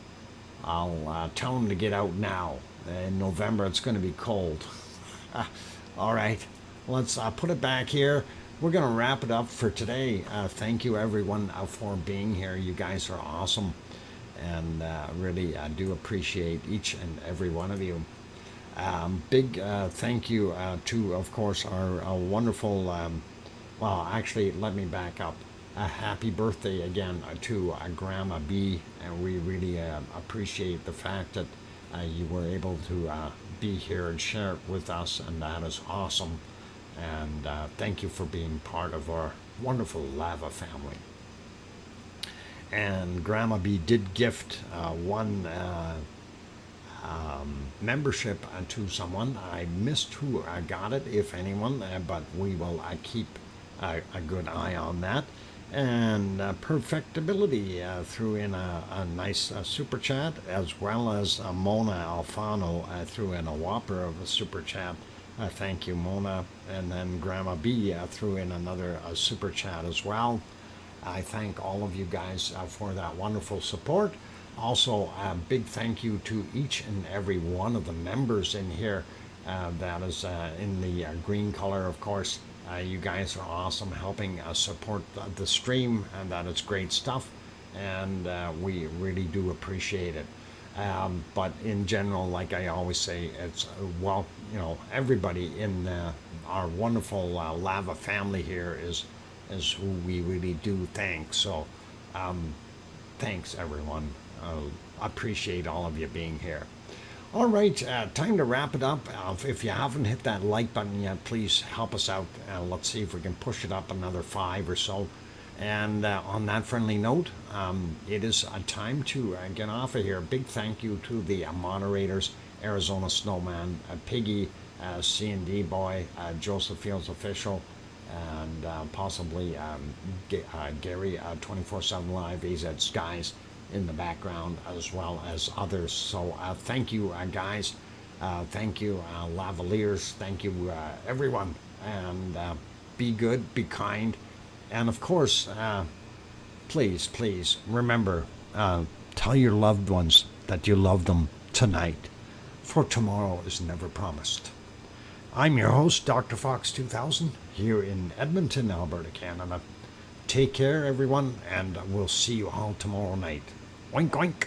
I'll tell him to get out now. In November, it's going to be cold. All right. Let's put it back here. We're going to wrap it up for today. Thank you, everyone, for being here. You guys are awesome. And really, I do appreciate each and every one of you. Big thank you to, of course, our wonderful, well, actually, let me back up. A happy birthday again to Grandma B, and we really appreciate the fact that you were able to be here and share it with us, and that is awesome. And thank you for being part of our wonderful lava family. And Grandma B did gift one membership to someone. I missed who got it, if anyone, but we will keep a good eye on that. And Perfectibility threw in a nice super chat, as well as Mona Alfano threw in a whopper of a super chat. Thank you, Mona. And then Grandma B threw in another super chat as well. I thank all of you guys for that wonderful support. Also, a big thank you to each and every one of the members in here. That is in the green color, of course. You guys are awesome, helping support the stream, and that is great stuff. And we really do appreciate it. But in general, like I always say, it's well, everybody in our wonderful lava family here is who we really do thank. So, thanks everyone. I appreciate all of you being here. All right, time to wrap it up. If you haven't hit that like button yet, please help us out. Let's see if we can push it up another 5 or so. And on that friendly note, it is a time to get off of here. Big thank you to the moderators, Arizona Snowman, Piggy, C&D Boy, Joseph Fields Official, and possibly Gary, 24/7 Live, AZ Skies in the background, as well as others. So thank you, guys. Thank you, lavaliers. Thank you, everyone. And be good, be kind. And of course, please remember, tell your loved ones that you love them tonight, for tomorrow is never promised. I'm your host, DrFox2000, here in Edmonton, Alberta, Canada. Take care, everyone, and we'll see you all tomorrow night. Oink, oink.